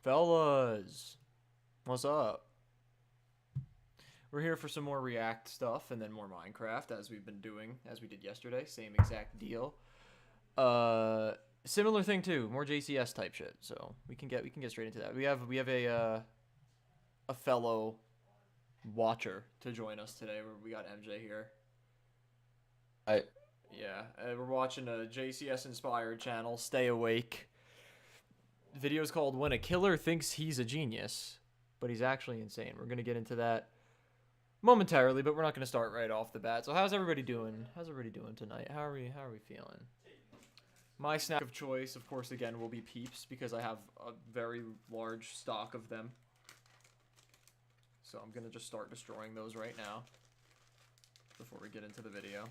Fellas, what's up? We're here for some more React stuff and then more Minecraft as we've been doing, as we did yesterday. Same exact deal. Similar thing too, more JCS type shit. So we can get straight into that. We have a fellow watcher to join us today. We got MJ here. I Yeah, we're watching a JCS inspired channel. Stay awake. The video is called "When a Killer Thinks He's a Genius, but He's Actually Insane." We're gonna get into that momentarily, but we're not gonna start right off the bat. So how's everybody doing? How's everybody doing tonight? How are we feeling? My snack of choice, of course, again, will be Peeps because I have a very large stock of them. So I'm gonna just start destroying those right now before we get into the video.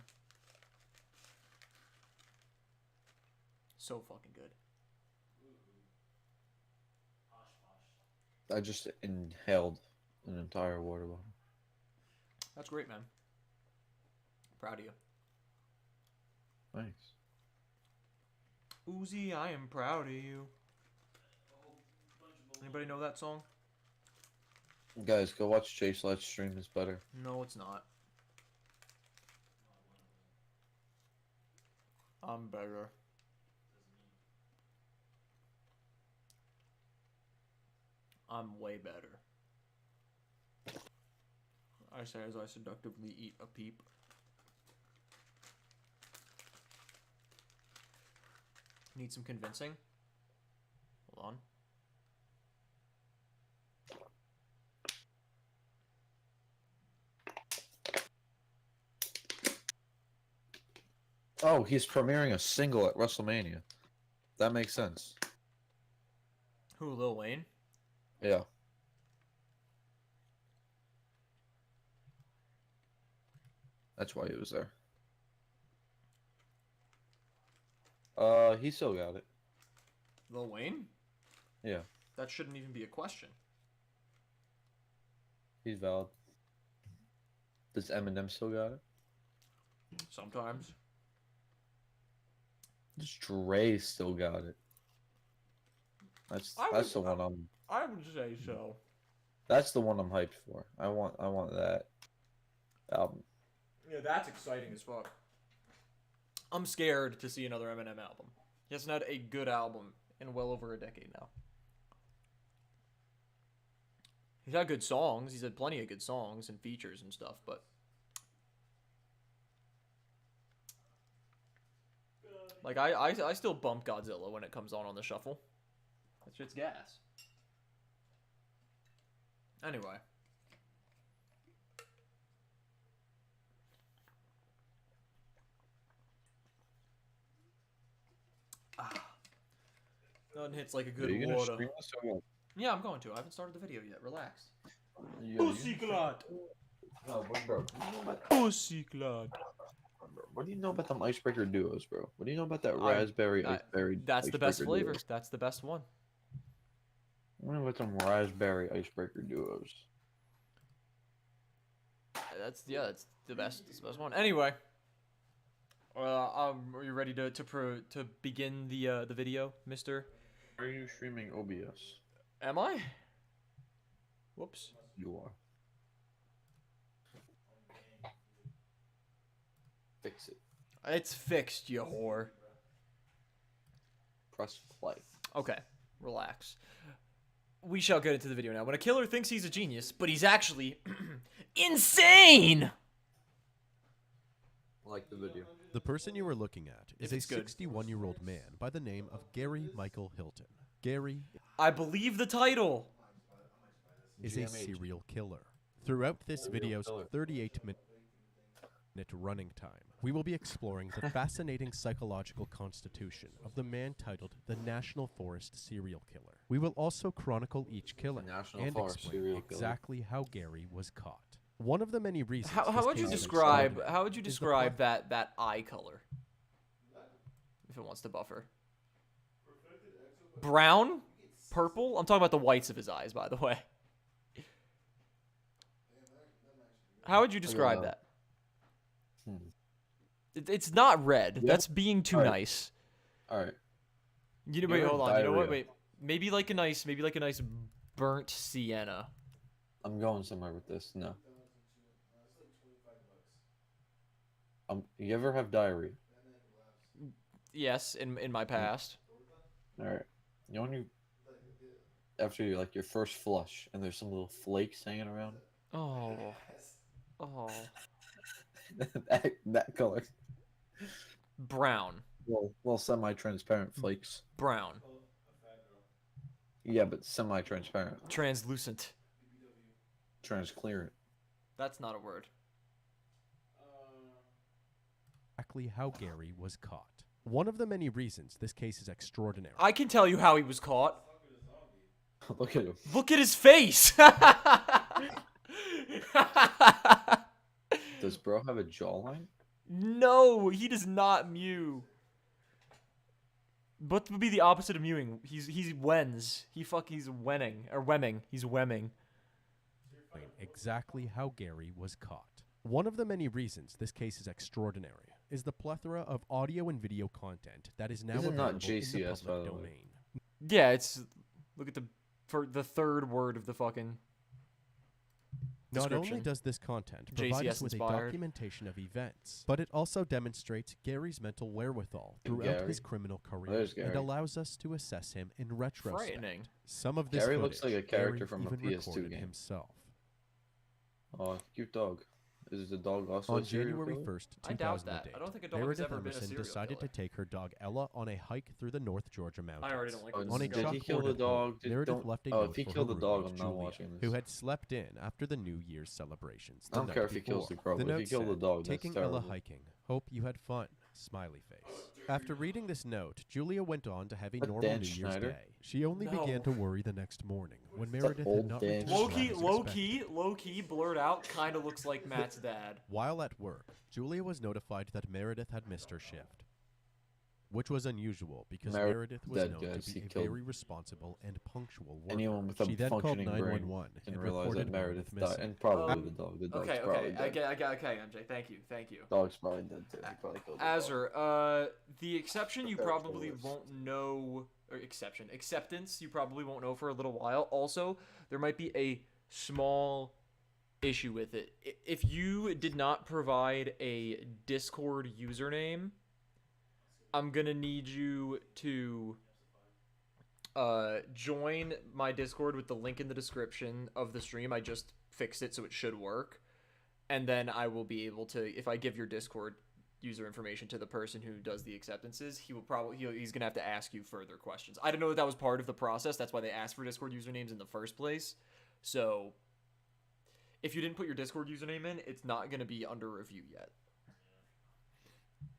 So fucking good. I just inhaled an entire water bottle. That's great, man. Proud of you. Thanks. Uzi, I am proud of you. Anybody know that song? Guys, go watch Chase Let's stream. It's better. No, it's not. I'm better. I'm way better. I say as I seductively eat a peep. Need some convincing? Hold on. Oh, he's premiering a single at WrestleMania. That makes sense. Who, Lil Wayne? Yeah. That's why he was there. He still got it. Lil Wayne? Yeah. That shouldn't even be a question. He's valid. Does Eminem still got it? Sometimes. Does Dre still got it? That's the one I'm. I would say so. That's the one I'm hyped for. I want that album. Yeah, that's exciting as fuck. I'm scared to see another Eminem album. He hasn't had a good album in well over a decade now. He's had good songs. He's had plenty of good songs and features and stuff, but like I still bump Godzilla when it comes on the shuffle. That shit's gas. Anyway. Nothing hits like a good water. Yeah, I'm going to. I haven't started the video yet. Relax. Pussyclad. No, bro. Pussyclad. What do you know about them icebreaker duos, bro? What do you know about that raspberry iceberry? That's the best flavor. Duos? That's the best one. What do you know about them raspberry icebreaker duos? That's the best. It's the best one. Anyway, are you ready to begin the video, Mister? Are you streaming OBS? Am I? Whoops. You are. Fix it. It's fixed, you whore. Press play. Okay, relax. We shall get into the video now. When a killer thinks he's a genius, but he's actually insane! I like the video. The person you are looking at is a it's good. 61-year-old man by the name of Gary Michael Hilton. Gary I believe the title. is a serial killer. Throughout this video's 38-minute running time, we will be exploring the fascinating psychological constitution of the man titled the National Forest Serial Killer. We will also chronicle each killer and explain exactly how Gary was caught. One of the many reasons. How would you describe that eye color? If it wants to buffer. Brown? Purple? I'm talking about the whites of his eyes, by the way. How would you describe that? It's not red. Yeah. That's being too nice. All right. Wait, hold on. You know what? Wait. maybe like a nice burnt sienna. I'm going somewhere with this. No. You ever have diarrhea? Yes, in my past. All right. You know when you after you like your first flush and there's some little flakes hanging around. Oh. Oh. that color. Brown. Well, semi-transparent flakes. Brown. Yeah, but semi-transparent. Translucent. Transclearant. That's not a word. Exactly how Gary was caught. One of the many reasons this case is extraordinary. I can tell you how he was caught. Look at him. Look at his face. Does bro have a jawline? No, he does not mew. What would be the opposite of mewing? He's wens. He's wenning or wemming. He's wemming. Exactly how Gary was caught. One of the many reasons this case is extraordinary is the plethora of audio and video content that is now This is available not in the JCS, by public the way. domain. Yeah, it's look at the third word of the fucking Not only description. does this content provide JCS us with a inspired. documentation of events, but it also demonstrates Gary's mental wherewithal throughout Gary. his criminal career There's and Gary. allows us to assess him in retrospect. Frightening. Some of this Gary footage, looks like a character Gary from a even PS2 recorded game. himself. Oh, cute dog. Is the dog also On a serial January killer? 1st, I doubt 2008, that. I don't think a dog has Meredith ever been a Emerson serial decided killer. to take her dog Ella on a hike through the North Georgia mountains. I already don't like Oh, where On this a is did going. he kill the chalkboard at home, dog? Meredith Don't- left a oh, note if he for killed her the dog, roommate, I'm not Julia, watching this. who had slept in after the New Year's celebrations. I don't the care night if he kills the before. crow, The but if he note killed the said, dog, that's taking Ella terrible. hiking. Hope you had fun. Smiley face. After reading this note, Julia went on to have a But normal Dan New Year's Schneider? Day. She only No. began to worry the next morning when that Meredith old had not Dan returned Schneider. as expected. Low key, blurred out, kind of looks like Matt's dad. While at work, Julia was notified that Meredith had missed her shift, which was unusual because Meredith was dead, known guys. to be He a killed very responsible and punctual worker. Anyone with a She then called functioning brain 911 can and realize reported that Meredith Meredith died, missing. and probably the dog. The dog's Okay, probably okay, dead. okay, MJ. Thank you. Dog's probably dead too. He probably killed the dog. Azur, the exception you Prepare for probably this. won't know, or acceptance you probably won't know for a little while. Also, there might be a small issue with it. If you did not provide a Discord username, I'm gonna need you to join my Discord with the link in the description of the stream. I just fixed it, so it should work. And then I will be able to, if I give your Discord user information to the person who does the acceptances, he's gonna have to ask you further questions. I didn't know that was part of the process. That's why they asked for Discord usernames in the first place. So if you didn't put your Discord username in, it's not gonna be under review yet.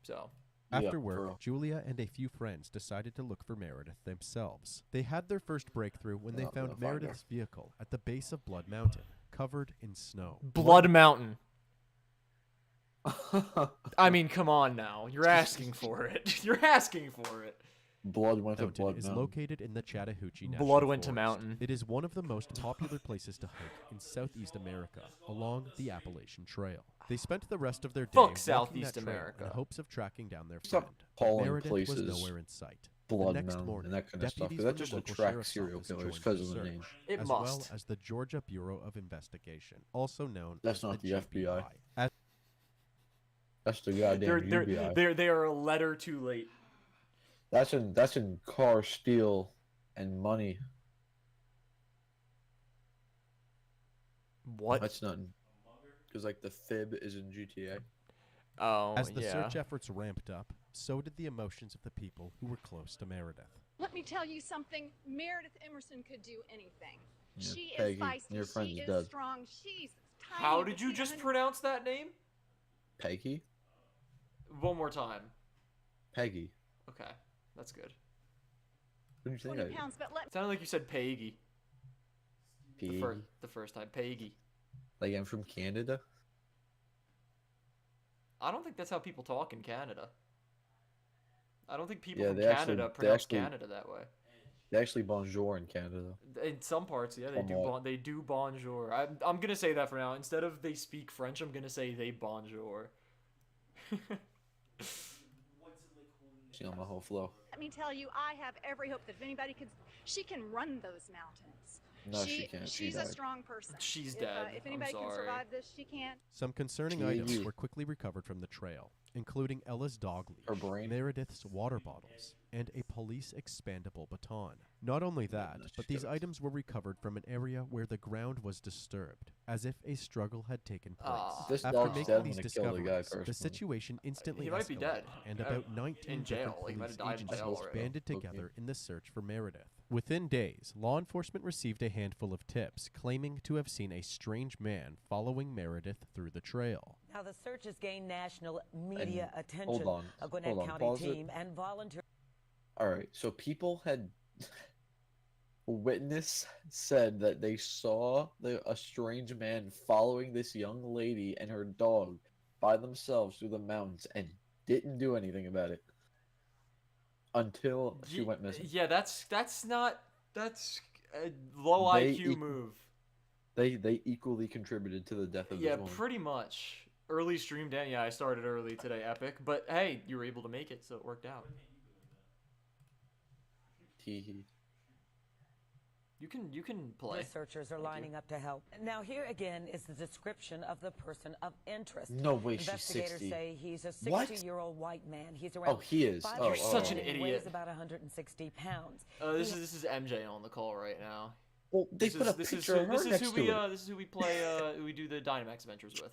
So After Yeah, work, for real. Julia and a few friends decided to look for Meredith themselves. They had their first breakthrough when they Oh, found they'll find her. Meredith's vehicle at the base of Blood Mountain, covered in snow. Blood Mountain. I mean, come on now. You're asking for it. You're asking for it. Blood went to Mountain Blood is Mountain. located in the Chattahoochee National Blood went to Forest. mountain. It is one of the most popular places to hike in Southeast America, along the Appalachian Trail. They spent the rest of their day Fuck walking Southeast that trail America. in hopes of tracking down their Stop friend. calling Meredith places was nowhere in sight. Blood the next Mountain morning, and that kind of stuff. deputies That from the just local attracts sheriff's serial office killers joined because of the the search, name. It as must. well as the Georgia Bureau of Investigation, also known That's as not the GBI. FBI. As That's the goddamn UBI. They are a letter too late. That's in car steal and money. What? That's nothing. Because like the fib is in GTA. Oh, As the yeah. search efforts ramped up, so did the emotions of the people who were close to Meredith. Let me tell you something. Meredith Emerson could do anything. Yeah, She Peggy, is feisty. your friend's She is dead. strong. She's tiny. How did you petite, just honey. pronounce that name? Peggy? One more time. Peggy. Okay, that's good. What do you think 20 I pounds, but let It sounded like you said Peggy Peggy? the first time. Peggy. Like I'm from Canada? I don't think that's how people talk in Canada. I don't think people Yeah, from they actually- Canada they pronounce actually- Canada that way. They actually bonjour in Canada. In some parts, yeah, Somewhat. they do bonjour. I'm gonna say that for now. Instead of they speak French, I'm gonna say they bonjour. See on my whole flow. let me tell you, I have every hope that if anybody could, she can run those mountains. No, she can't. She She's a died. strong person. She's If, dead. if I'm anybody can sorry. survive this, she can. Some concerning Yeah, items yeah. were quickly recovered from the trail, including Ella's dog Her leash, brain. Meredith's water bottles, and a police expandable baton. Not only that, Goodness, but these goodness. items were recovered from an area where the ground was disturbed, as if a struggle had taken place. Aw. This After dog's making dead these when it killed the guy discoveries, the personally. situation instantly He might be escalated, dead. and Uh, about 19 in jail. different He might have police died in agencies jail already. banded Okay. together in the search for Meredith. Within days, law enforcement received a handful of tips claiming to have seen a strange man following Meredith through the trail. Now, the search has gained national media And attention. hold on, A Gwinnett hold on, County pause it. team and volunteer. All right, so people had witness said that they saw a strange man following this young lady and her dog by themselves through the mountains and didn't do anything about it until she went missing. Yeah, that's a low They IQ move. They equally contributed to the death of Yeah, this woman. pretty much. Early stream down. Yeah, I started early today, Epic. But hey, you were able to make it, so it worked out. Tee-hee. You can play. Researchers are lining up to help. Now, here again is the description of the person of interest. No way, she's Investigators 60. say he's a What? 60-year-old white man. He's around Oh, he is. 5 Oh, You're such an and idiot. weighs about 160 pounds. This is MJ on the call right now. Well, they This put is- a this picture is of who, her this is next who to we it. this is who we play who we do the Dynamax adventures with.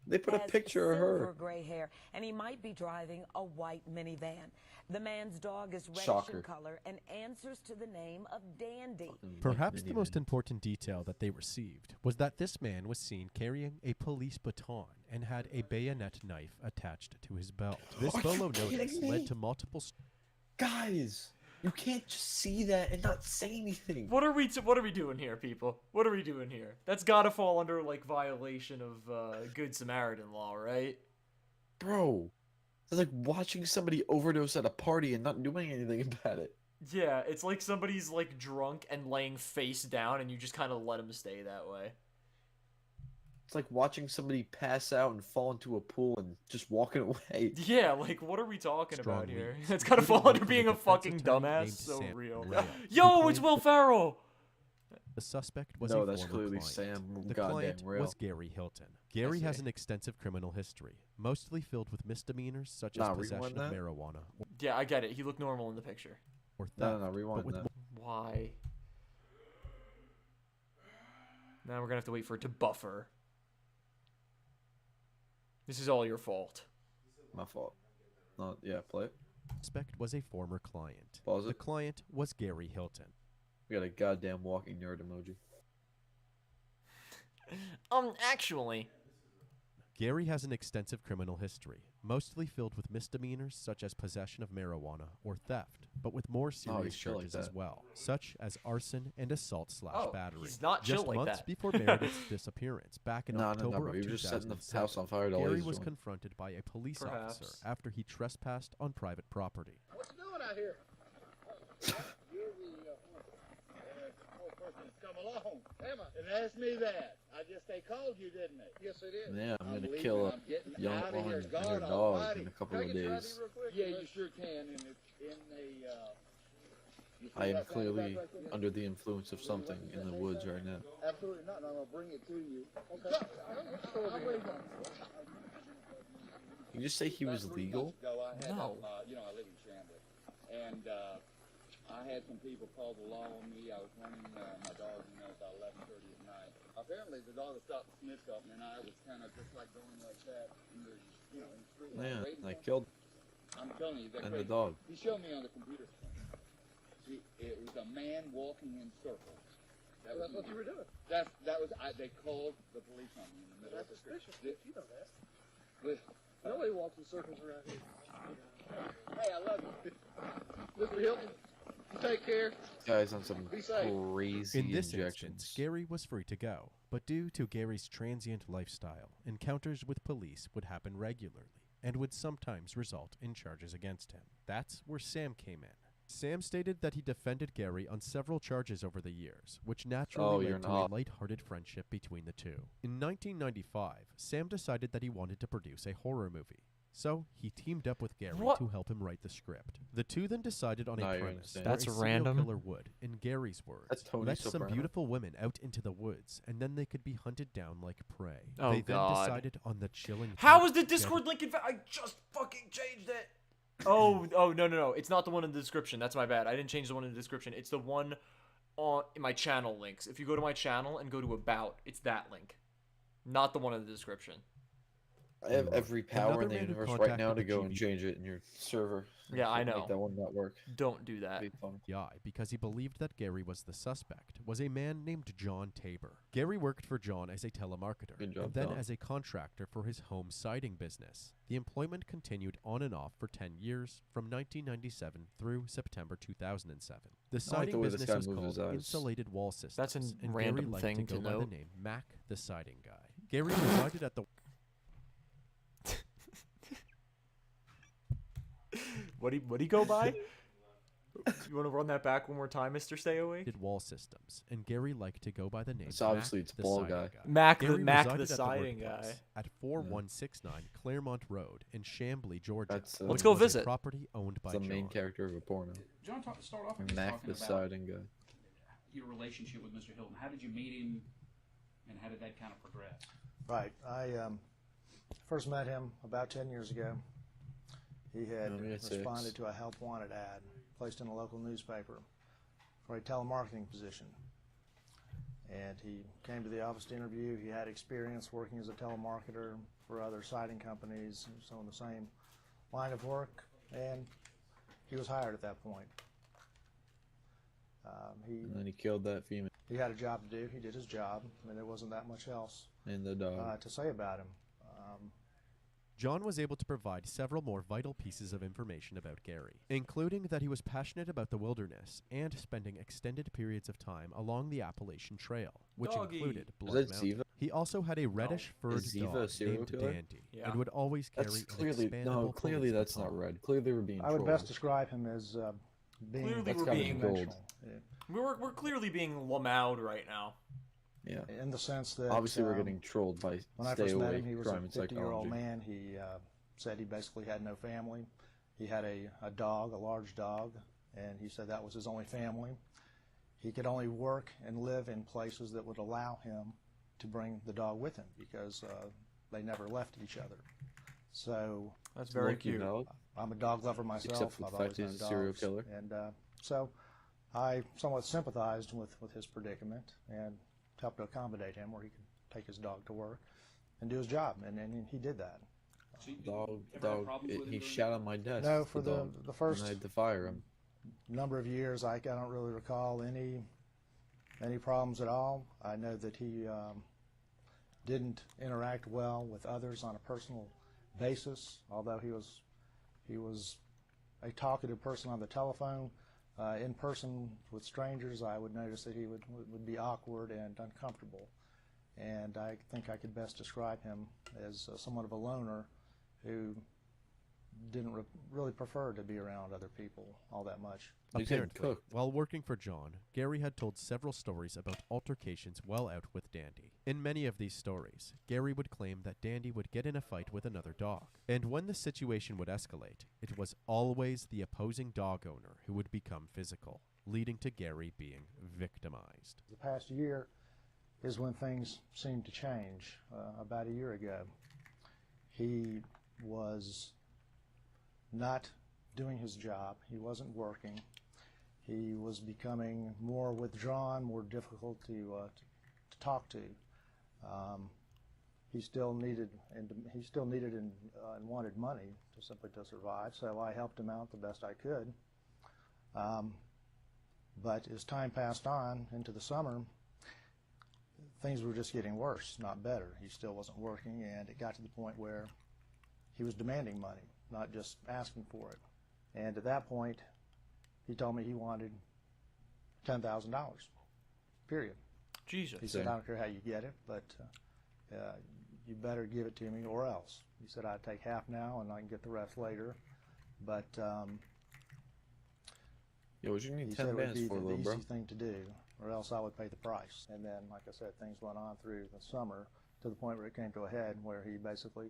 They put a Has picture of silver her. gray hair, and he might be driving a white minivan. The man's dog is reddish Shocker. in color and answers to the name of Dandy. Perhaps the most Minivan. important detail that they received was that this man was seen carrying a police baton and had a bayonet knife attached to his belt. This Are you bolo kidding notice me? led to multiple Guys, you can't just see that and not say anything. What are we doing here, people? What are we doing here? That's got to fall under like violation of Good Samaritan law, right? Bro, it's like watching somebody overdose at a party and not doing anything about it. Yeah, it's like somebody's like drunk and laying face down, and you just kind of let them stay that way. It's like watching somebody pass out and fall into a pool and just walking away. Yeah, like what are we talking strong about here? leads, It's gotta including fall under one being from a the defense fucking attorney dumbass. named So Sam real. Rail, Yo, who it's claimed Will Ferrell. the suspect was No, a that's former clearly client. Sam The goddamn client Rail. was Gary Hilton. Gary has see. an extensive criminal history, mostly filled with misdemeanors such as Nah, possession rewind of that. marijuana Yeah, I get it. He looked normal in the picture. or theft. No, but rewind with that. Why? Now we're gonna have to wait for it to buffer. This is all your fault. My fault. No, yeah, play it. suspect was a former client. Pause The it. client was Gary Hilton. We got a goddamn walking nerd emoji. Actually. Gary has an extensive criminal history, mostly filled with misdemeanors such as possession of marijuana or theft, but with more serious he's chill like charges as that. well, such as arson and assault/battery. He's not chill Just like months that. before Meredith's disappearance back in No, October bro. of He was just setting the 2007, house on fire to all Gary he's was doing. confronted by a police officer Perhaps. after he trespassed on private property. What you doing out here? You're the fourth person that's come along. Am I? And asked me that. I guess they called you, didn't they? Yes, they did. Yeah, I'm gonna leaving. kill a I'm getting young out of woman here. and God her dog almighty. in a couple Can I of get your days. ID real quick? Yeah, you sure can. And it's in the. You see I am that thing clearly back right there? under the influence of something in the woods right now. Absolutely not. And I'm gonna bring it to you. Okay. I'm waiting on You just say he was About 3 legal? months ago, I had, No. I live in Chambers, and I had some people call the law on me. I was running my dog, about 11:30 at night. Apparently, the dog had stopped and sniffed something, and I was kind of just like going like that in the, in the street. Yeah, waiting I for him. killed I'm telling you, that and the crazy. dog. He showed me on the computer screen. See, it was a man walking in circles. That's what you were doing. That was. They called the police on me in the middle of the street. You know that. Nobody walks in circles around here. Hey, I love you. Mr. Hilton, you take care. Guys on some Be safe. crazy In this injections. instance, Gary was free to go, but due to Gary's transient lifestyle, encounters with police would happen regularly and would sometimes result in charges against him. That's where Sam came in. Sam stated that he defended Gary on several charges over the years, which naturally you're led to not. a light-hearted friendship between the two. In 1995, Sam decided that he wanted to produce a horror movie. So he teamed up with Gary What? to help him write the script. The two then decided on Now a you're premise insane. where That's a serial random. killer would, in Gary's words, That's Tony let some Soprano. beautiful women out into the woods, and then they could be hunted down like prey. Oh, they then God. decided on the chilling. How dark, is the Discord link I just fucking changed it. Oh, no. It's not the one in the description. That's my bad. I didn't change the one in the description. It's the one in my channel links. If you go to my channel and go to About, it's that link. Not the one in the description. I have every power Another in the man who universe right now contacted to the go and GV change it in your server. Yeah, I Make know. that one not work. Don't do that. Be fun. because he believed that Gary was the suspect, was a man named John Tabor. Gary worked for John as a telemarketer, Good job, and then Don. as a contractor for his home siding business. The employment continued on and off for 10 years, from 1997 through September 2007. The I like the siding way this business guy was moves called his eyes. Insulated Wall Systems. That's a and random Gary liked thing to to go by note. the name Mac the Siding Guy. Gary resided at the What'd he go by? You want to run that back one more time, Mr. Stay Awake? Wall Systems, and Gary liked to go by the name So obviously Mac it's the bald Siding guy. Mac Gary the resided at siding workplace guy. at 4169 Claremont Road in Chambly, Georgia. That's, which Let's go was a visit. property owned by the main John. character of a porno. John, start off with just Mac talking the about siding guy. your relationship with Mr. Hilton. How did you meet him, and how did that kind of progress? Right. I first met him about 10 years ago. He had No, we had 6. responded to a help wanted ad placed in a local newspaper for a telemarketing position. And he came to the office to interview. He had experience working as a telemarketer for other siding companies, so in the same line of work, and he was hired at that point. And then he killed that female He had a job to do. He did his job, and there wasn't that much else and the dog. to say about him. John was able to provide several more vital pieces of information about Gary, including that he was passionate about the wilderness and spending extended periods of time along the Appalachian Trail, which Doggy. included Is Blood that Mountain. Ziva? He also had a reddish-furred Is Ziva a dog serial named killer? Dandy, Yeah. and would always carry That's an clearly expandable clearly police that's not baton. red. Clearly we're being I would trolled. best describe him as being Clearly That's we're gotta be being gold. conventional, We're clearly being Lamoud right now. Yeah. in the sense that Obviously we're getting trolled by when I Stay first met Awake him, he was Crime a and 50-year-old Psychology. man. He said he basically had no family. He had a dog, a large dog, and he said that was his only family. He could only work and live in places that would allow him to bring the dog with him because they never left each other. So That's very Lucky cute. dog. I'm a dog lover myself. Except for the I've fact always he's owned a serial dogs. killer. And so I somewhat sympathized with his predicament and helped to accommodate him where he could take his dog to work and do his job, and he did that. So you Dog, ever have dog. problems with him He during shot the- on my desk. No, for the dog, first and I had to fire him. number of years, I don't really recall any problems at all. I know that he didn't interact well with others on a personal basis, although he was a talkative person on the telephone. In person with strangers, I would notice that he would be awkward and uncomfortable. And I think I could best describe him as somewhat of a loner who didn't really prefer to be around other people all that much. He's getting Apparently, cooked. while working for John, Gary had told several stories about altercations while out with Dandy. In many of these stories, Gary would claim that Dandy would get in a fight with another dog, and when the situation would escalate, it was always the opposing dog owner who would become physical, leading to Gary being victimized. The past year is when things seemed to change. About a year ago, he was not doing his job. He wasn't working. He was becoming more withdrawn, more difficult to talk to. He still needed and wanted money simply to survive. So I helped him out the best I could. But as time passed on into the summer, things were just getting worse, not better. He still wasn't working, and it got to the point where he was demanding money, not just asking for it. And at that point, he told me he wanted $10,000, period. Jesus. He said, I don't care how you get it, but you better give it to me or else. He said, I'd take half now and I can get the rest later. But Yo, what you he need said 10 it would bands be for, the little bro? easy thing to do, or else I would pay the price. And then, like I said, things went on through the summer to the point where it came to a head where he basically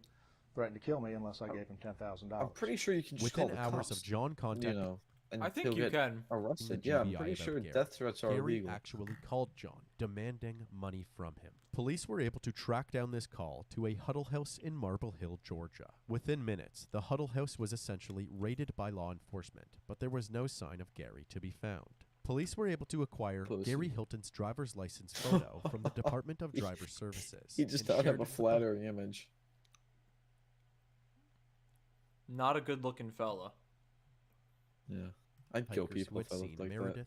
threatened to kill me unless I gave him $10,000. I'm pretty sure you can just Within call the hours cops, of John contacting and I think he'll you get can. arrested. the Yeah, I'm GBI pretty about sure Gary, death threats are Gary illegal. actually called John, demanding money from him. Police were able to track down this call to a huddle house in Marble Hill, Georgia. Within minutes, the huddle house was essentially raided by law enforcement, but there was no sign of Gary to be found. Police were able to acquire Pussy. Gary Hilton's driver's license photo from the Department of Driver Services. He just and thought shared of a it with the flattering image. Not a good-looking fella. Yeah, I'd kill hikers who people had if I seen looked like Meredith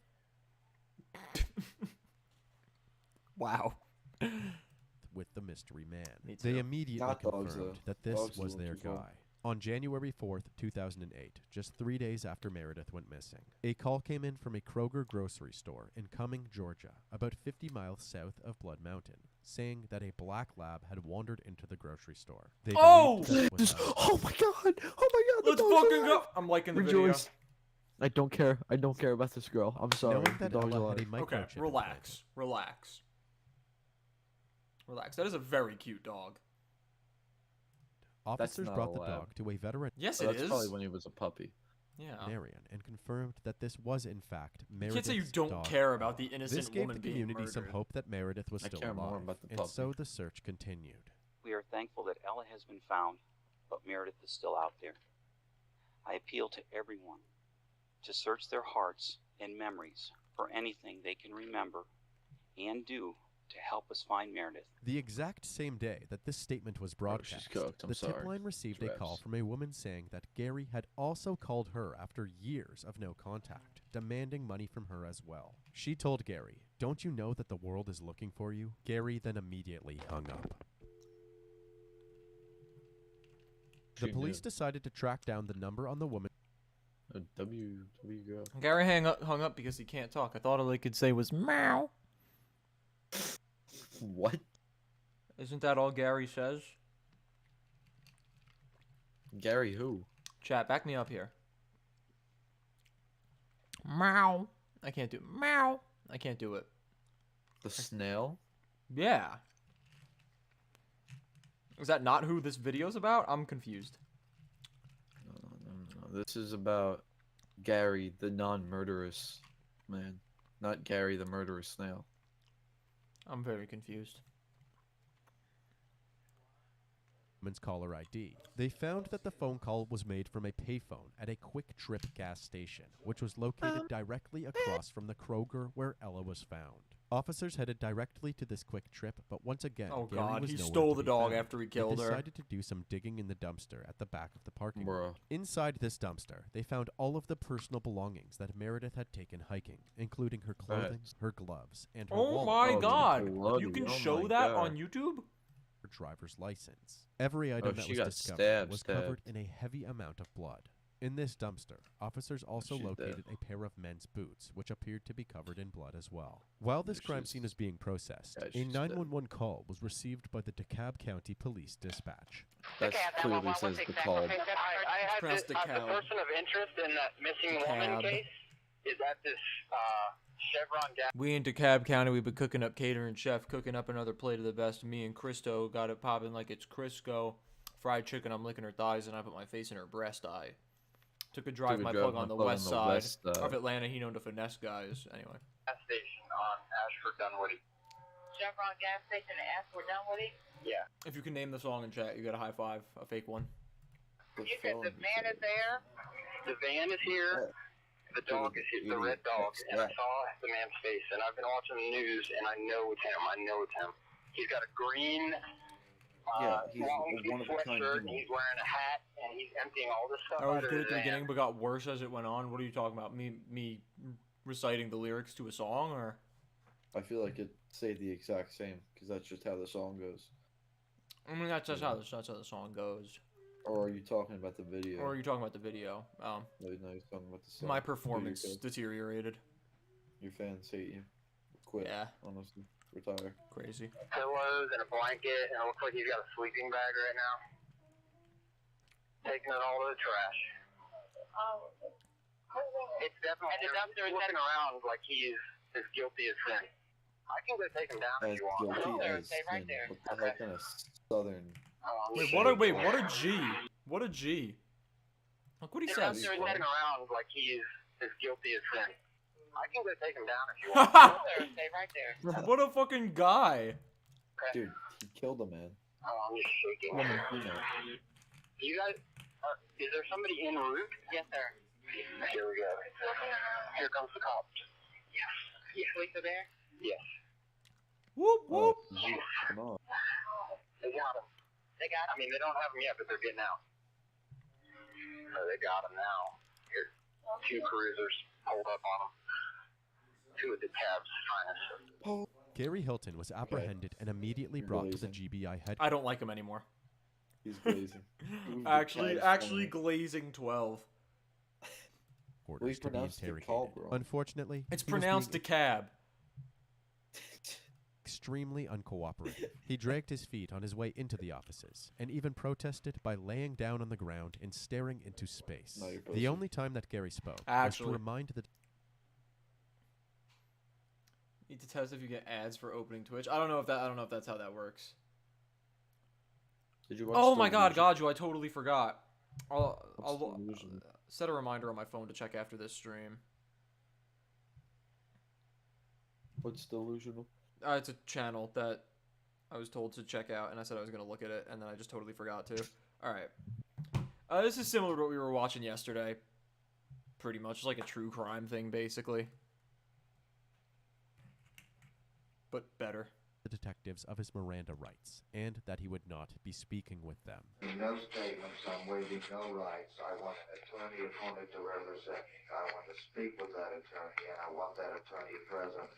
Wow. with the mystery man. Me They too. immediately Not dogs, confirmed though. that this Dogs was are their too far. guy. On January 4th, 2008, just 3 days after Meredith went missing, a call came in from a Kroger grocery store in Cumming, Georgia, about 50 miles south of Blood Mountain, saying that a black lab had wandered into the grocery store. They Oh! believed that it was Oh my god! Oh my god! the Let's dog's fucking alive! go! I'm liking the Rejoice. I don't care. I don't care about this girl. I'm sorry. knowing The that dog's Ella had a alive. video. Okay, microchip relax. Relax. Relax. That is a very cute dog. Officers not brought a the lab. dog to a veterinarian Yes, Oh, it that's is. probably when he was a puppy. Yeah. and confirmed that this was in fact You Meredith's can't say you don't dog. care about the innocent This gave woman the being community some murdered. hope that Meredith was I still care more alive, about the and puppy. so the search continued. We are thankful that Ella has been found, but Meredith is still out there. I appeal to everyone to search their hearts and memories for anything they can remember and do to help us find Meredith. The exact same day that this statement was broadcast, cooked. I'm the sorry. tip line received a call Dress. from a woman saying that Gary had also called her after years of no contact, demanding money from her as well. She told Gary, "Don't you know that the world is looking for you?" Gary then immediately hung up. The She police knew. decided to track down the number on the woman. A W girl. Gary hung up because he can't talk. I thought all he could say was meow. What? Isn't that all Gary says? Gary who? Chat, back me up here. Meow. I can't do meow. I can't do it. The snail? Yeah. Is that not who this video's about? I'm confused. No. This is about Gary, the non-murderous man. Not Gary, the murderous snail. I'm very confused. Woman's caller ID. They found that the phone call was made from a payphone at a Quick Trip gas station, which was located directly across from the Kroger where Ella was found. Officers headed directly to this Quick Trip, but once again, Oh Gary god, was he nowhere stole to the be dog found. after he killed They her. decided to do some digging in the dumpster at the back of the parking lot. Bruh. Inside this dumpster, they found all of the personal belongings that Meredith had taken hiking, including her clothing, her gloves, and her Oh wallet. my Oh, god. bloody. You can Oh show my that God. on YouTube? Her driver's license. Every item that she was got discovered was stabbed. covered in a heavy amount of blood. In this dumpster, officers also She's located dead. a pair of men's boots, which appeared to be covered in blood as well. While this crime She's- scene is being processed, Yeah, a she's dead. 911 call was received by the DeKalb County Police Dispatch. That clearly says the call. I had Press the the cow. person of interest in that missing The woman cab. case is at this Chevron gas. We in DeKalb County, we've been cooking up catering chef, cooking up another plate of the best. Me and Christo got it popping like it's Crisco. Fried chicken, I'm licking her thighs, and I put my face in her breast eye. Took a drive my plug on the west side of Atlanta. He known to finesse guys. Anyway. Gas station on Ashford Dunwoody. Chevron gas station in Ashford Dunwoody? Yeah. If you can name the song in chat, you got a high five, a fake one. You said the van is there? The van is here. The dog is here. The red dog. And I saw the man's face. And I've been watching the news, and I know it's him. I know it's him. He's got a green he's long one of a kind sweatshirt, dude. and he's wearing a hat, and he's emptying all this stuff I was out of good his at the van. beginning, but got worse as it went on. What are you talking about? Me reciting the lyrics to a song, or? I feel like it stayed the exact same because that's just how the song goes. I mean, that's how the song goes. Or are you talking about the video? Or are you talking about the video? No, you're talking about the song. My Dude, performance deteriorated. your fans hate you. Quit. Yeah. Honestly, retire. Crazy. Pillows and a blanket, and it looks like he's got a sleeping bag right now. Taking it all to the trash. It's definitely. And the dumpster is looking around like he's as guilty as sin. I can go take him down As if you want. guilty There, as stay right sin. there. What the hell kind of southern Wait, what a G. What a G. Look what he says. He's heading around like he's as guilty as sin. I can go take him down if you want. Go there, stay right there. What a fucking guy. Dude, he killed a man. Oh, I'm just shaking. Woman, female. You guys, is there somebody en route? Yes, sir. Here we go. Here comes the cops. Yes. Yes. Police are there? Yes. Whoop, whoop. Come on. They got him. They got him? I mean, they don't have him yet, but they're getting out. Oh, they got him now. Here, 2 cruisers hold up on him. 2 of the tabs finest. Gary Hilton was apprehended and immediately brought to the GBI headquarters. I don't like him anymore. He's glazing. actually glazing 12. Well, he's To be pronounced interrogated. DeKalb wrong. Unfortunately, It's he was pronounced being DeCab. extremely uncooperative. He dragged his feet on his way into the offices and even protested by laying down on the ground and staring into space. No, you're The pussy. only time that Gary spoke was Actually. to remind the Need to test if you get ads for opening Twitch. I don't know if that's how that works. Did you watch Oh my God, Delusion? Gaju, I totally forgot. I'll Delusion? set a reminder on my phone to check after this stream. What's delusional? It's a channel that I was told to check out, and I said I was going to look at it, and then I just totally forgot to. Alright. This is similar to what we were watching yesterday. Pretty much like a true crime thing, basically. But better. the detectives of his Miranda rights, and that he would not be speaking with them. No statements, I'm waiving no rights. I want an attorney appointed to represent me. I want to speak with that attorney, and I want that attorney present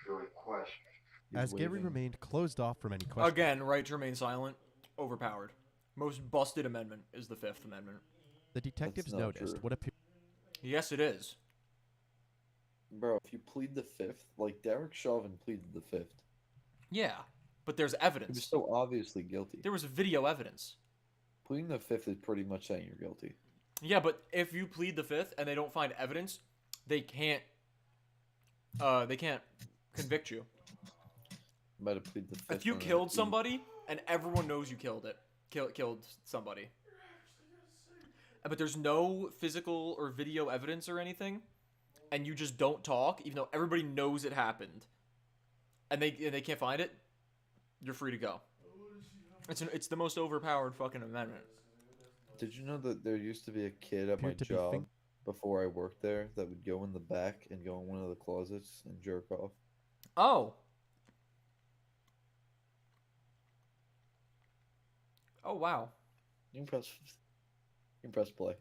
during questioning. As Gary remained closed off from any questions. Again, right to remain silent, overpowered. Most busted amendment is the Fifth Amendment. The detectives noticed what appeared. Yes, it is. Bro, if you plead the Fifth, like Derek Chauvin pleaded the Fifth. Yeah, but there's He evidence. was so obviously guilty. There was video evidence. Pleading the Fifth is pretty much saying you're guilty. Yeah, but if you plead the Fifth and they don't find evidence, they can't convict you. I'm about to plead the Fifth. If you killed somebody and everyone knows you killed it, killed somebody, but there's no physical or video evidence or anything, and you just don't talk, even though everybody knows it happened, and they can't find it, you're free to go. It's the most overpowered fucking amendment. Did you know that there used to be a kid at my job before I worked there that would go in the back and go in one of the closets and jerk off? Oh. Oh, wow. You can press play.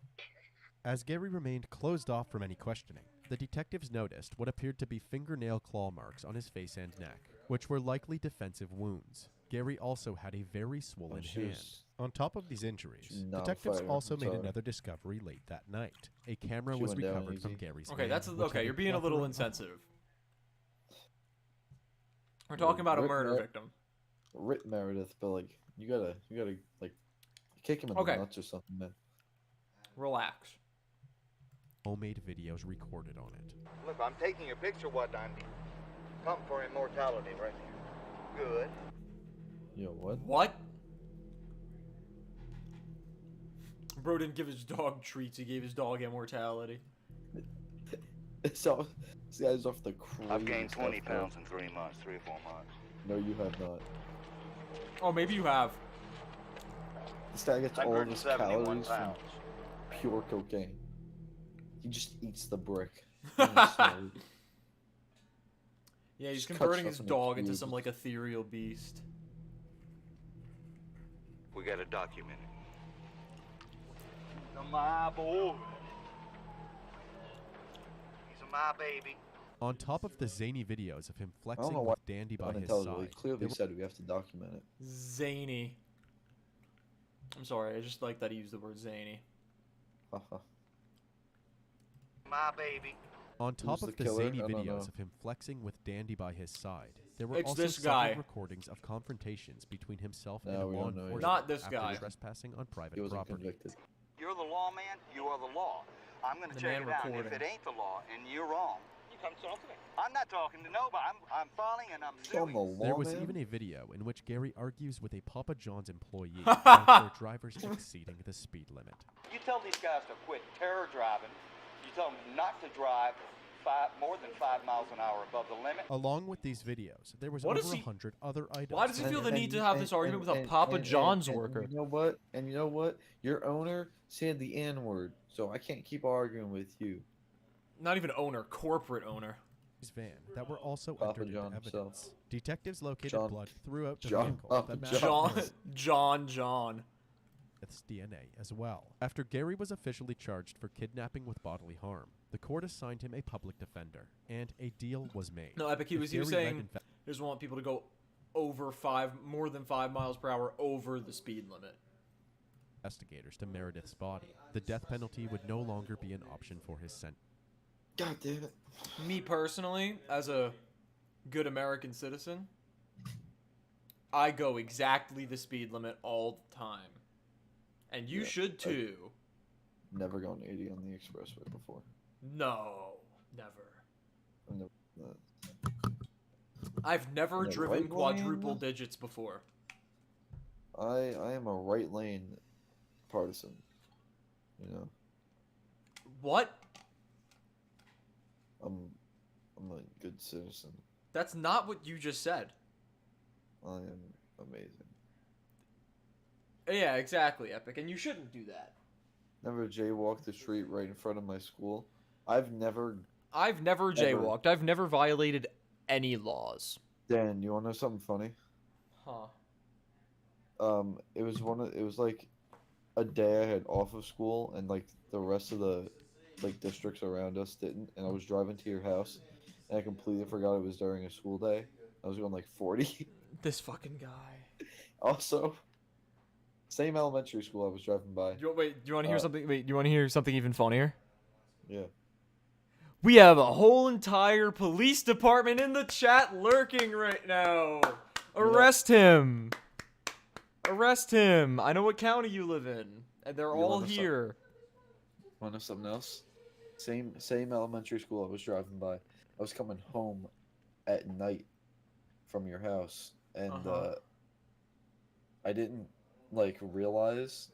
As Gary remained closed off from any questioning, the detectives noticed what appeared to be fingernail claw marks on his face and neck, which were likely defensive wounds. Gary also had a very swollen hand. On top of these injuries, detectives also made another discovery late that night. A camera was recovered from Gary's Okay, van, which had you're being a little plethora of insensitive. We're talking about a murder victim. Rip Meredith, but like you gotta like kick him in the nuts or something, man. Relax. Homemade videos recorded on it. Look, I'm taking a picture what I'm come for immortality right here. Good. Yo, what? What? Bro didn't give his dog treats, he gave his dog immortality. So, this guy's off the crazy. I've gained 20 pounds in 3 months, 3 or 4 months. No, you have not. Oh, maybe you have. This guy gets all of his 171 calories from pounds. pure cocaine. He just eats the brick. Yeah, he's Just converting cuts his up and dog into infuses. some like ethereal beast. We gotta document it. He's my boy. He's my baby. On top of the zany videos of him I flexing don't know why with Dandy by his unintelligibly. side, Clearly there were- said we have to document it. Zany. I'm sorry, I just like that he used the word zany. Haha. My baby. On top Who's of the the killer? zany I don't know. videos of him flexing with Dandy by his side, there were It's also this several guy. recordings of confrontations between himself No, and we law don't know enforcement Not this after guy. trespassing on private He wasn't property. convicted. You're the lawman, you are the law. I'm gonna The check man it out. If recording. it ain't the law and you're wrong, You come talk to me. I'm not talking to nobody. I'm filing and I'm On the law, There was man? even a video in which Gary argues with a Papa John's employee about their drivers exceeding the speed limit. You tell these guys to quit terror driving. You tell them not to drive more than 5 miles an hour above the limit. Along with these videos, there was What over is he- 100 other items. Why does he feel the need to have this argument with a Papa John's worker? You know what? And you know what? Your owner said the N-word, so I can't keep arguing with you. Not even owner, corporate owner. Van that were also Papa entered John into himself. evidence. Detectives located John- blood throughout the John vehicle Papa that matched John, Smith's John. DNA as well. After Gary was officially charged for kidnapping with bodily harm, the court assigned him a public defender, and a deal was made. No, Epic, he If was Gary saying led he just want people to go more than 5 miles per hour over the speed limit. investigators to Meredith's body, the death penalty would no longer be an option for his sentence. God damn it. Me personally, as a good American citizen, I go exactly the speed limit all the time. And you should too. Never gone 80 on the expressway before. No, never. No, I've never In the driven right quadruple lane? digits before. I am a right lane partisan. You know, What? I'm a good citizen. That's not what you just said. I am amazing. Yeah, exactly, Epic, and you shouldn't do that. Never jaywalked the street right in front of my school. I've never jaywalked. I've never violated any laws. Dan, you wanna know something funny? Huh. It was like a day I had off of school, and like the rest of the districts around us didn't, and I was driving to your house, and I completely forgot it was during a school day. I was going like 40. This fucking guy. Also, same elementary school I was driving by. Do you want to hear something? Wait, do you want to hear something even funnier? Yeah. We have a whole entire police department in the chat lurking right now. Arrest him. Arrest him. I know what county you live in, and they're You all wanna here. Want to know something else? Same elementary school I was driving by. I was coming home at night from your house, and I didn't realize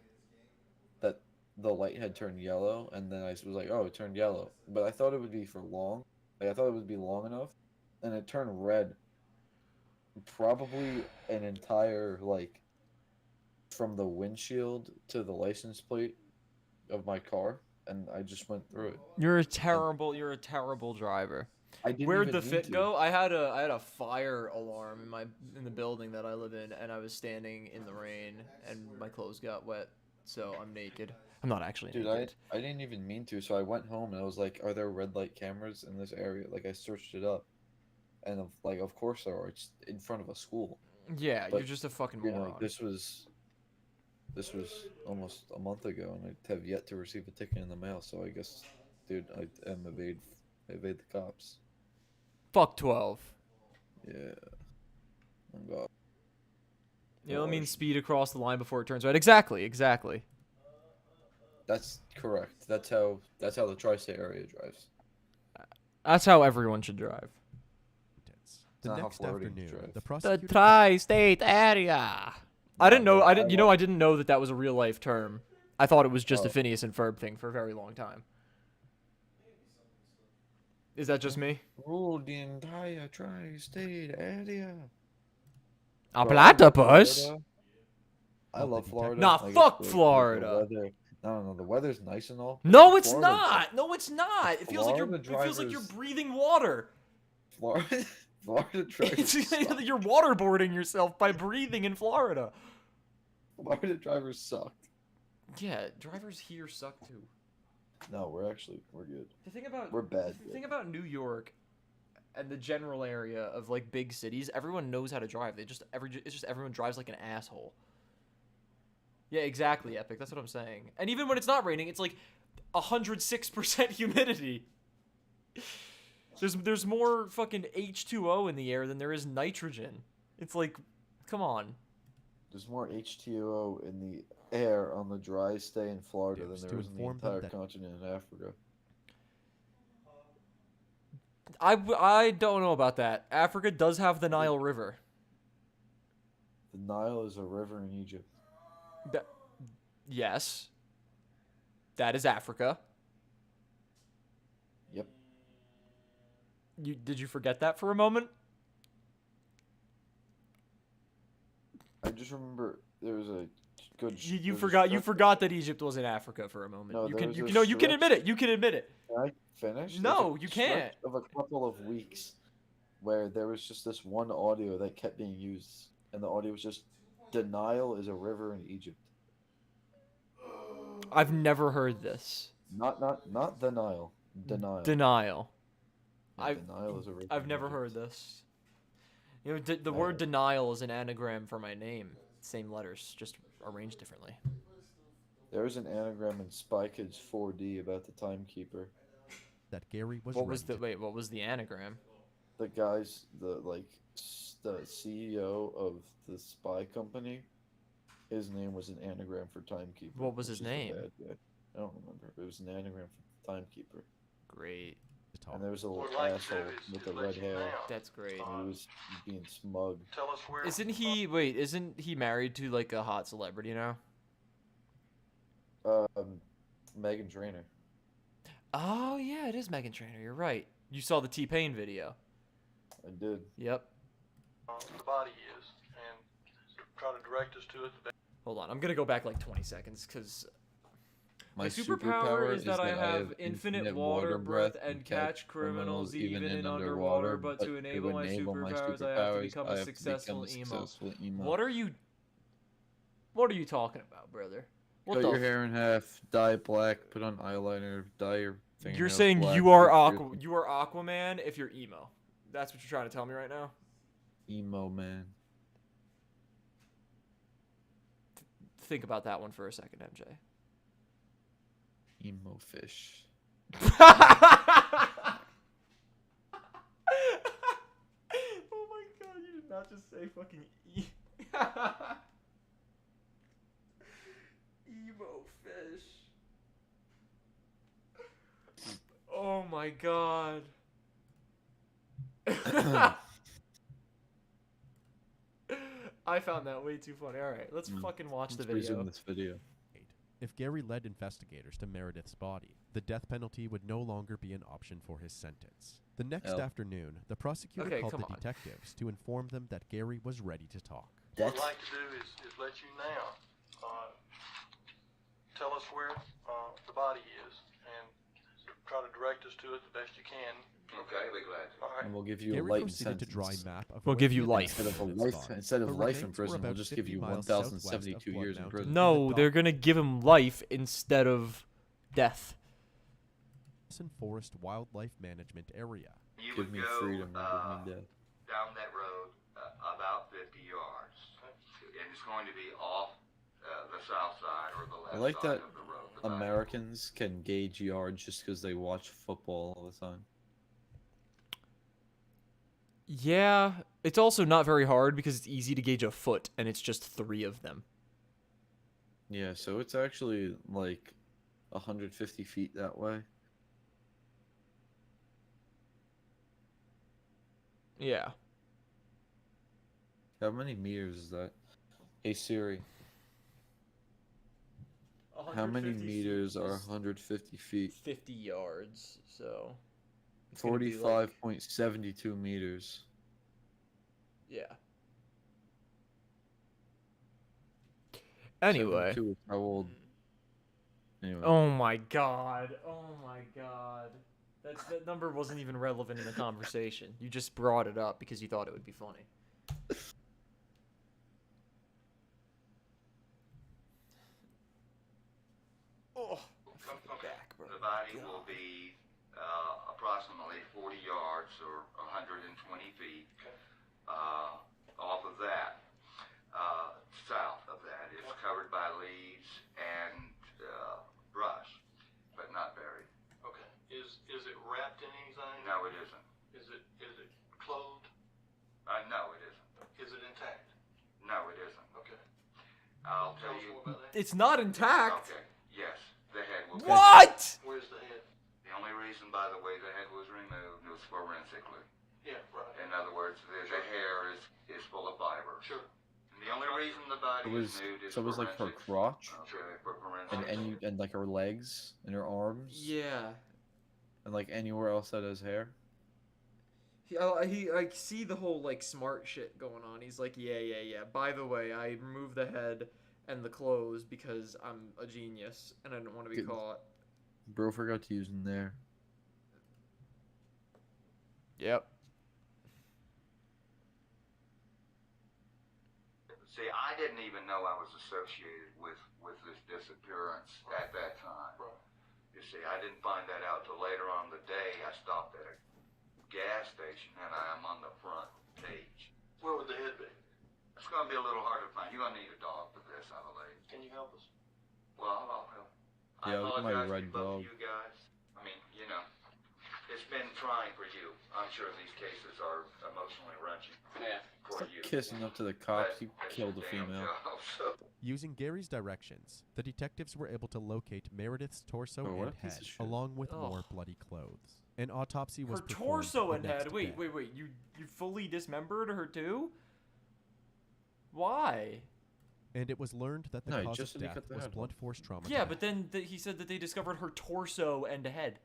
that the light had turned yellow, and then I was like, oh, it turned yellow. But I thought it would be for long. I thought it would be long enough, and it turned red. Probably an entire, from the windshield to the license plate of my car, and I just went through it. You're a terrible driver. I didn't Where'd even the mean fit to. go? I had a fire alarm in the building that I live in, and I was standing in the rain, and my clothes got wet, so I'm naked. I'm not actually Dude, naked. I didn't even mean to, so I went home and I was like, are there red light cameras in this area? Like, I searched it up, and of course there are. It's in front of a school. Yeah, But, you're just a fucking you know, moron. this was almost a month ago, and I have yet to receive a ticket in the mail, so I guess, dude, I am evade the cops. Fuck 12. Yeah. Oh, God. You know what I mean? Speed across the line before it turns red. Exactly. That's correct. That's how the tri-state area drives. That's how everyone should drive. The not how next Floridians afternoon, drive. the The prosecutor tri-state area. I didn't know. I didn't know that was a real life term. I thought it was just a Phineas and Ferb thing for a very long time. Is that just me? Ruled the entire tri-state area. A platypus? Florida. I love Florida. Nah, Like, fuck the Florida. weather. No, the weather's nice and all. No, but it's Florida- not. No, it's not. It feels like Florida you're drivers- breathing water. Florida drivers. You're waterboarding yourself by breathing in Florida. Florida drivers suck. Yeah, drivers here suck too. No, we're good. The thing about We're bad. The thing about New York and the general area of big cities, everyone knows how to drive. It's just everyone drives like an asshole. Yeah, exactly, Epic. That's what I'm saying. And even when it's not raining, it's 106% humidity. There's more fucking H2O in the air than there is nitrogen. It's come on. There's more H2O in the air on the dry stay in Florida Yes, than to there is in the inform them entire that- continent in Africa. I don't know about that. Africa does have the Nile River. The Nile is a river in Egypt. Yes. That is Africa. Yep. Did you forget that for a moment? I just remember there was a good. You forgot that Egypt was in Africa for a moment. No, you can admit it. You can admit it. Can I finish? No, you can't. Of a couple of weeks, where there was just this one audio that kept being used, and the audio was just, "The Nile is a river in Egypt." I've never heard this. Not the Nile. Denial. Denial. Yeah, denial is a river. I've never heard this. You know, the word denial is an anagram for my name. Same letters, just arranged differently. There was an anagram in Spy Kids 4D about the timekeeper. That Gary was. What was the anagram? The guy's the CEO of the spy company. His name was an anagram for timekeeper. What was his name? I don't remember. It was an anagram for timekeeper. Great. And there was a little asshole with the red hair. That's great. And he was being smug. Tell us where. Isn't he married to like a hot celebrity now? Meghan Trainor. Oh yeah, it is Meghan Trainor. You're right. You saw the T-Pain video. I did. Yep. The body is, and try to direct us to it. Hold on, I'm gonna go back like 20 seconds because my superpower is that I have infinite water breath and catch criminals even in underwater. But to enable my superpowers, I have to become a successful emo. What are you talking about, brother? Cut your hair in half, dye it black, put on eyeliner, dye your fingernails You're saying black, you are Aquaman if you're emo. That's what you're trying to tell me right now? Emo man. Think about that one for a second, MJ. Emo fish. Oh my god, you did not just say fucking emo fish. Oh my god. I found that way too funny. Alright, let's fucking watch the video. Resume this video. If Gary led investigators to Meredith's body, the death penalty would no longer be an option for his sentence. The next afternoon, the prosecutor called the detectives to inform them that Gary was ready to talk. What I'd like to do is let you now tell us where the body is and try to direct us to it the best you can. Okay, be glad. All right. And we'll give you Gary a life proceeded sentence. to draw a map of We'll give you life. Instead of life in prison, we'll just give you 1,072 years in prison. No, they're gonna give him life instead of death. Forest Wildlife Management Area. You Give would me go freedom, give me death. down that road about 50 yards, and it's going to be off the south side or the left I like side that of the road. Americans can gauge yards just because they watch football all the time. Yeah, it's also not very hard because it's easy to gauge a foot, and it's just 3 of them. Yeah, so it's actually like 150 feet that way. Yeah. How many meters is that? Hey Siri. How many meters are 150 feet? 50 yards, so... 45.72 meters. Yeah. Anyway. 72 is how old? Anyway. Oh my god. Oh my god. That number wasn't even relevant in the conversation. You just brought it up because you thought it would be funny. Oh, back, bro. The body will be approximately 40 yards or 120 feet off of that. South of that is covered by leaves and brush, but not buried. Okay. Is it wrapped in anything? No, it isn't. Is it clothed? No, it isn't. Is it intact? No, it isn't. Okay. I'll tell you. It's not intact. Okay. Yes, the head will. What? Where's the head? The only reason, by the way, the head was removed was forensically. Yeah, right. In other words, the hair is full of fiber. Sure. And the only reason the body is nude is So it was like her forensics. crotch Okay, for forensics. and like her legs and her arms Yeah. and like anywhere else that has hair. He like see the whole like smart shit going on. He's like, yeah. By the way, I removed the head and the clothes because I'm a genius and I don't want to be caught. Bro forgot to use in there. Yep. See, I didn't even know I was associated with this disappearance at that time. Right. You see, I didn't find that out till later on in the day. I stopped at a gas station and I'm on the front page. Where would the head be? It's going to be a little hard to find. You're going to need a dog for this, I believe. Can you help us? Well, I'll help. Yeah, look at my apologize red to both dog. of you guys. I mean, you know, it's been trying for you. I'm sure these cases are emotionally wrenching for Stop you. kissing up to the cops. You killed a female. Using Gary's directions, the detectives were able to locate Meredith's torso Oh, what and a piece head, of shit. along with more Ugh. bloody clothes. An autopsy was Her performed torso the and next head. Wait. day. You fully dismembered her too? Why? And it was learned that the No, cause just of so they death cut the was head blunt off. force trauma. Yeah, to but the then he said that they discovered her torso and head.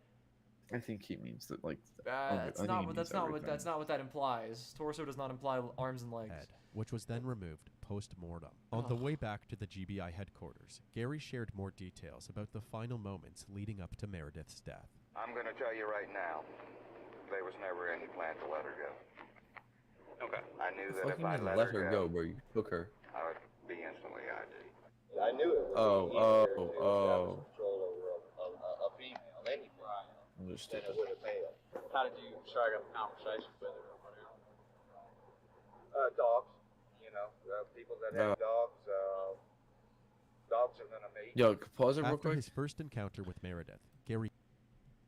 I think he means that like. That's I think not he what means everything. that's not what that implies. Torso does not imply arms and legs. head, which was then removed post-mortem. On the way back to the GBI headquarters, Gary shared more details about the final moments leading up to Meredith's death. I'm going to tell you right now, there was never any plan to let her go. Okay. I knew that if Fucking I let her go, bro. You took her. I would be instantly ID'd. I knew it would Oh, be easier to oh. establish control over a female anyway than Understood. it would a male. How did you strike up a conversation with her or whatever? Dogs, you know, people that have dogs, dogs are gonna mate. Yo, pause it real After quick. his first encounter with Meredith, Gary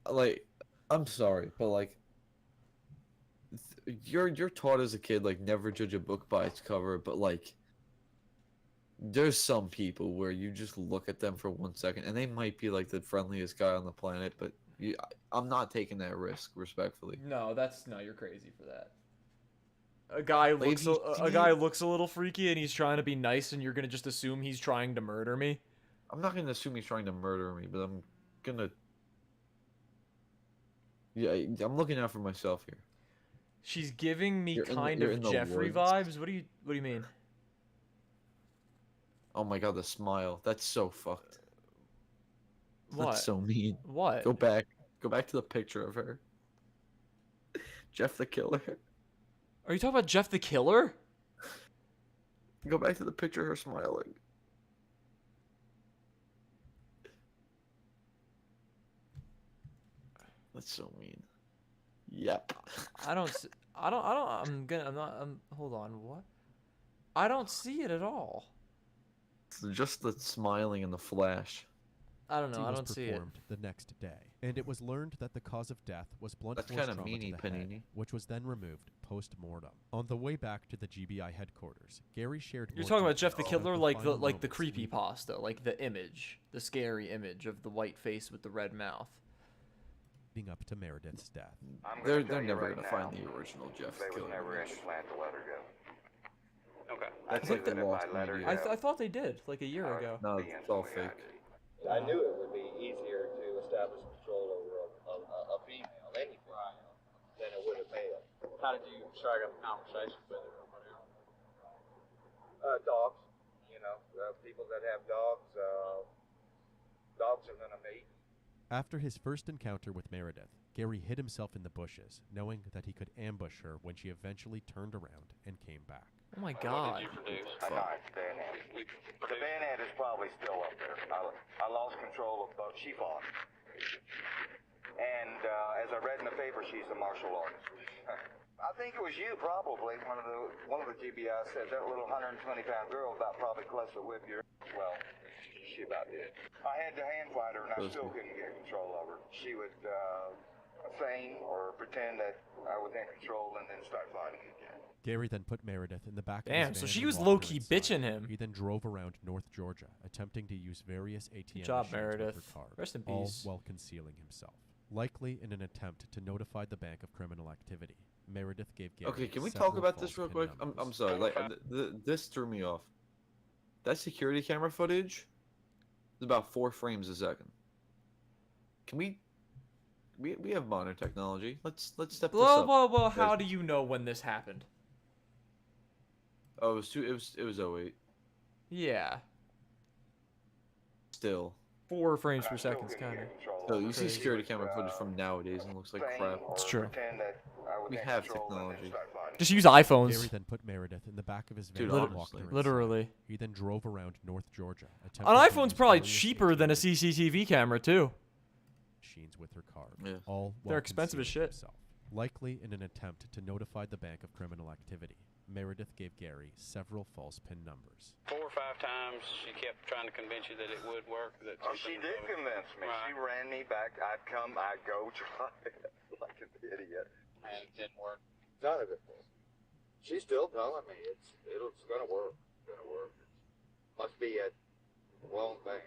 Like, I'm sorry, but like, you're taught as a kid like never judge a book by its cover, but like, there's some people where you just look at them for 1 second and they might be like the friendliest guy on the planet, but I'm not taking that risk, respectfully. No, you're crazy for that. A guy looks Lady a guy looks a little freaky and he's trying to be nice and you're gonna just assume he's trying to murder me. I'm not gonna assume he's trying to murder me, but I'm gonna. Yeah, I'm looking out for myself here. She's giving me You're in kind the of Jeffrey woods. vibes. What do you mean? Oh my god, the smile. That's so fucked. What? That's so mean. What? Go back to the picture of her. Jeff the Killer. Are you talking about Jeff the Killer? Go back to the picture of her smiling. That's so mean. Yep. Hold on, what? I don't see it at all. It's just the smiling and the flash. I don't know, I was don't see it. performed the next day, and it was learned that the cause of death was blunt That's force kinda trauma to meanie, the head, Panini. which was then removed post-mortem. On the way back to the GBI headquarters, Gary shared You're more talking about Jeff the details Killer, about like the final like the moments creepy leading pasta, like the image, the scary image of the white face with the red mouth. up to Meredith's death. They're never gonna find the original Jeff the There was Killer. never any image. plan to let her go. Okay. That's I like knew the that if lost I let her media. go, I thought they did like a year ago. No, it's all fake. I knew it would be easier to establish control over a female anyway than it would a male. How did you strike up a conversation with her or whatever? Dogs, you know, people that have dogs, dogs are gonna mate. After his first encounter with Meredith, Gary hid himself in the bushes, knowing that he could ambush her when she eventually turned around and came back. Oh my god. A knife bayonet. The bayonet is probably still up there. I lost control of both. She fought. And as I read in the paper, she's a martial artist. I think it was you, probably. One of the GBI said that little 120-pound girl about probably close to whip your. Well, she about did. I had to hand fight her, and I still couldn't get control of her. She would feign or pretend that I was in control, and then start fighting again. Gary then put Meredith in the back of Damn, his so van she and was walked her low-key inside. bitching him. He then drove around North Georgia, attempting to use various ATM Good job, machines with Meredith. her card, Rest in all peace. while concealing himself. Likely in an attempt to notify the bank of criminal activity, Meredith gave Gary Okay, can we several talk about false this real PIN quick? I'm numbers. sorry. Like this threw me off. That security camera footage is about 4 frames a second. Can we have modern technology. Let's step this up. Well, how do you know when this happened? Oh, it was 08. Yeah. Still. 4 frames per second is kind of. So you see security camera footage from nowadays and it looks like crap. It's true. We have technology. Just use iPhones. Gary then put Meredith in the back of his van Dude, and locked her inside. Literally. He then drove around North Georgia. An iPhone's probably cheaper than a CCTV camera too. Machines with her card. Yeah. All They're while expensive as concealing shit. himself. Likely in an attempt to notify the bank of criminal activity, Meredith gave Gary several false PIN numbers. 4 or 5 times she kept trying to convince you that it would work. That She did convince me. Right. She ran me back. I'd go try it like an idiot. And it didn't work. None of it will. She's still telling me it's gonna work. It's gonna work. Must be a wrong thing.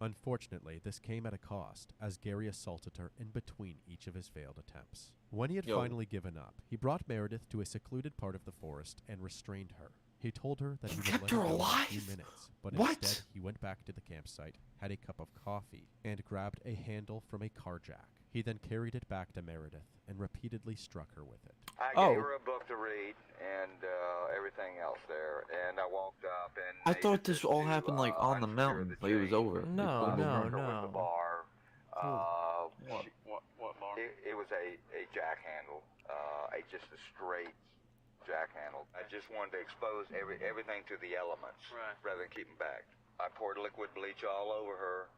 Unfortunately, this came at a cost, as Gary assaulted her in between each of his failed attempts. When he had finally given up, he brought Meredith to a secluded part of the forest and restrained her. He told her that he would let her go in a few minutes, but instead he went back to the campsite, had a cup of coffee, and grabbed a handle from a car jack. He then carried it back to Meredith and repeatedly struck her with it. I gave her a book to read and everything else there, and I walked up and. I thought this all happened like on the mountain, like it was over. No. The bar. What bar? It was a jack handle, just a straight jack handle. I just wanted to expose everything to the elements, rather than keep them back. I poured liquid bleach all over her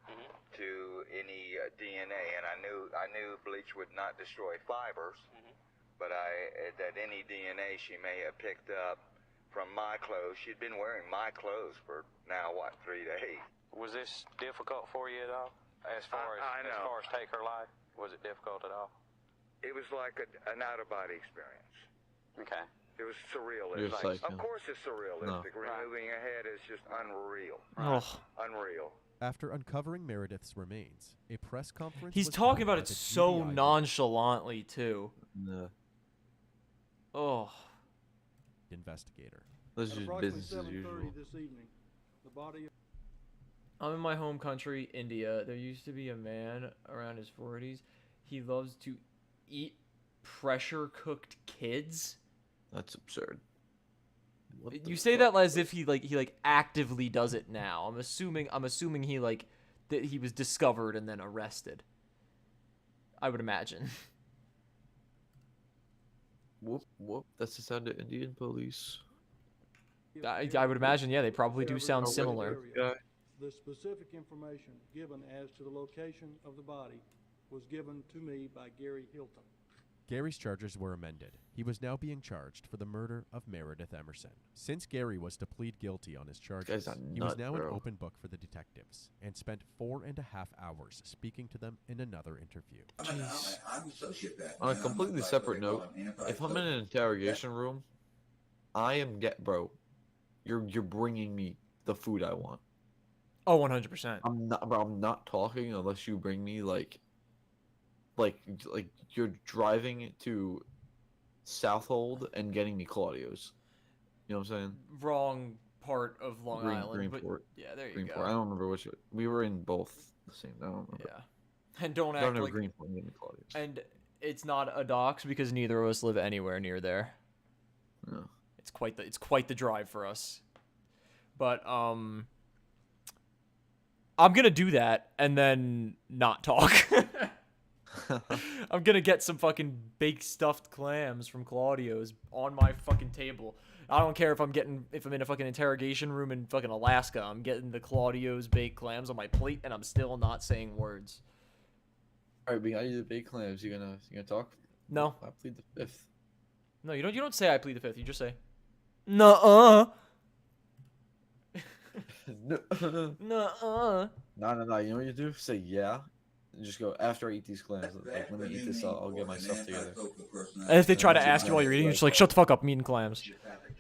to any DNA, and I knew bleach would not destroy fibers, but that any DNA she may have picked up from my clothes. She'd been wearing my clothes for now 3 days. Was this difficult for you at all? As far as take her life, was it difficult at all? It was like an out-of-body experience. Okay. It was surreal. You're Like, psycho. of course it's surrealistic. No. Removing a head is just unreal. Ugh. Unreal. After uncovering Meredith's remains, a press conference He's was talking held about by it the so GBI nonchalantly too. No. Oh. investigator. This is just business as usual. This evening, the body. I'm in my home country, India. There used to be a man around his 40s. He loves to eat pressure-cooked kids. That's absurd. You say that as if he actively does it now. I'm assuming he that he was discovered and then arrested. I would imagine. Whoop whoop. That's the sound of Indian police. I would imagine, yeah, they probably do sound similar. The specific information given as to the location of the body was given to me by Gary Hilton. Gary's charges were amended. He was now being charged for the murder of Meredith Emerson. Since Gary was to plead guilty on his charges, he was now an open book for the detectives and spent 4.5 hours speaking to them in another interview. On a completely separate note, if I'm in an interrogation room, bro, you're bringing me the food I want. Oh, 100%. I'm not talking unless you bring me like you're driving to Southold and getting me Claudio's. You know what I'm saying? Wrong part of Long Island. Greenport. But yeah, there you Greenport. go. I don't remember which. We were in both the same. I don't remember. Yeah. And don't act like Greenport and get me Claudio's. And it's not a dox because neither of us live anywhere near there. No. It's quite the drive for us. But I'm gonna do that and then not talk. I'm gonna get some fucking baked stuffed clams from Claudio's on my fucking table. I don't care if I'm in a fucking interrogation room in fucking Alaska. I'm getting the Claudio's baked clams on my plate and I'm still not saying words. All right, we got you the baked clams. You gonna talk? No. I plead the fifth. No, you don't say I plead the fifth. You just say, nuh-uh. Nuh-uh. No. You know what you do? Say yeah. And just go, after I eat these clams, like, let me eat this, I'll get my stuff together. And if they try to ask you while you're eating, you're just like, shut the fuck up, I'm eating clams.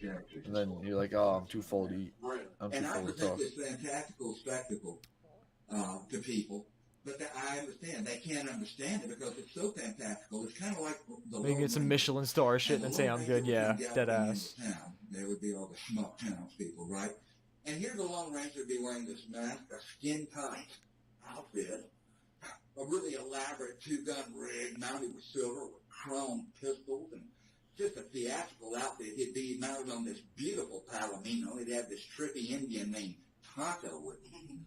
And then you're like, oh, I'm too full to eat. I'm too full to talk. This fantastical spectacle to people But I understand. They can't understand it because it's so fantastical. It's kind of like the Maybe get some Michelin star shit and then say I'm good. Yeah, dead ass. Town. There would be all the small townspeople, right? And here the Lone Ranger would be wearing this mask, a skin-tight outfit, a really elaborate two-gun rig mounted with silver with chrome pistols, and just a theatrical outfit. He'd be mounted on this beautiful Palomino. He'd have this trippy Indian named Tonto with him.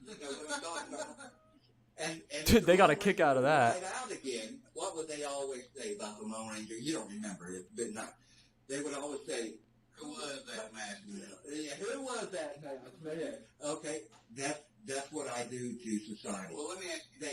And They got a kick out of that. Right out again. What would they always say about the Lone Ranger? You don't remember it, but not. They would always say, "Who was that masked man?" Yeah, who was that masked man? Okay, that's what I do to society. Well, let me ask you.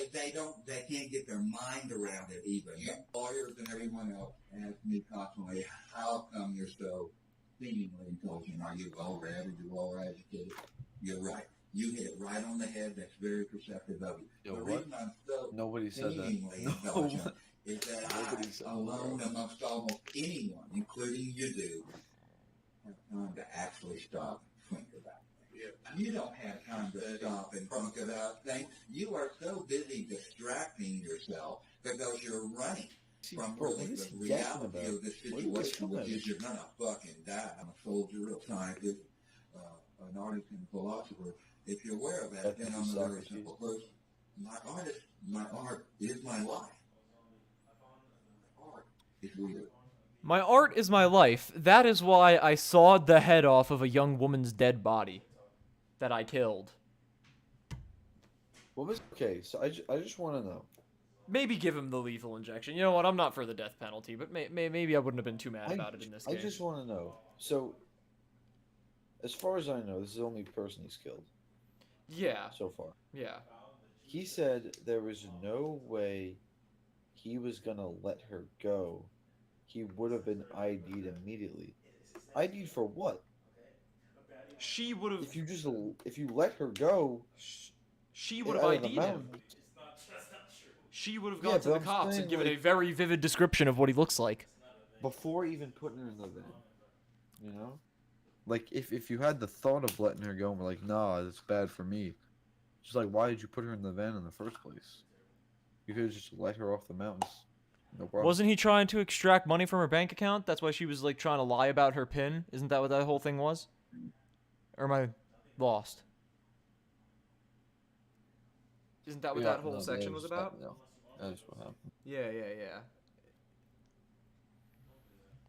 They can't get their mind around it even. Yeah. Lawyers and everyone else ask me constantly, "How come you're so seemingly intelligent? Are you well-read? Are you well-educated?" You're right. You hit it right on the head. That's very perceptive of you. Yo, the what? reason I'm so Nobody said that. intelligent is that I, alone amongst almost anyone, including you do, have time to actually stop and think about it. Yeah. You don't have time to stop and think about things. You are so busy distracting yourself because you're running from really the reality of the situation, which is you're going to fucking die. I'm a soldier, a scientist, an artist and philosopher. If you're aware of that, then I'm a very simple person. My art is my life. My art is real. My art is my life. That is why I sawed the head off of a young woman's dead body that I killed. What was okay? So I just want to know. Maybe give him the lethal injection. You know what? I'm not for the death penalty, but maybe I wouldn't have been too mad about it in this case. I just want to know. So, as far as I know, this is the only person he's killed. Yeah. So far. Yeah. He said there was no way he was gonna let her go. He would have been ID'd immediately. ID'd for what? She would have. If you let her go, she would have ID'd him. She would have gone to the cops and given a very vivid description of what he looks like. Before even putting her in the van. You know? Like, if you had the thought of letting her go and were like, nah, it's bad for me. Just like, why did you put her in the van in the first place? You could have just let her off the mountains. No problem. Wasn't he trying to extract money from her bank account? That's why she was, like, trying to lie about her PIN? Isn't that what that whole thing was? Or am I lost? Isn't that what that whole section was about? No, that's what happened. Yeah.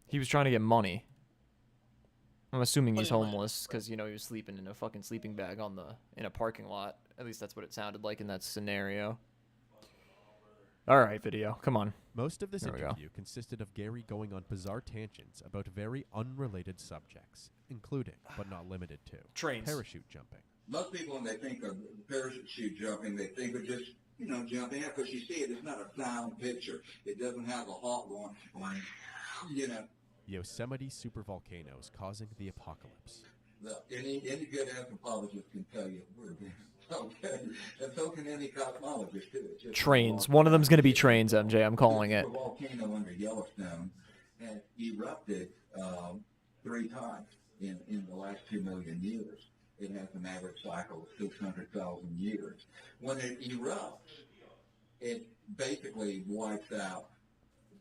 He was trying to get money. I'm assuming he's homeless because, you know, he was sleeping in a fucking sleeping bag in a parking lot. At least that's what it sounded like in that scenario. All right, video. Come on. Most of this interview consisted of Gary going on bizarre tangents about very unrelated subjects, including, but not limited to, trains, parachute jumping. Most people, when they think of parachute jumping, they think of just, you know, jumping out. Because you see it, it's not a sound picture. It doesn't have a hawk going, you know. Yosemite supervolcanoes causing the apocalypse. Look, any good anthropologist can tell you we're okay. And so can any cosmologist, too. Trains. One of them's going to be trains, MJ. I'm calling it. The volcano under Yellowstone has erupted 3 times in the last 2 million years. It has an average cycle of 600,000 years. When it erupts, it basically wipes out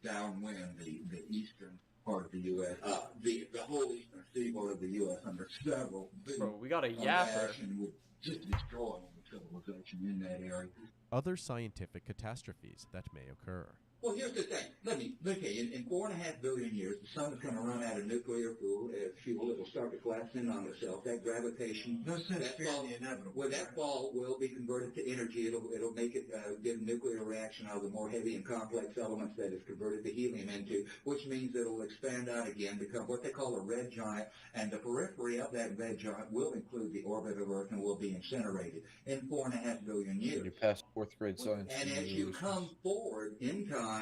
downwind the eastern part of the U.S., the whole eastern seaboard of the U.S. under several big Bro, we got a yapper. and would just destroy civilization in that area. Other scientific catastrophes that may occur. Well, here's the thing. Look, in 4.5 billion years, the sun is going to run out of nuclear fuel. It will start to collapse in on itself. That gravitation, that fall will be converted to energy. It'll make it get a nuclear reaction out of the more heavy and complex elements that it's converted the helium into, which means it'll expand out again, become what they call a red giant, and the periphery of that red giant will include the orbit of Earth and will be incinerated in 4.5 billion years. You passed 4th grade science. And as you come forward in time,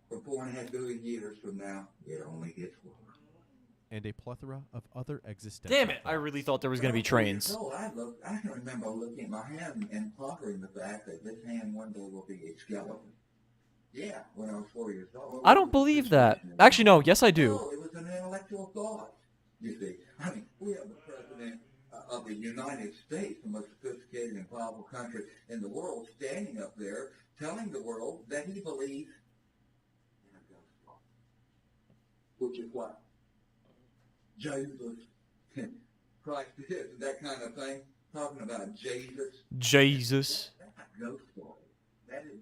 for 4.5 billion years from now, it only gets worse. And a plethora of other existential. Damn it! I really thought there was going to be trains. I can remember looking at my hand and pondering the fact that this hand one day will be a skeleton. Yeah, when I was 4 years old. I don't believe that. Actually, no. Yes, I do. No, it was an intellectual thought. You see, I mean, we have the president of the United States, the most sophisticated and powerful country in the world, standing up there telling the world that he believes in a ghost story, which is what Jesus Christ is, that kind of thing. Talking about Jesus. Jesus. That's a ghost story.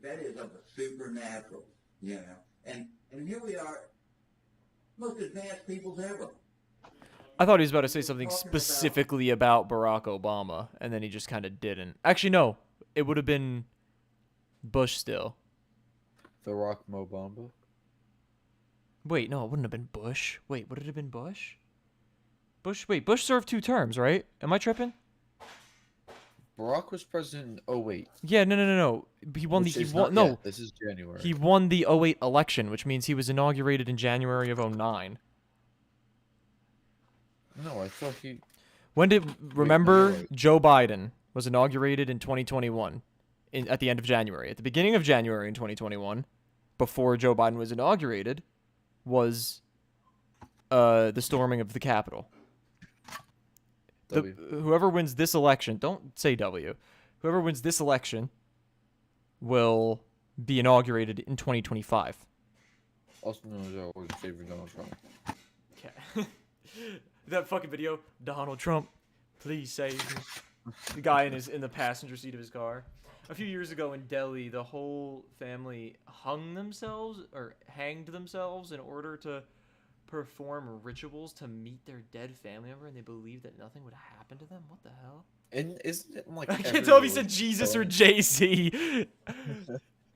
That is of the supernatural, you know. And here we are, most advanced peoples ever. I thought he was about to say something specifically about Barack Obama, and then he just kind of didn't. Actually, no. It would have been Bush still. The Rock Mobamba? Wait, no, it wouldn't have been Bush. Wait, would it have been Bush? Bush served 2 terms, right? Am I tripping? Barack was president in 08. Yeah, no. He won Which the is not no. yet. This is January. He won the 08 election, which means he was inaugurated in January of 09. No, I thought he... Remember, Wait. Joe Biden was inaugurated in 2021, at the end of January. At the beginning of January in 2021, before Joe Biden was inaugurated, was the storming of the Capitol. Whoever wins this election, don't say W. Whoever wins this election will be inaugurated in 2025. Also known as our always favorite Donald Trump. Okay. That fucking video, Donald Trump, please save me. The guy in the passenger seat of his car. A few years ago in Delhi, the whole family hanged themselves in order to perform rituals to meet their dead family member, and they believed that nothing would happen to them. What the hell? And isn't it like... I can't tell if he said Jesus or Jay-Z.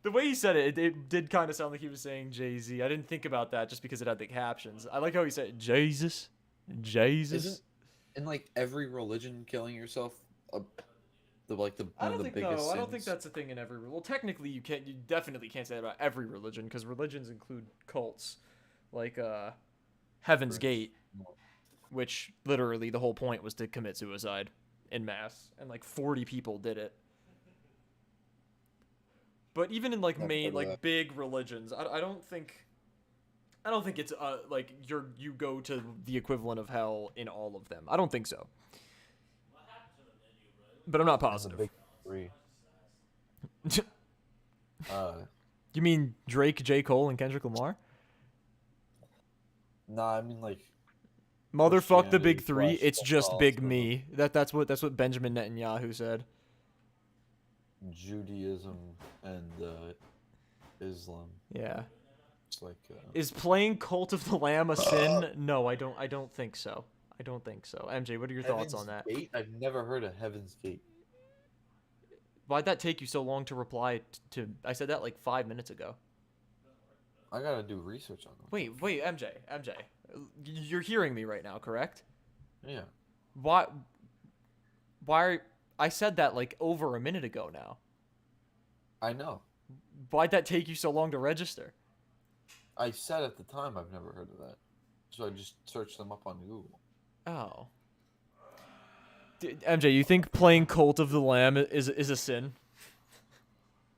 The way he said it, it did kind of sound like he was saying Jay-Z. I didn't think about that just because it had the captions. I like how he said Jesus. Isn't in like every religion killing yourself one of the biggest I don't think sins? that's a thing in every. Well, technically, you definitely can't say that about every religion, because religions include cults, like Heaven's Gate, which literally the whole point was to commit suicide in mass, and like 40 people did it. But even in like big religions, I don't think it's like you go to the equivalent of hell in all of them. I don't think so. But I'm not positive. Big 3. You mean Drake, J. Cole, and Kendrick Lamar? Nah, I mean like... Motherfuck the big 3. It's just big Catholicism. me. That's what Benjamin Netanyahu said. Judaism and Islam. Yeah. It's like... Is playing Cult of the Lamb a sin? No, I don't think so. I don't think so. MJ, what are your thoughts on that? Gate? I've never heard of Heaven's Gate. Why'd that take you so long to reply to? I said that like 5 minutes ago. I gotta do research on them. Wait, MJ. You're hearing me right now, correct? Yeah. Why? I said that like over a minute ago now. I know. Why'd that take you so long to register? I said at the time I've never heard of that. So I just searched them up on Google. Oh. MJ, you think playing Cult of the Lamb is a sin?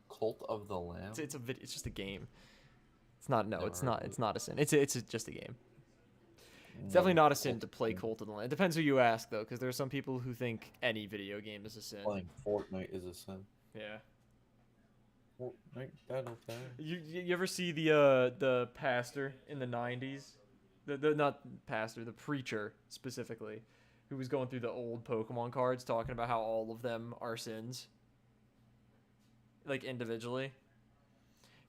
Cult of the Lamb? It's just a game. It's not. No, it's not. It's not a sin. It's just a game. It's definitely not a sin to play Cult of the Lamb. It depends who you ask, though, because there are some people who think any video game is a sin. Playing Fortnite is a sin. Yeah. Fortnite Battle Pass. You ever see the pastor in the 90s? The preacher specifically, who was going through the old Pokemon cards, talking about how all of them are sins, like individually.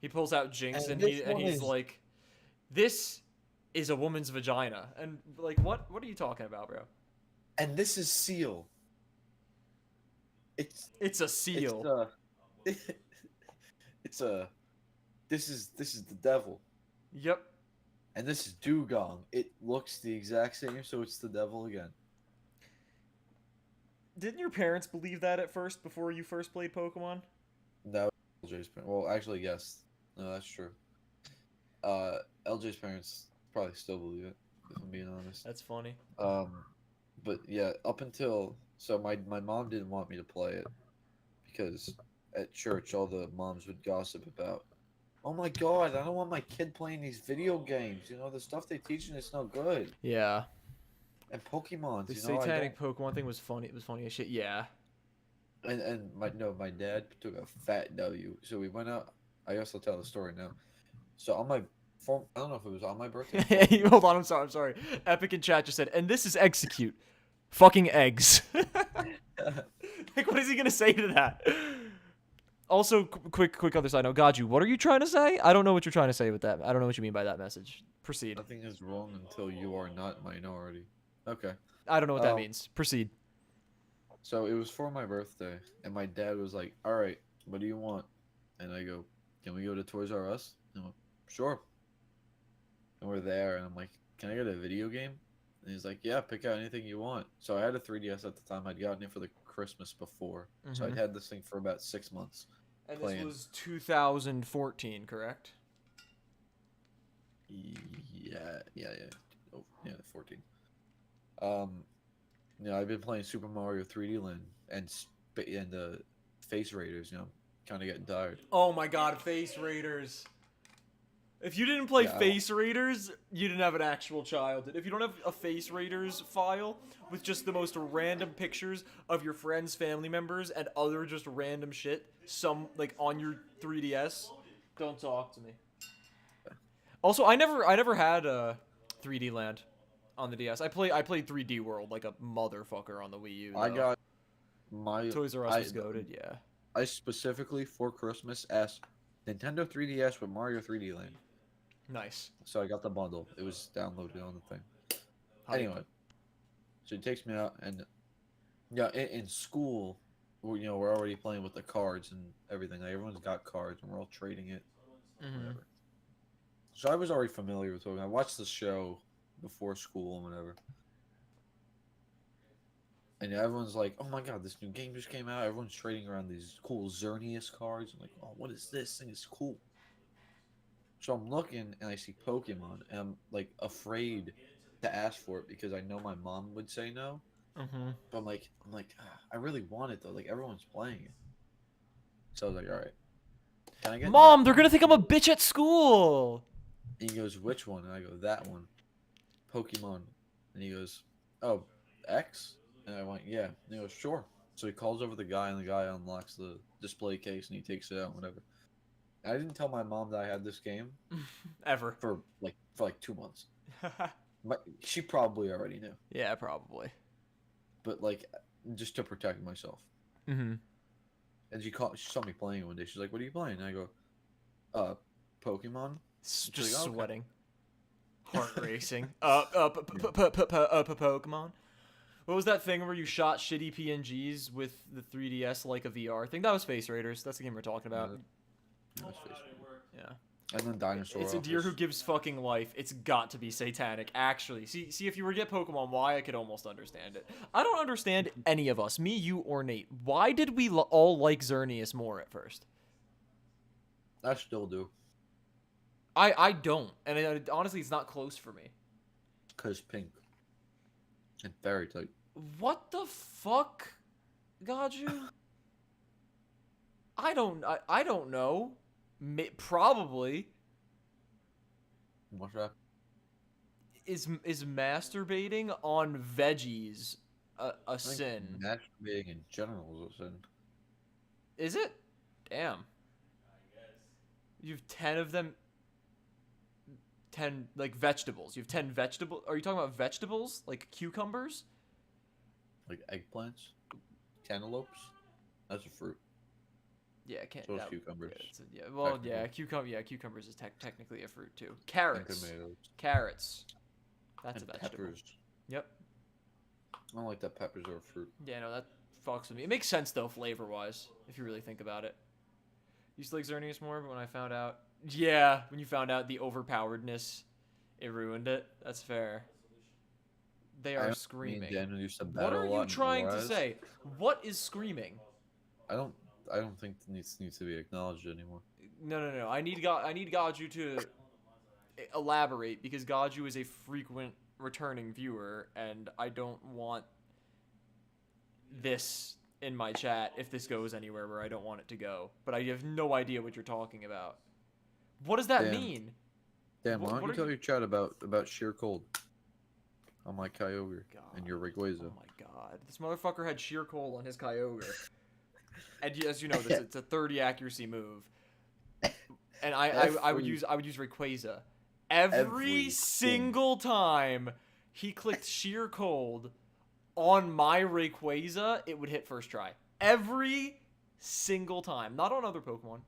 He pulls out Jinx and he's like, "This is a woman's vagina," and like, what are you talking about, bro? And this is Seal. It's a seal. This is the devil. Yep. And this is Dugong. It looks the exact same, so it's the devil again. Didn't your parents believe that at first before you first played Pokemon? No, LJ's parents. Well, actually, yes. No, that's true. LJ's parents probably still believe it, if I'm being honest. That's funny. But yeah, up until my mom didn't want me to play it because at church all the moms would gossip about, "Oh my god, I don't want my kid playing these video games. You know, the stuff they teach is no good." Yeah. And Pokemon. The You know, satanic Pokemon thing was funny. It was funny as shit. Yeah. And my dad took a fat W. So we went out. I guess I'll tell the story now. So on my I don't know if it was on my birthday. Hold on, I'm sorry. Epic in chat just said, and this is execute. Fucking eggs. Like, what is he gonna say to that? Also, quick other side note. Gaju, what are you trying to say? I don't know what you're trying to say with that. I don't know what you mean by that message. Proceed. Nothing is wrong until you are not minority. Okay. I don't know what that means. Proceed. So it was for my birthday, and my dad was like, "All right, what do you want?" And I go, "Can we go to Toys R Us?" And I'm like, "Sure." And we're there, and I'm like, "Can I get a video game?" And he's like, "Yeah, pick out anything you want." So I had a 3DS at the time. I'd gotten it for the Christmas before, so I'd had this thing for about 6 months. And this was 2014, correct? Yeah. Oh, yeah, 14. I've been playing Super Mario 3D Land and Face Raiders. Kind of getting tired. Oh my God, Face Raiders! If you didn't play Face Raiders, you didn't have an actual childhood. If you don't have a Face Raiders file with just the most random pictures of your friends, family members, and other just random shit, on your 3DS, don't talk to me. Also, I never had a 3D Land on the DS. I played 3D World like a motherfucker on the Wii U. Though. I got my Toys R Us was goated, yeah. I specifically for Christmas asked Nintendo 3DS with Mario 3D Land. Nice. So I got the bundle. It was downloaded on the thing. Hype. Anyway, so he takes me out, and in school, we're already playing with the cards and everything. Like, everyone's got cards, and we're all trading it. Whatever. So I was already familiar with it. I watched the show before school and whatever. And everyone's like, "Oh my God, this new game just came out." Everyone's trading around these cool Xerneas cards. I'm like, "Oh, what is this? This thing is cool." So I'm looking and I see Pokemon, and I'm like afraid to ask for it because I know my mom would say no. But I'm like, I really want it though. Like, everyone's playing it. So I was like, "All right, can I get?" Mom, they're gonna think I'm a bitch at school. And he goes, "Which one?" And I go, "That one, Pokemon." And he goes, "Oh, X?" And I went, "Yeah." And he goes, "Sure." So he calls over the guy, and the guy unlocks the display case, and he takes it out, and whatever. I didn't tell my mom that I had this game ever for like 2 months. But she probably already knew. Yeah, probably. But like, just to protect myself. And she saw me playing it one day. She's like, "What are you playing?" And I go, Pokemon." Just like, "Okay." sweating, heart racing. Pokemon. What was that thing where you shot shitty PNGs with the 3DS like a VR thing? That was Face Raiders. That's the game we're talking about. Yeah. And then Dinosaur. It's a deer who gives fucking life. It's got to be satanic. Actually, see if you were to get Pokemon Y, I could almost understand it. I don't understand any of us, me, you, or Nate. Why did we all like Xerneas more at first? I still do. I don't, and honestly, it's not close for me. Cause pink and fairy type. What the fuck, Gaju? I don't know. Probably. What's that? Is masturbating on veggies a sin? Masturbating in general is a sin. Is it? Damn. You have 10 of them. 10 like vegetables. You have 10 vegetables. Are you talking about vegetables like cucumbers? Like eggplants, cantaloupes. That's a fruit. Yeah, So cucumbers. Cucumbers is technically a fruit too. Carrots. Tomatoes. Carrots. That's and a vegetable. Peppers. Yep. I don't like that peppers are a fruit. Yeah, no, that fucks with me. It makes sense though, flavor-wise, if you really think about it. Used to like Xerneas more, but when I found out, when you found out the overpoweredness, it ruined it. That's fair. They are screaming. What are you trying to say? What is screaming? I don't think this needs to be acknowledged anymore. No. I need Gaju to elaborate because Gaju is a frequent returning viewer, and I don't want this in my chat if this goes anywhere where I don't want it to go. But I have no idea what you're talking about. What does that mean? Damn, why don't you tell your chat about sheer cold? on my Kyogre and your Rayquaza. Oh my god. This motherfucker had sheer cold on his Kyogre. And as you know, it's a 30 accuracy move. And I would use Rayquaza. Every single time he clicked sheer cold on my Rayquaza, it would hit first try. Every single time. Not on other Pokemon.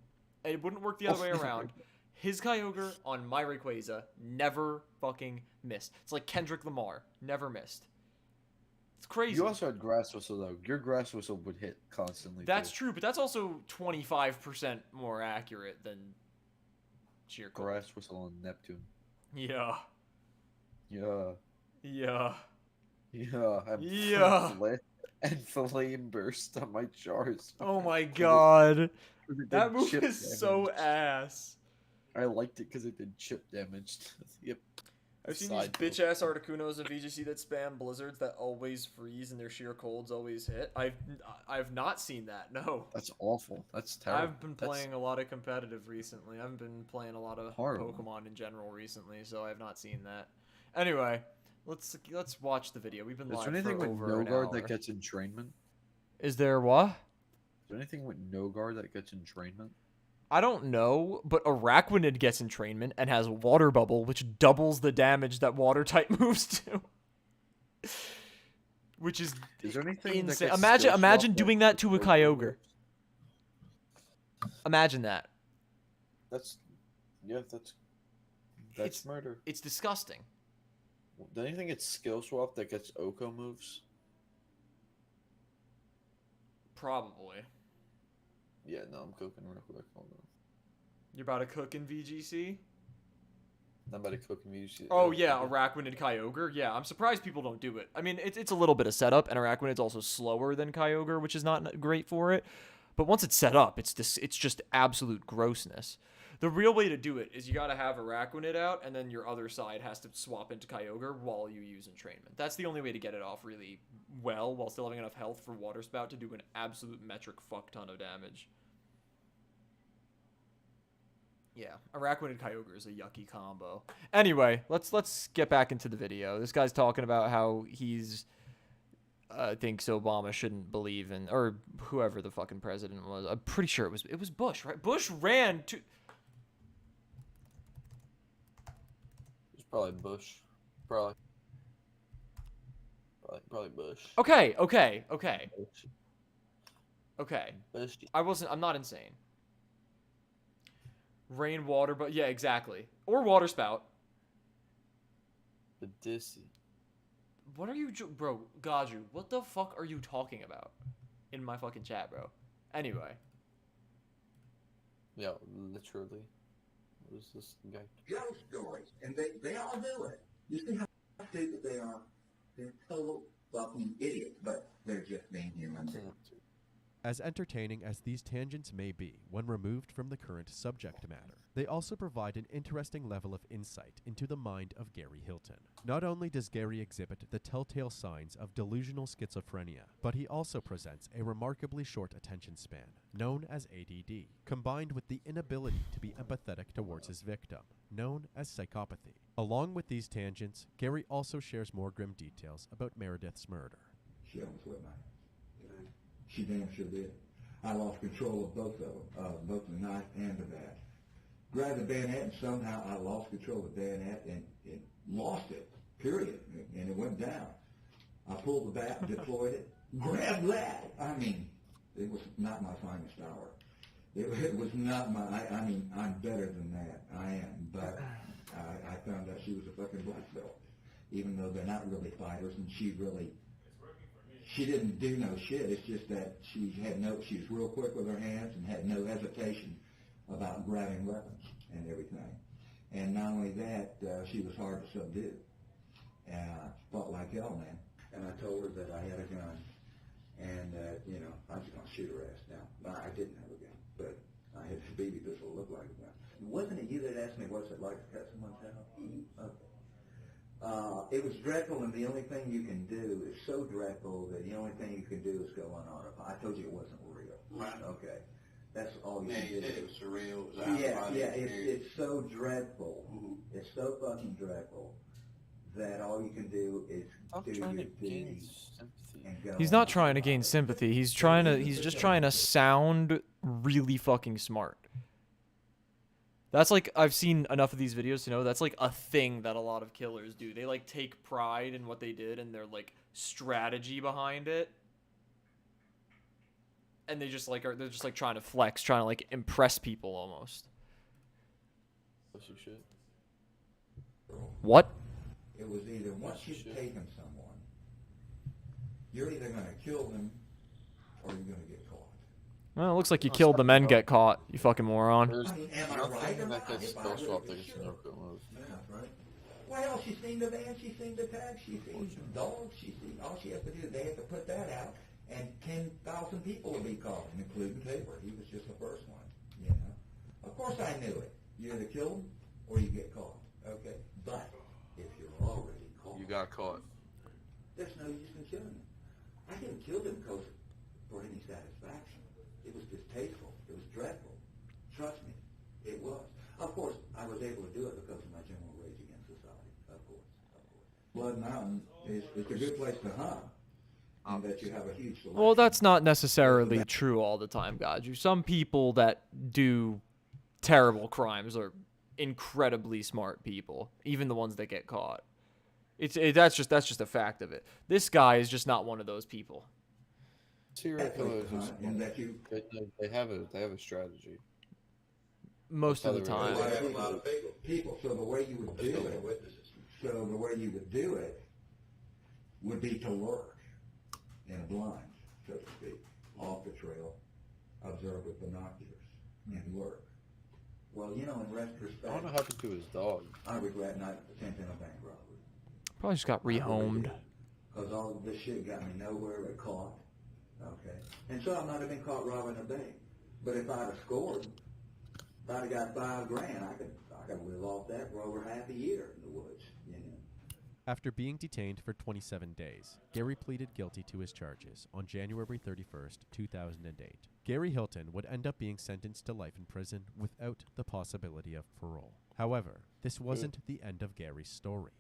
It wouldn't work the other way around. His Kyogre on my Rayquaza never fucking missed. It's like Kendrick Lamar. Never missed. It's crazy. You also had Grass Whistle, though. Your Grass Whistle would hit constantly. That's true, but that's also 25% more accurate than sheer cold. Grass Whistle on Neptune. Yeah. Yeah. Yeah. Yeah. And Flame Burst on my Charizard. Oh my god. That move is so ass. I liked it because it did chip damage. Yep. I've seen these bitch-ass Articunos in VGC that spam blizzards that always freeze and their sheer colds always hit. I've not seen that, no. That's awful. That's terrible. I've been playing a lot of competitive recently. I've been playing a lot of Pokemon in general recently, so I have not seen that. Anyway, let's watch the video. We've been live for over an hour. Is there anything with no guard that gets entrainment? Is there what? Is there anything with no guard that gets entrainment? I don't know, but Araquanid gets entrainment and has Water Bubble, which doubles the damage that Water-type moves do. Which is there anything insane. Imagine doing that to a Kyogre. Imagine that. That's murder. It's disgusting. Does anything get skill swap that gets Oko moves? Probably. Yeah, no, I'm cooking real quick. Hold on. You're about to cook in VGC? I'm about to cook in VGC. Oh, yeah, Araquanid Kyogre. Yeah, I'm surprised people don't do it. I mean, it's a little bit of setup, and Araquanid's also slower than Kyogre, which is not great for it. But once it's set up, it's just absolute grossness. The real way to do it is you got to have Araquanid out, and then your other side has to swap into Kyogre while you use entrainment. That's the only way to get it off really well while still having enough health for Water Spout to do an absolute metric fuck ton of damage. Yeah, Araquanid Kyogre is a yucky combo. Anyway, let's get back into the video. This guy's talking about how he's thinks Obama shouldn't believe in, or whoever the fucking president was. I'm pretty sure it was Bush, right? Bush ran to. It's probably Bush. Probably Bush. Okay. Bush. I'm not insane. Rainwater, but yeah, exactly. Or Water Spout. The Dissy. What are you, bro? Gaju, what the fuck are you talking about in my fucking chat, bro? Anyway. Yeah, literally. What is this guy? Ghost stories, and they all do it. You see how stupid they are? They're total fucking idiots, but they're just being human. As entertaining as these tangents may be when removed from the current subject matter, they also provide an interesting level of insight into the mind of Gary Hilton. Not only does Gary exhibit the telltale signs of delusional schizophrenia, but he also presents a remarkably short attention span, known as ADD, combined with the inability to be empathetic towards his victim, known as psychopathy. Along with these tangents, Gary also shares more grim details about Meredith's murder. She almost went mine. She damn sure did. I lost control of both of them, both the knife and the bat. Grabbed the bayonet, and somehow I lost control of the bayonet and lost it, period, and it went down. I pulled the bat, deployed it, grabbed that. I mean, it was not my finest hour. It was not my, I mean, I'm better than that. I am, but I found out she was a fucking black belt, even though they're not really fighters, and she didn't do no shit. It's just that she was real quick with her hands and had no hesitation about grabbing weapons and everything. And not only that, she was hard to subdue. And I fought like hell, man. And I told her that I had a gun and that, I was going to shoot her ass. Now, I didn't have a gun, but I had a BB pistol that looked like a gun. Wasn't it you that asked me what's it like to cut someone's head off? Okay. It was dreadful, and the only thing you can do is so dreadful that the only thing you can do is go unaudible. I told you it wasn't real. Right. Okay. That's all you can do. It was surreal. It was It's so dreadful. Mm-hmm. It's so fucking dreadful that all you can do is do your duty and go. He's not trying to gain sympathy. He's just trying to sound really fucking smart. That's like, I've seen enough of these videos to know that's like a thing that a lot of killers do. They like take pride in what they did and their like strategy behind it. And they're just like trying to flex, trying to like impress people almost. What? It was either once you've taken someone, you're either going to kill them or you're going to get caught. Well, it looks like you killed them and get caught, you fucking moron. There's Am I right or nothing that not? gets If I those really off the was sure. Sunoco move. Yeah, right. Well, she's seen the van, she's seen the tag, she's seen dogs, she's seen, all she has to do, they have to put that out, and 10,000 people will be caught, including Tabor. He was just the first one, you know. Of course I knew it. You either kill them or you get caught, okay? But if you're already caught, You got caught. there's no use in killing them. I didn't kill them because for any satisfaction. It was distasteful. It was dreadful. Trust me, it was. Of course, I was able to do it because of my general rage against society. Of course. Blood Mountain is a good place to hunt. And that you have a huge selection. Well, that's not necessarily true all the time, Godju. Some people that do terrible crimes are incredibly smart people, even the ones that get caught. That's just a fact of it. This guy is just not one of those people. Serial killers, they have a strategy. Most of the time. People. So the way you would do it would be to lurk in a blind, so to speak, off the trail, observe with binoculars, and lurk. Well, you know, in retrospect, I don't know what happened to his dog. I regret not attempting a bank robbery. Probably just got rehomed. Because all of this shit got me nowhere but caught. Okay. And so I might have been caught robbing a bank. But if I'd have scored, if I'd have got $5,000, I could live off that for over half a year in the woods, you know. After being detained for 27 days, Gary pleaded guilty to his charges on January 31st, 2008. Gary Hilton would end up being sentenced to life in prison without the possibility of parole. However, this wasn't the end of Gary's story.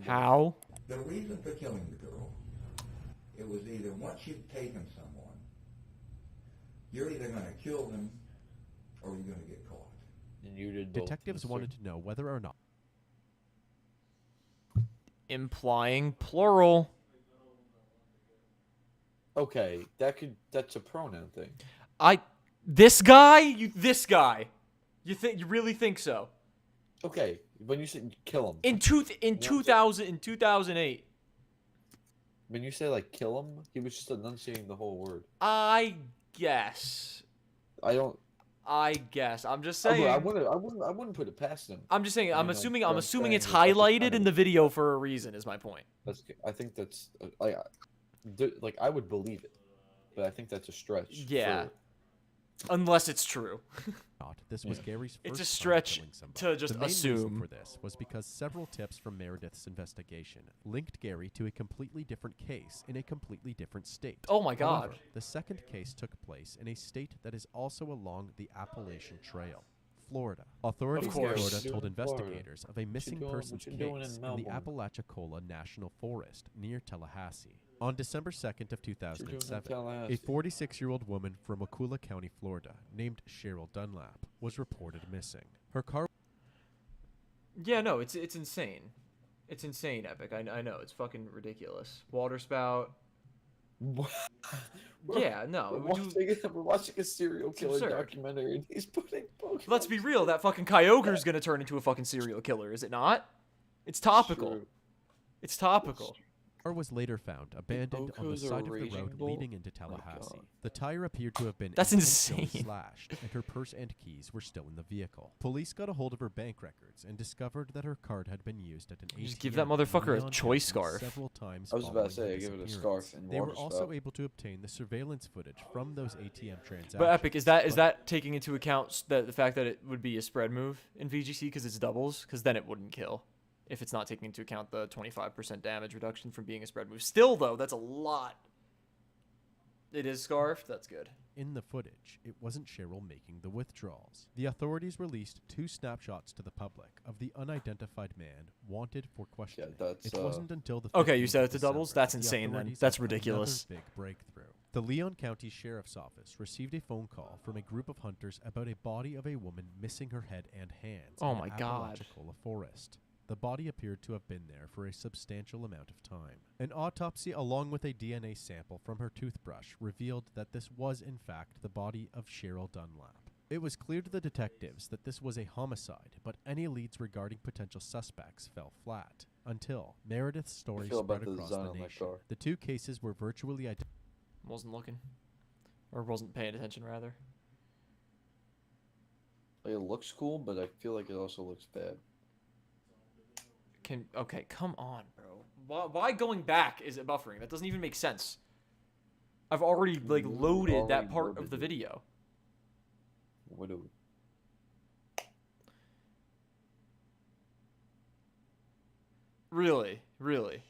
How? The reason for killing the girl, it was either once you've taken someone, you're either going to kill them or you're going to get caught. And you did both. Detectives wanted to know whether or not Implying plural. Okay, that's a pronoun thing. This guy? You really think so? Okay, when you said kill him. In 2008. When you say like kill him, he was just enunciating the whole word. I guess. I'm just saying. I wouldn't put it past him. I'm just saying. I'm assuming it's highlighted in the video for a reason. Is my point. I think that's like I would believe it, but I think that's a stretch. Yeah. Unless it's true. This was Gary's first It's a stretch time killing somebody. to just the main assume. reason for this was because several tips from Meredith's investigation linked Gary to a completely different case in a completely different state. Oh my God. However, the second case took place in a state that is also along the Appalachian Trail, Florida. Authorities in Florida told investigators of a missing persons case in the Apalachicola National Forest near Tallahassee. On December 2nd of 2007, a 46-year-old woman from Wakulla County, Florida, named Cheryl Dunlap, was reported missing. Her car... Yeah, no, it's insane. It's insane, Epic. I know, it's fucking ridiculous. Water spout. Yeah, no. We're watching a serial killer documentary, and he's putting Pokemon. Let's be real, that fucking Kyogre's gonna turn into a fucking serial killer, is it not? It's topical. It's topical. Car was later found abandoned on the side of the road leading into Tallahassee. The tire appeared to have been intentionally slashed, and her purse and keys were still in the vehicle. Police got a hold of her bank records and discovered that her card had been used at an ATM. Just give that motherfucker a choice scarf. Several times I was about to say, following give her it a scarf and They were water also spout. able to obtain the surveillance footage from those ATM transactions. But Epic, is that taking into account the fact that it would be a spread move in VGC because it's doubles? Because then it wouldn't kill. If it's not taking into account the 25% damage reduction from being a spread move. Still, though, that's a lot. It is scarfed? That's good. In the footage, it wasn't Cheryl making the withdrawals. The authorities released 2 snapshots to the public of the unidentified man wanted for questioning. It wasn't until the Okay, you 15th said of it to doubles? December That's the insane, then. authorities That's had ridiculous. another big breakthrough. The Leon County Sheriff's Office received a phone call from a group of hunters about a body of a woman missing her head and hands Oh in my God. Apalachicola Forest. The body appeared to have been there for a substantial amount of time. An autopsy along with a DNA sample from her toothbrush revealed that this was in fact the body of Cheryl Dunlap. It was clear to the detectives that this was a homicide, but any leads regarding potential suspects fell flat until Meredith's story spread across the nation. The 2 cases were virtually identical. Wasn't looking. Or wasn't paying attention, rather. Like, it looks cool, but I feel like it also looks bad. Okay, come on, bro. Why going back is it buffering? That doesn't even make sense. I've already, like, loaded that part of the video. What do we? Really? Really?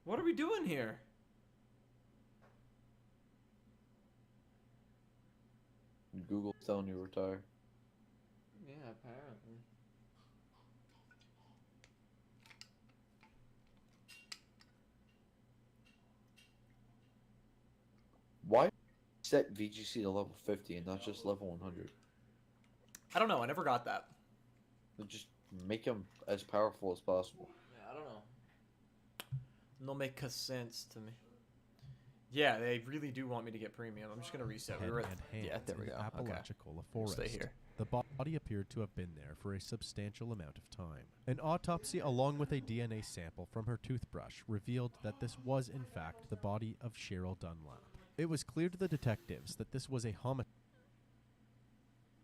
What are we doing here? Google's telling you to retire. Yeah, apparently. Why set VGC to level 50 and not just level 100? I don't know. I never got that. Just make him as powerful as possible. Yeah, I don't know. No make sense to me. Yeah, they really do want me to get premium. I'm just gonna reset. We were at, yeah, there we go. Apalachicola Okay. Forest. Stay here. The body appeared to have been there for a substantial amount of time. An autopsy along with a DNA sample from her toothbrush revealed that this was in fact the body of Cheryl Dunlap. It was clear to the detectives that this was a homicide.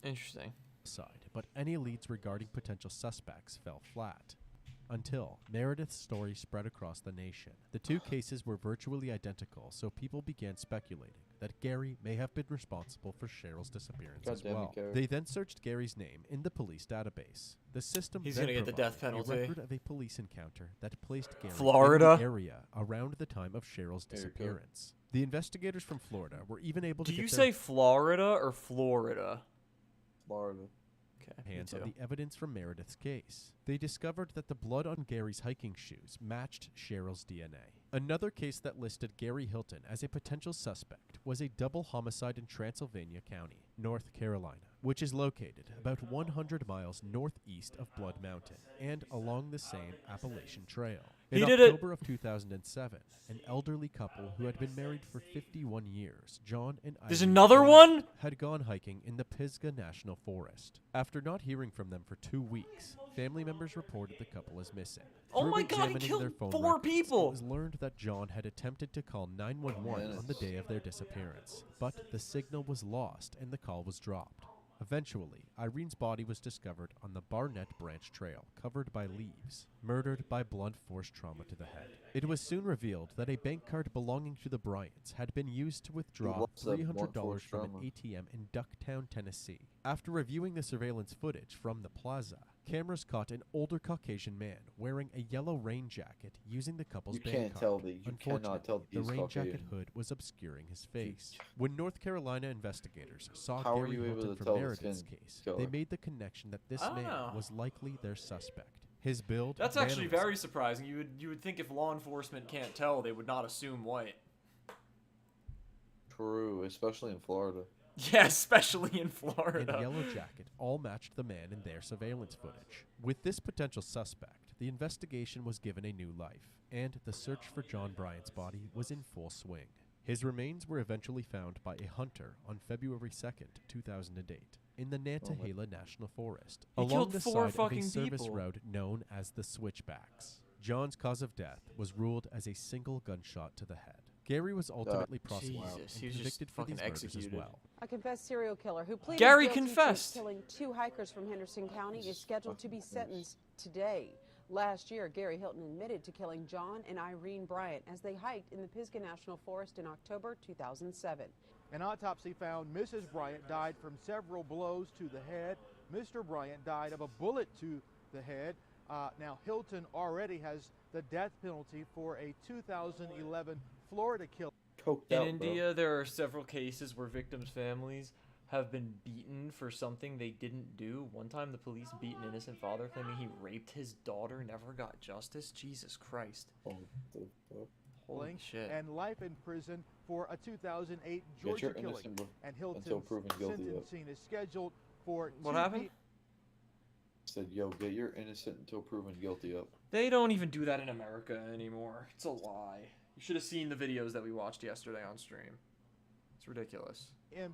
Interesting. But any leads regarding potential suspects fell flat until Meredith's story spread across the nation. The 2 cases were virtually identical, so people began speculating that Gary may have been responsible for Cheryl's disappearance as well. They then searched Gary's name in the police database. The system He's then gonna get the death provided penalty. a record of a police encounter that placed Gary Florida? in the area around the time of Cheryl's disappearance. The investigators from Florida were even able to Do get you their say Florida or Florida? Florida. Okay. hands on the evidence from Meredith's case. They discovered that the blood on Gary's hiking shoes matched Cheryl's DNA. Another case that listed Gary Hilton as a potential suspect was a double homicide in Transylvania County, North Carolina, which is located about 100 miles northeast of Blood Mountain and along the same Appalachian Trail. In October of 2007, an elderly couple who had been married for 51 years, John and There's Irene another Bryant, one? had gone hiking in the Pisgah National Forest. After not hearing from them for 2 weeks, family members reported the couple as missing. Oh Through my God, he examining killed their phone 4 records, people! It was learned that John had attempted to call 911 on the day of their disappearance, but the signal was lost and the call was dropped. Eventually, Irene's body was discovered on the Barnett Branch Trail, covered by leaves, murdered by blunt force trauma to the head. It was soon revealed that a bank card belonging to the Bryants had been used to withdraw $300 from an ATM in Ducktown, Tennessee. After reviewing the surveillance footage from the plaza, cameras caught an older Caucasian man wearing a yellow rain jacket using the couple's bank card. You cannot tell the these rain jacket Caucasian. hood was obscuring his face. When North Carolina investigators saw How are Gary you able Hilton to from tell the Meredith's skin case, color? they made the connection that this I don't man know. was likely their suspect. His build, That's actually mannerisms, very surprising. You would think if law enforcement can't tell, they would not assume white. True, especially in Florida. Yeah, especially in and Florida. yellow jacket all matched the man in their surveillance footage. With this potential suspect, the investigation was given a new life, and the search for John Bryant's body was in full swing. His remains were eventually found by a hunter on February 2nd, 2008, in the Nantahala National Forest, He along killed the 4 side of a fucking service people. road known as the Switchbacks. John's cause of death was ruled as a single gunshot to the head. Gary was ultimately prosecuted Jesus, and he was just convicted for these fucking murders as executed. well. A confessed serial killer who pleaded Gary guilty confessed. to killing 2 hikers from Henderson County is scheduled to be sentenced today. Last year, Gary Hilton admitted to killing John and Irene Bryant as they hiked in the Pisgah National Forest in October 2007. An autopsy found Mrs. Bryant died from several blows to the head. Mr. Bryant died of a bullet to the head. Now, Hilton already has the death penalty for a 2011 Florida killing. In India, there are several cases where victims' families have been beaten for something they didn't do. One time, the police beat an innocent father claiming he raped his daughter, never got justice. Jesus Christ. Holy shit. And life in prison for a 2008 Georgia killing. And Hilton's sentencing is scheduled for What happened? Said, yo, get your innocent until proven guilty up. They don't even do that in America anymore. It's a lie. You should have seen the videos that we watched yesterday on stream. It's ridiculous.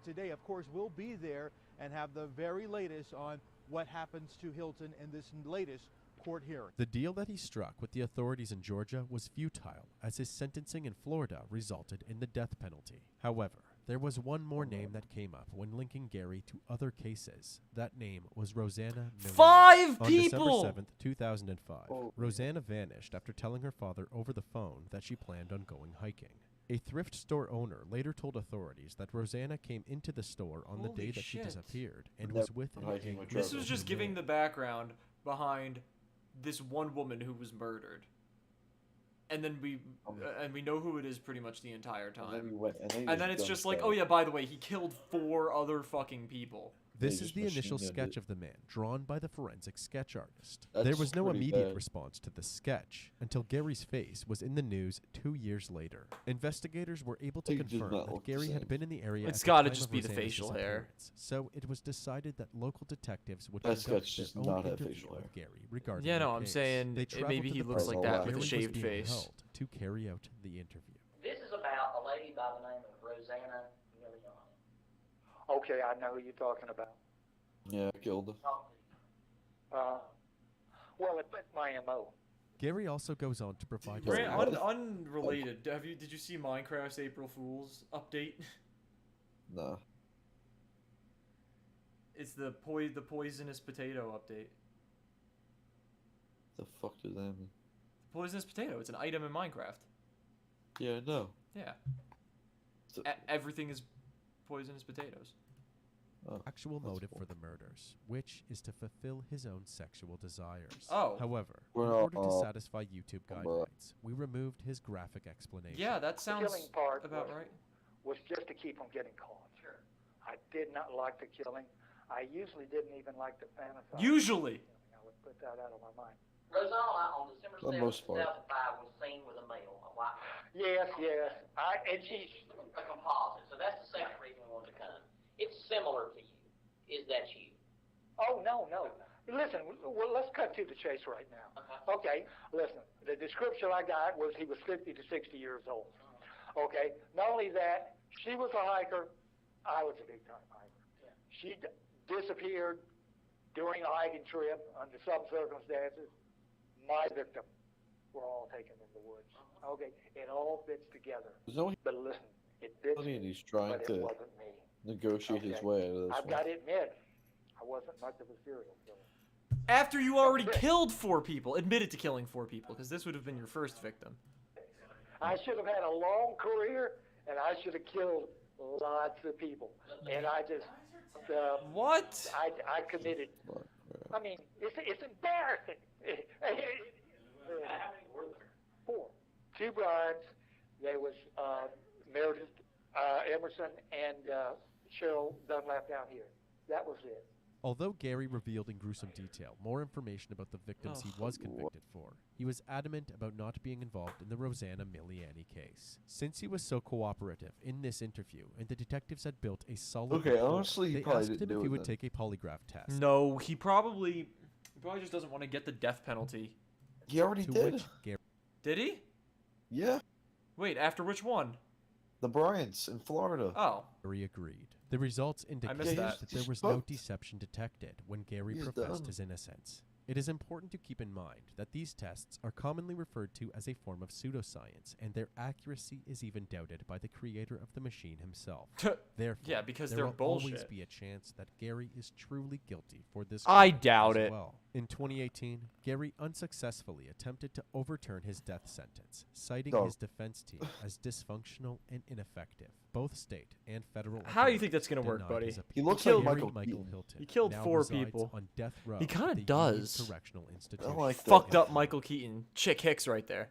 Today, of course, we'll be there and have the very latest on what happens to Hilton in this latest court hearing. The deal that he struck with the authorities in Georgia was futile, as his sentencing in Florida resulted in the death penalty. However, there was one more name that came up when linking Gary to other cases. That name was Rosanna Miller. 5 On people! December 7th, 2005, Rosanna vanished after telling her father over the phone that she planned on going hiking. A thrift store owner later told authorities that Rosanna came into the store on the day that she disappeared and was with an angry This was just man. giving the background behind this one woman who was murdered. And then we know who it is pretty much the entire time. And then it's just like, oh yeah, by the way, he killed 4 other fucking people. This is the initial sketch of the man, drawn by the forensic sketch artist. There was no immediate response to the sketch until Gary's face was in the news 2 years later. Investigators were able to confirm that Gary had been in the area. It's got to just be the facial hair. So it was decided that local detectives would That conduct sketch their does own not have interview facial hair. of Gary regarding Yeah, the no, I'm case. saying They traveled maybe to he the looks place like where that with a Gary was shaved being face. held to carry out the interview. This is about a lady by the name of Rosanna Miller. Okay, I know who you're talking about. Yeah, killed him. Well, it's my MO. Gary also goes on to provide his Unrelated. Did you see Minecraft's April Fool's update? No. It's the poisonous potato update. The fuck does that mean? Poisonous potato. It's an item in Minecraft. Yeah, no. Yeah. Everything is poisonous potatoes. Actual motive for the murders, which is to fulfill his own sexual desires. Oh. However, in order to satisfy YouTube guidelines, we removed his graphic explanation. Yeah, that sounds the killing part about right. Was just to keep him getting caught. Sure. I did not like the killing. I usually didn't even like the fantasize. Usually. I would put that out of my mind. Rosanna on December For the 7th, most part. 2005 was seen with a male, a white man. Yes. And she's a composite, so that's the second reason we wanted to come. It's similar to you. Is that you? Oh, no. Listen, well, let's cut to the chase right now. Okay, listen, the description I got was he was 50 to 60 years old. Okay, not only that, she was a hiker, I was a big-time hiker. Yeah. She disappeared during a hiking trip under some circumstances. My victim were all taken in the woods. Okay, it all fits together. But listen, it fits me, He's trying but to it wasn't me. negotiate his way out of this I've one. got to admit, I wasn't much of a serial killer. After you already killed 4 people, admitted to killing 4 people, because this would have been your first victim. I should have had a long career, and I should have killed lots of people. And I just... what? I committed... I mean, it's embarrassing. 4. 2 brides. There was Meredith Emerson and Cheryl Dunlap down here. That was it. Although Gary revealed in gruesome detail more information about the victims he was convicted for, he was adamant about not being involved in the Rosanna Miliani case. Since he was so cooperative in this interview and the detectives had built a solid rapport, honestly, he they probably asked didn't him do if it he would then. take a polygraph test. No, he probably just doesn't want to get the death penalty. He already To did. which Gary Did he? Yeah. Wait, after which one? The Bryants in Florida. Oh. Gary agreed. The results indicated that. that there was no deception detected when Gary He's professed done. his innocence. It is important to keep in mind that these tests are commonly referred to as a form of pseudoscience, and their accuracy is even doubted by the creator of the machine himself. Therefore, Yeah, because there they're will always bullshit. be a chance that Gary is truly guilty for this I crime doubt as it. well. In 2018, Gary unsuccessfully attempted to overturn his death sentence, citing Dog. his defense team as dysfunctional and ineffective. Both state and federal How do you think that's gonna authorities work, denied buddy? his He appeal. looks killed like Gary Michael Keaton. Hilton He killed now 4 resides people. on death row He kinda at the does. Union Correctional Institution. like that. Fucked up Michael Keaton. Chick Hicks right there.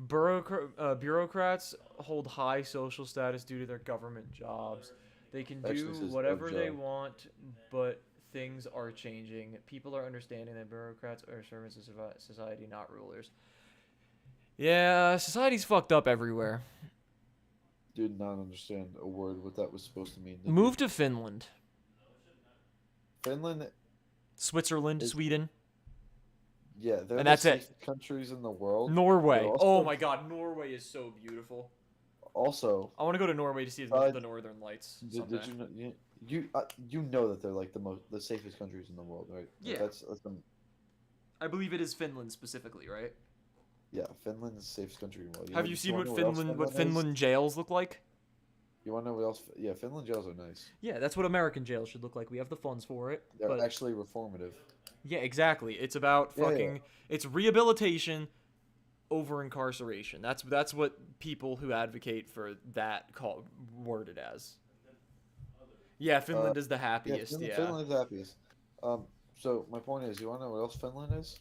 Bureaucrats hold high social status due to their government jobs. They can Actually, do it says whatever they job. want, but things are changing. People are understanding that bureaucrats are servants of society, not rulers. Yeah, society's fucked up everywhere. Did not understand a word what that was supposed to mean. Move to Finland. Finland. Switzerland, Sweden. Yeah, they're And the that's it. safest countries in the world. Norway. They're also- Oh my god, Norway is so beautiful. Also, I want to go to Norway to see the Northern Lights someday. Did you know, you know that they're like the safest countries in the world, right? Like, Yeah. That's I believe it is Finland specifically, right? yeah, Finland's the safest country in the world. Have you seen what else Finland jails look like? You want to know what else? Yeah, Finland jails are nice. Yeah, that's what American jails should look like. We have the funds for it. They're but actually reformative. yeah, exactly. It's about Yeah, fucking. yeah. It's rehabilitation over incarceration. That's what people who advocate for that call worded as. Yeah, Finland is the happiest. Yeah. Finland is the happiest. So my point is, you want to know what else Finland is?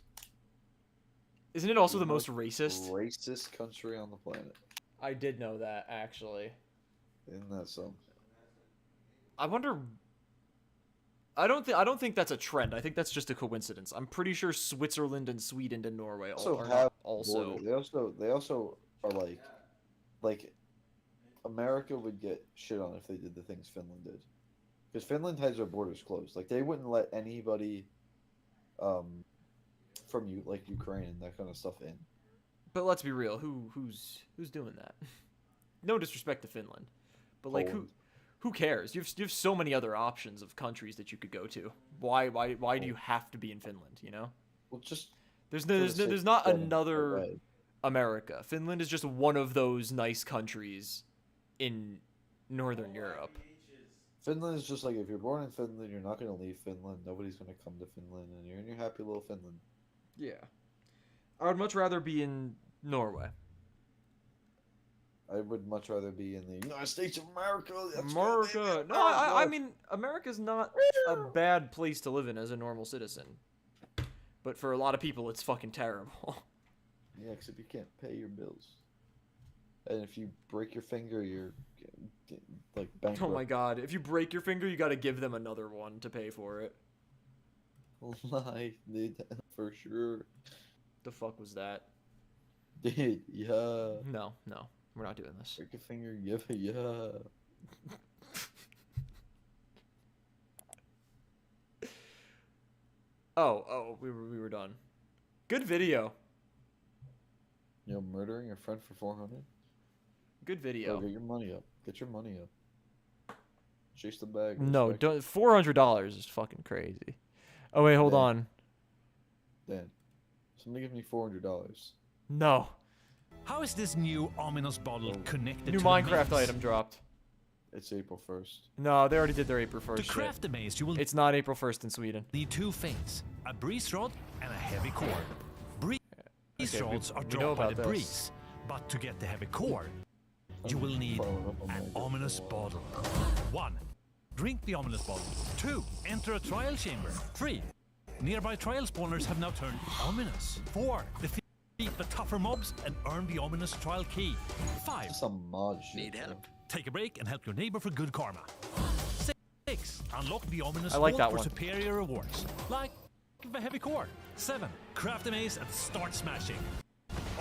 Isn't it also the most racist? Racist country on the planet. I did know that actually. Isn't that so? I wonder. I don't think that's a trend. I think that's just a coincidence. I'm pretty sure Switzerland and Sweden and Norway Also are have not also. border. They also are like America would get shit on if they did the things Finland did, because Finland has their borders closed. Like they wouldn't let anybody, from you like Ukraine and that kind of stuff in. But let's be real. Who's doing that? No disrespect to Finland, but like who cares? You have so many other options of countries that you could go to. Why do you have to be in Finland? You know? Well, just there's not another America. Finland is just one of those nice countries in Northern Europe. Finland is just like, if you're born in Finland, you're not going to leave Finland. Nobody's going to come to Finland, and you're in your happy little Finland. Yeah. I would much rather be in Norway. I would much rather be in the United States of America. America. No, I mean, America's not a bad place to live in as a normal citizen. But for a lot of people, it's fucking terrible. Yeah, except you can't pay your bills. And if you break your finger, you're like bankrupt. Oh my god. If you break your finger, you gotta give them another one to pay for it. Lie, for sure. The fuck was that? Dude, yeah. No, we're not doing this. Break a finger, give it, yeah. we were done. Good video. You know, murdering a friend for 400. Good video. Oh, get your money up. Get your money up. Chase the bag. No, don't. $400 is fucking crazy. Oh wait, hold on. Dan, somebody give me $400. No. How is this new ominous bottle connected New to Minecraft the maze? item dropped. It's April 1st. No, they already did their April 1st. To craft the maze, you will It's not April 1st in Sweden. need two things: a breeze rod and a heavy core. Breeze Okay, rods are we know dropped by about the this. breeze, but to get the heavy core, you will need an ominous bottle. 1. Drink the ominous bottle. 2. Enter a trial chamber. 3. Nearby trial spawners have now turned ominous. 4. Defeat the tougher mobs and earn the ominous trial key. 5. Some mod shit. Need help? Take a break and help your neighbor for good karma. 6. Unlock the ominous I like vault that for one. superior rewards, like the heavy core. 7. Craft a maze and start smashing.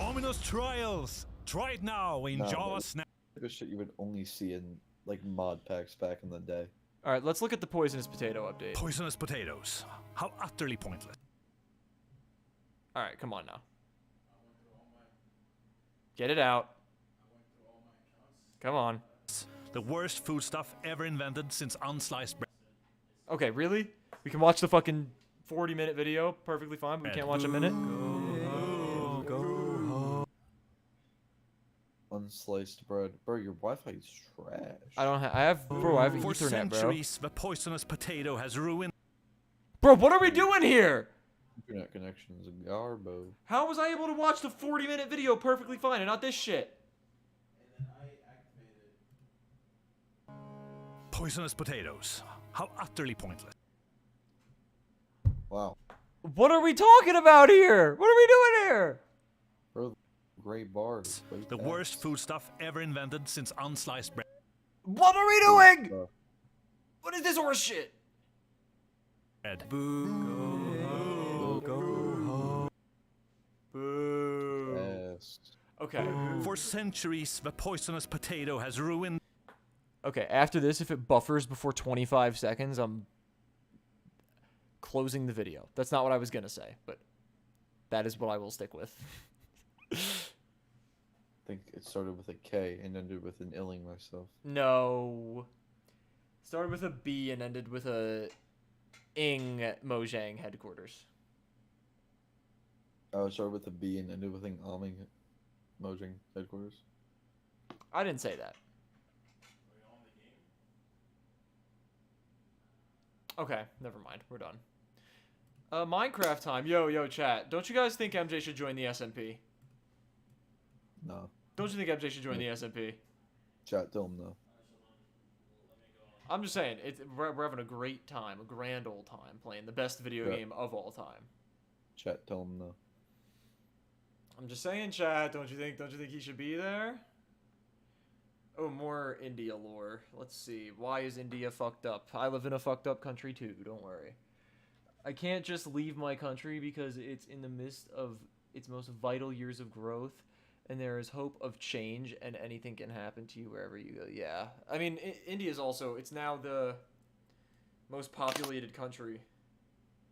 Ominous trials. Try it now in Java Snap. This shit you would only see in like mod packs back in the day. All right, let's look at the poisonous potato update. Poisonous potatoes. How utterly pointless. All right, come on now. Get it out. Come on. The worst foodstuff ever invented since unsliced bread. Okay, really? We can watch the fucking 40-minute video perfectly fine, but we can't watch a minute? Unsliced bread. Bro, your Wi-Fi is trash. I have For Ethernet, bro. centuries, the poisonous potato has ruined Bro, what are we doing here? Internet connections are garbo. How was I able to watch the 40-minute video perfectly fine and not this shit? Poisonous potatoes. How utterly pointless. Wow. What are we talking about here? What are we doing here? Bro, great bars. The worst foodstuff ever invented since unsliced bread. What are we doing? What is this horse shit? Boo. Go home. Boo. Yes. Okay. For centuries, the poisonous potato has ruined. Okay, after this, if it buffers before 25 seconds, I'm closing the video. That's not what I was going to say, but that is what I will stick with. I think it started with a K and ended with an illing myself. No. Started with a B and ended with a ing Mojang headquarters. Oh, it started with a B and ended with an Alming Mojang headquarters. I didn't say that. Okay, never mind. We're done. Minecraft time. Yo, chat. Don't you guys think MJ should join the SMP? No. Don't you think MJ should join the SMP? Chat, tell him no. I'm just saying, we're having a great time, a grand old time, playing the best video game of all time. Chat, tell him no. I'm just saying, chat. Don't you think he should be there? Oh, more India lore. Let's see. Why is India fucked up? I live in a fucked up country too. Don't worry. I can't just leave my country because it's in the midst of its most vital years of growth, and there is hope of change, and anything can happen to you wherever you go. Yeah. I mean, India's also, it's now the most populated country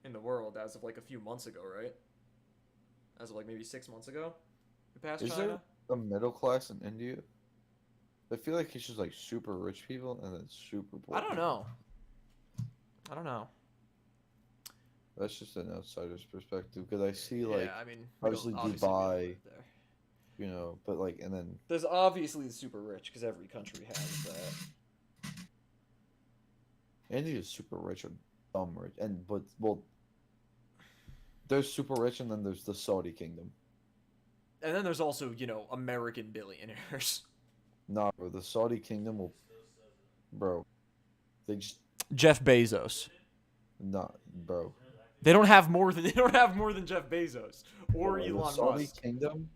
in the world as of like a few months ago, right? As of like maybe 6 months ago. We passed Is China. there a middle class in India? I feel like it's just like super rich people and then super poor. I don't know. I don't know. That's just an outsider's perspective because I see like Yeah, I mean, we don't- obviously obviously we don't Dubai, live there. you know, but like and then There's obviously the super rich because every country has that. India is super rich or dumb rich, and but well, there's super rich and then there's the Saudi kingdom. And then there's also, you know, American billionaires. Nah, bro, the Saudi kingdom will, bro, they just Jeff Bezos. nah, bro. They don't have more than Jeff Bezos or Bro, Elon the Saudi Musk. kingdom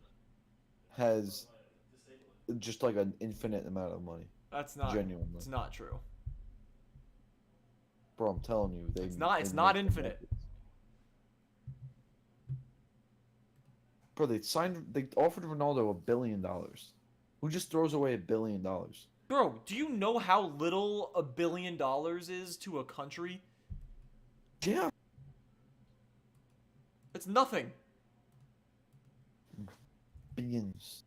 has just like an infinite amount of money. That's not genuinely. It's not true. Bro, I'm telling you, they. It's not they not make infinite. Bro, they offered Ronaldo $1 billion. Who just throws away $1 billion? Bro, do you know how little $1 billion is to a country? Yeah. It's nothing. Billions.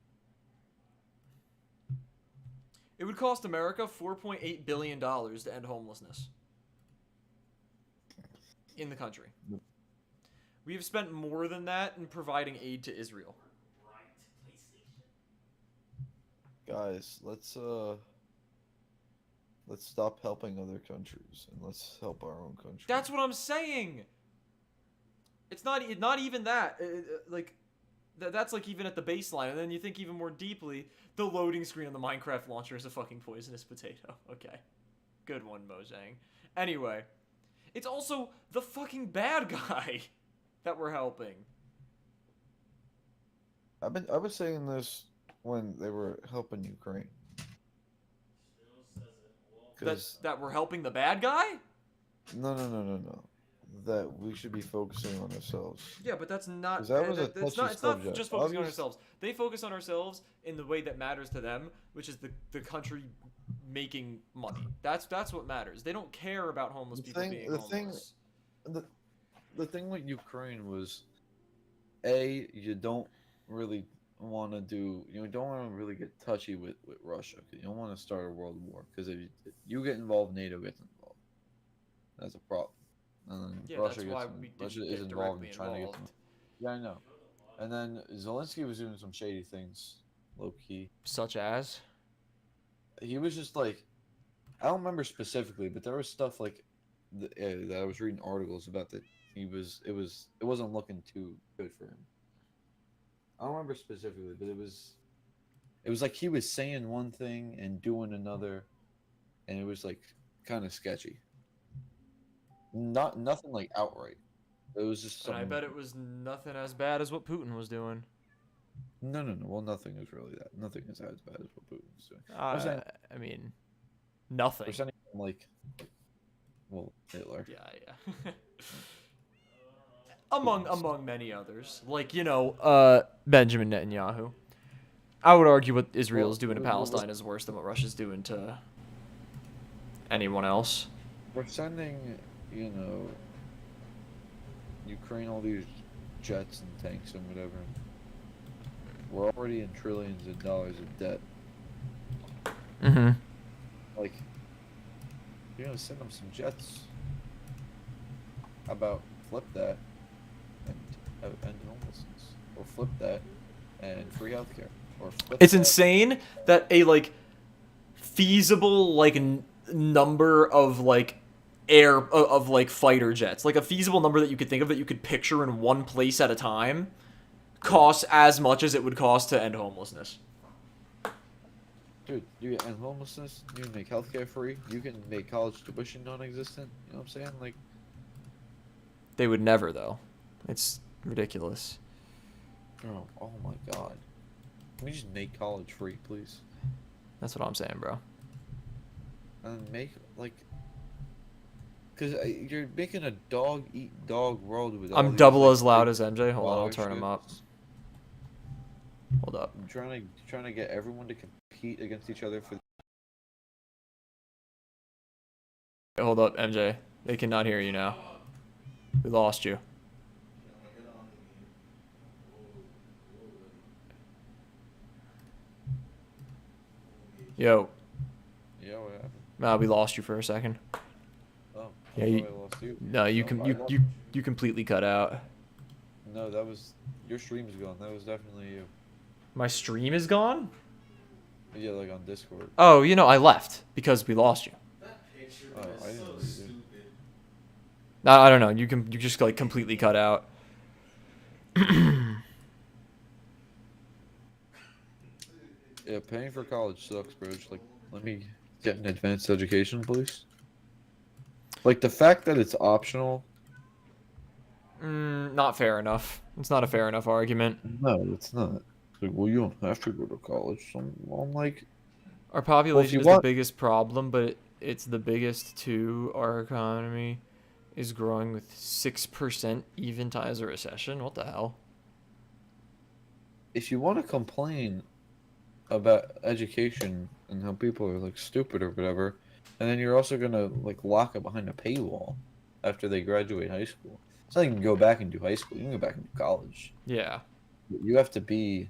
It would cost America $4.8 billion to end homelessness in the country. We have spent more than that in providing aid to Israel. Guys, let's stop helping other countries and let's help our own country. That's what I'm saying. It's not even that. That's like even at the baseline, and then you think even more deeply. The loading screen on the Minecraft launcher is a fucking poisonous potato. Okay, good one, Mojang. Anyway, it's also the fucking bad guy that we're helping. I was saying this when they were helping Ukraine. That we're helping the bad guy? No. That we should be focusing on ourselves. Yeah, but that's not. 'Cause that was a it's touchy not subject. just focusing on Obvious- ourselves. They focus on ourselves in the way that matters to them, which is the country making money. That's what matters. They don't care about homeless people being homeless. The thing with Ukraine was, you don't really want to do. You don't want to really get touchy with Russia. 'Cause you don't want to start a world war. Because if you get involved, NATO gets involved. That's a problem. And then Yeah, Russia that's why gets we didn't Russia get is involved directly in trying to get involved. them. Yeah, I know. And then Zelensky was doing some shady things, low key. Such as? He was just like, I don't remember specifically, but there was stuff like that I was reading articles about that it wasn't looking too good for him. I don't remember specifically, but it was like he was saying one thing and doing another, and it was like kind of sketchy. Nothing like outright. It was just And I something. bet it was nothing as bad as what Putin was doing. No. Well, nothing is really that. Nothing is as bad as what Putin's doing. I mean, nothing. We're sending him like, well, Hitler. Yeah. among many others, like Benjamin Netanyahu. I would argue what Israel's doing to Palestine is worse than what Russia's doing to anyone else. We're sending, Ukraine all these jets and tanks and whatever. We're already in trillions of dollars of debt. Mm-hmm. Like, you're gonna send them some jets. How about flip that and end homelessness, or flip that and free healthcare, or flip It's that. insane that a feasible number of fighter jets, like a feasible number that you could think of that you could picture in one place at a time, costs as much as it would cost to end homelessness. Dude, you can end homelessness, you can make healthcare free, you can make college tuition non-existent, you know what I'm saying? Like, They would never, though. It's ridiculous. oh my god. Can we just make college free, please? That's what I'm saying, bro. And make, because you're making a dog-eat-dog world with all I'm these, double as loud as MJ. Hold on, I'll turn him up. scholarships. Hold up. I'm trying to get everyone to compete against each other for. Hold up, MJ. They cannot hear you now. We lost you. Yo. Yeah, what happened? Nah, we lost you for a second. Oh, Yeah, I you. thought I lost you. No, you No, can I you lost- you completely cut out. No, that was your stream's gone. That was definitely you. My stream is gone? Yeah, like on Discord. Oh, I left because we lost you. Oh, I didn't lose you. I don't know. You just completely cut out. Yeah, paying for college sucks, bro. Just let me get an advanced education, please. Like the fact that it's optional. Not fair enough. It's not a fair enough argument. No, it's not. It's like, well, you don't have to go to college. So I'm like, Our population is want- the biggest problem, but it's the biggest to our economy is growing with 6% even times a recession. What the hell? if you want to complain about education and how people are stupid or whatever, and then you're also gonna lock it behind a paywall after they graduate high school. It's not like you can go back and do high school. You can go back and do college. Yeah. You have to be,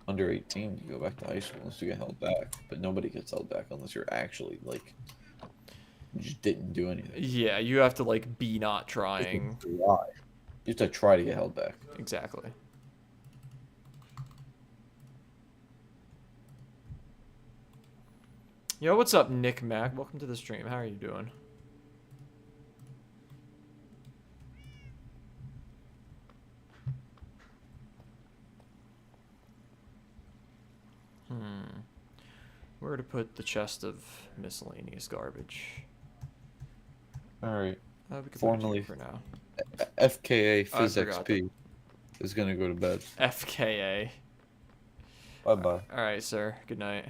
under 18 to go back to high school unless you get held back. But nobody gets held back unless you're actually you just didn't do anything. Yeah, you have to be not trying. You have to try to get held back. Exactly. Yo, what's up, Nick Mac? Welcome to the stream. How are you doing? Where to put the chest of miscellaneous garbage? Alright. We can put it Formally, here for now. FKA I Phys forgot XP is going to go to bed. FKA. Bye-bye. Alright, sir. Good night.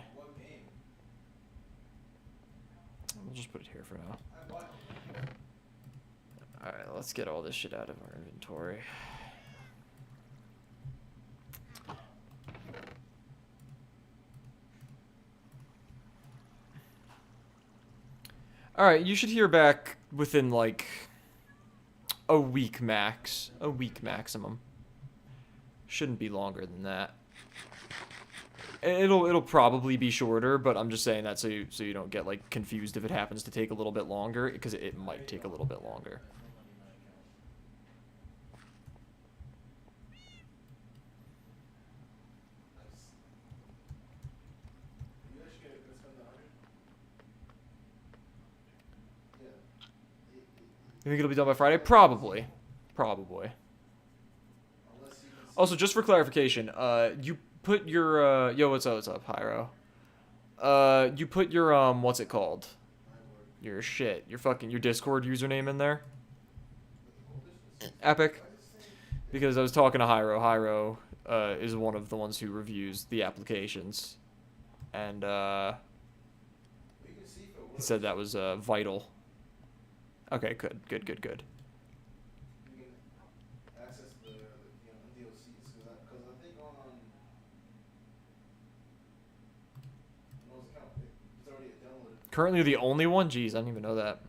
We'll just put it here for now. Alright, let's get all this shit out of our inventory. Alright, you should hear back within a week max. A week maximum. Shouldn't be longer than that. It'll probably be shorter, but I'm just saying that so you don't get confused if it happens to take a little bit longer, because it might take a little bit longer. You think it'll be done by Friday? Probably. Probably. Also, just for clarification, you put your, yo, what's up, Hyro? You put your, what's it called? Your shit, your Discord username in there? Epic? Because I was talking to Hyro. Hyro, is one of the ones who reviews the applications. And, he said that was, vital. Okay, good. Access the NDOCs because I think on Noah's account it's already downloaded. Currently the only one? Jeez, I didn't even know that.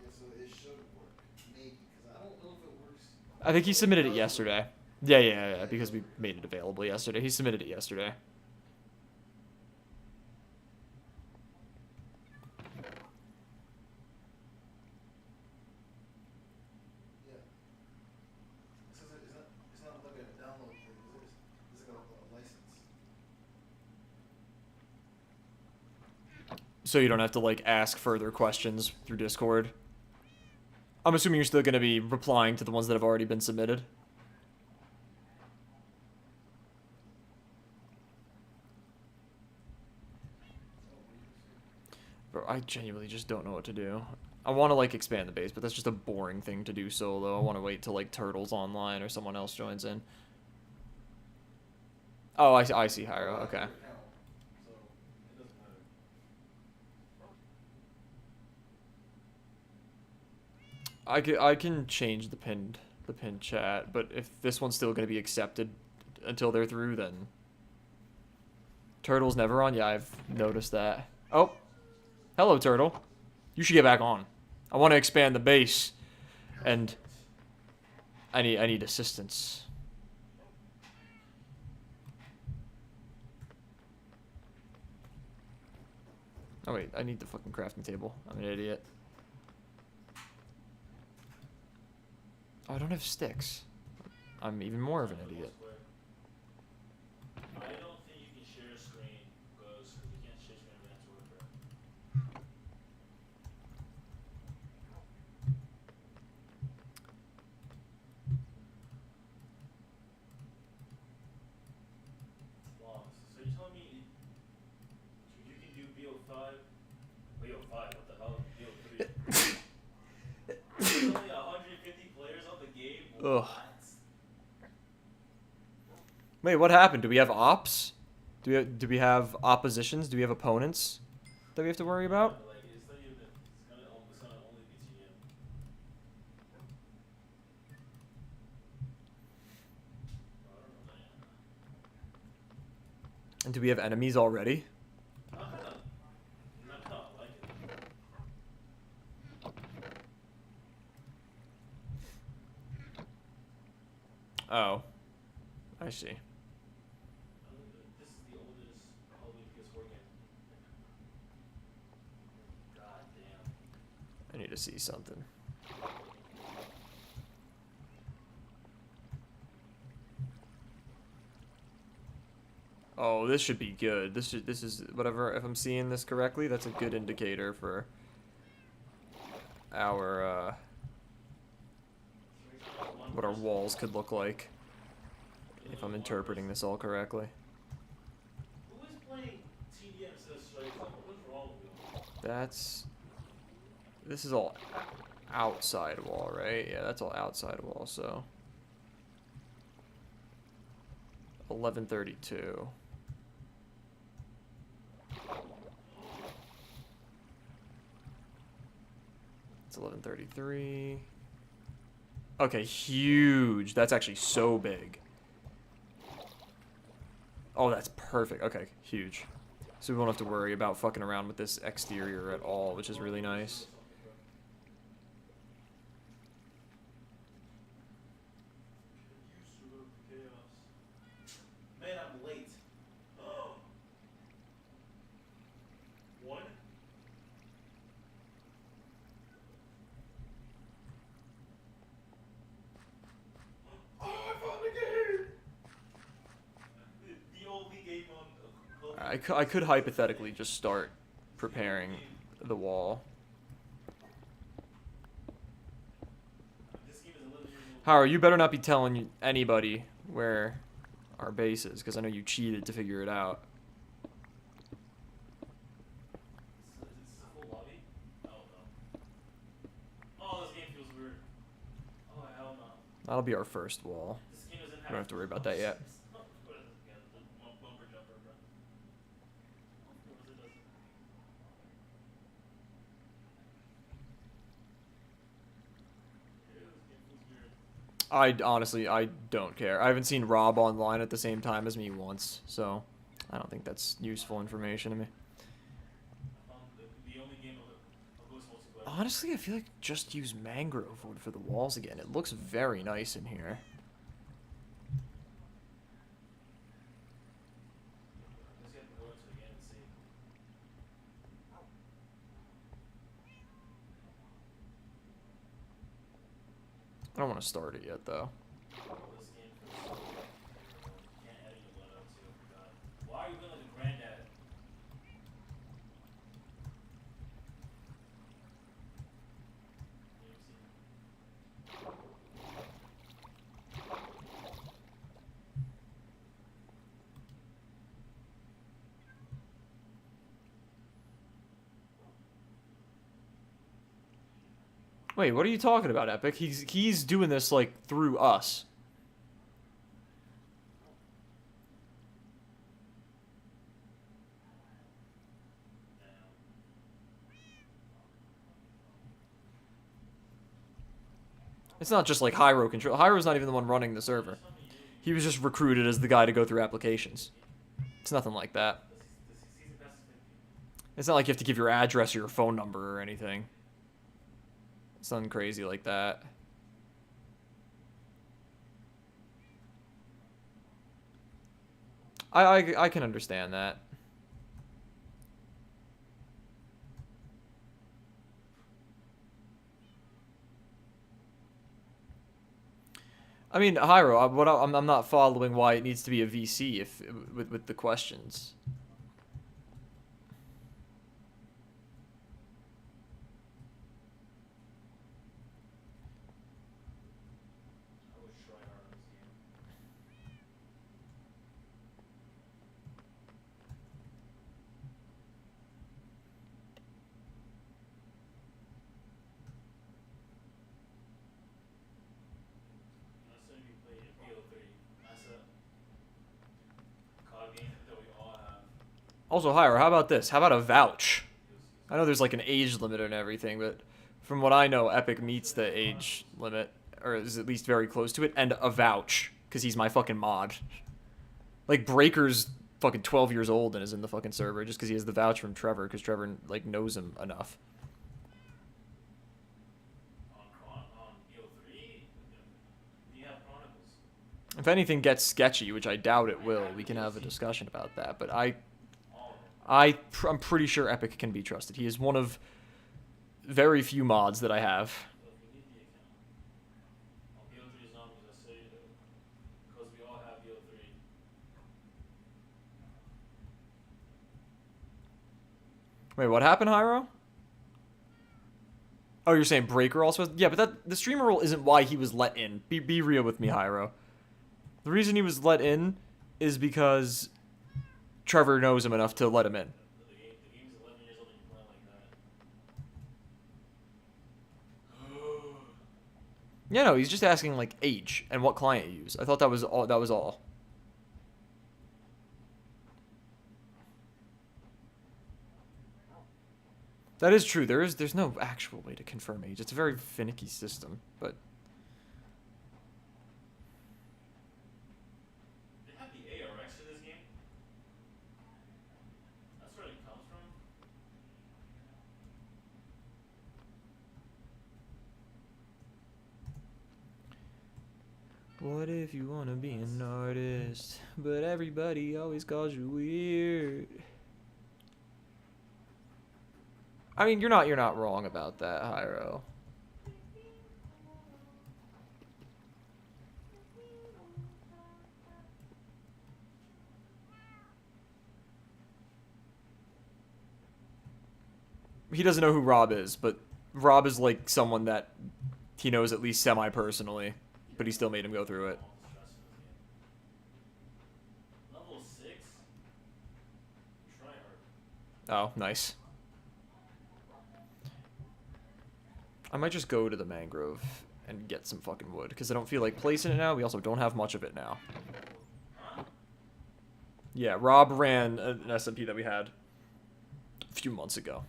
Yeah, so it should work, maybe, because I don't know if it works. I think he submitted it yesterday. Yeah, because we made it available yesterday. He submitted it yesterday. So you don't have to, like, ask further questions through Discord. I'm assuming you're still going to be replying to the ones that have already been submitted. Bro, I genuinely just don't know what to do. I want to, like, expand the base, but that's just a boring thing to do solo. I want to wait till, like, Turtle's online or someone else joins in. Oh, I see, Hyro. Okay. I can change the pinned chat, but if this one's still going to be accepted until they're through, then Turtle's never on. Yeah, I've noticed that. Oh, hello, Turtle. You should get back on. I want to expand the base, and I need assistance. Oh wait, I need the fucking crafting table. I'm an idiot. Oh, I don't have sticks. I'm even more of an idiot. I don't think you can share a screen because you can't share screen when that's worker. Wow, so you're telling me you can do BO5? BO5, what the hell? BO3? There's only 150 players on the game? Ugh. Wait, what happened? Do we have ops? Do we have oppositions? Do we have opponents that we have to worry about? Like, it's not even, it's gonna only be TM. And do we have enemies already? Oh, I see. This is the oldest Halloween PS4 game. God damn. I need to see something. Oh, this should be good. This is whatever. If I'm seeing this correctly, that's a good indicator for our what our walls could look like. If I'm interpreting this all correctly. Who is playing TDM instead of Strike? What's wrong with you? This is all outside wall, right? Yeah, that's all outside wall, so 1132. It's 1133. Okay, huge. That's actually so big. Oh, that's perfect. Okay, huge. So we won't have to worry about fucking around with this exterior at all, which is really nice. Man, I'm late. One? Oh, I found the game! The only game on... I could hypothetically just start preparing the wall. Howard, you better not be telling anybody where our base is, because I know you cheated to figure it out. Is this a full lobby? Oh no. Oh, this game feels weird. Oh hell no. That'll be our first wall. This game doesn't We don't have to worry about that yet. What is it again? The bumper jumper, bro. Of course it doesn't. Yeah, this game feels weird. I don't care. I haven't seen Rob online at the same time as me once, so I don't think that's useful information to me. The only game of Ghost multiplayer. Honestly, I feel like just use mangrove wood for the walls again. It looks very nice in here. I guess you have to go into the game and see. I don't want to start it yet, though. This game feels so weird. You can't edit your loadout too. God. Why are you being like a granddad? Wait, what are you talking about, Epic? He's doing this like through us. It's not just like Hyro control. Hyro's not even the one running the server. He was just recruited as the guy to go through applications. It's nothing like that. It's not like you have to give your address or your phone number or anything. It's nothing crazy like that. I can understand that. I mean, Hyro, I'm not following why it needs to be a VC if with the questions. I would try hard on this game. As soon as you play BO3, that's a COD game that we all have. Also, Hyro, how about this? How about a vouch? I know there's like an age limit and everything, but from what I know, Epic meets the age limit, or is at least very close to it, and a vouch, because he's my fucking mod. Like, Breaker's fucking 12 years old and is in the fucking server just because he has the vouch from Trevor, because Trevor, like, knows him enough. On BO3, do you have Chronicles? If anything gets sketchy, which I doubt it will, we can have a discussion about that, but I'm pretty sure Epic can be trusted. He is one of very few mods that I have. Well, if you need the account. On BO3 zombies, I say that because we all have BO3. Wait, what happened, Hyro? Oh, you're saying Breaker also has... Yeah, but the streamer role isn't why he was let in. Be real with me, Hyro. The reason he was let in is because Trevor knows him enough to let him in. The game's 11 years old and you play like that. Yeah, no, he's just asking, like, age and what client you use. I thought that was all. That was all. That is true. There's no actual way to confirm age. It's a very finicky system, but... They have the ARX for this game? That's where it comes from? What if you want to be an artist, but everybody always calls you weird? I mean, you're not wrong about that, Hyro. He doesn't know who Rob is, but Rob is like someone that he knows at least semi-personally. but he still made him go through it. Level 6? Try hard. Oh, nice. I might just go to the mangrove and get some fucking wood, because I don't feel like placing it now. We also don't have much of it now. Yeah, Rob ran an SMP that we had a few months ago.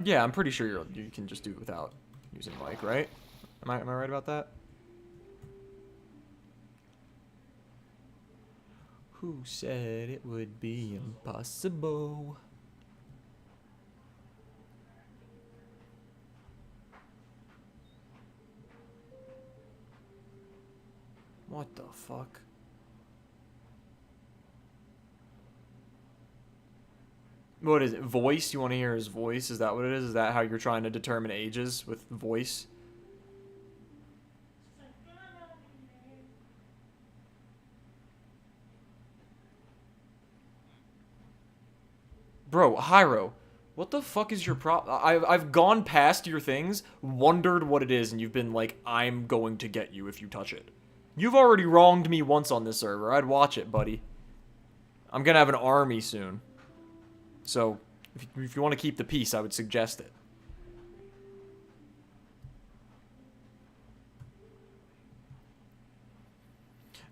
Yeah, I'm pretty sure you can just do it without using mic, right? Am I right about that? Who said it would be impossible? What the fuck? What is it? Voice? You want to hear his voice? Is that what it is? Is that how you're trying to determine ages with voice? Bro, Hyro, what the fuck is your problem? I've gone past your things, wondered what it is, and you've been like, I'm going to get you if you touch it. You've already wronged me once on this server. I'd watch it, buddy. I'm gonna have an army soon. So, if you want to keep the peace, I would suggest it.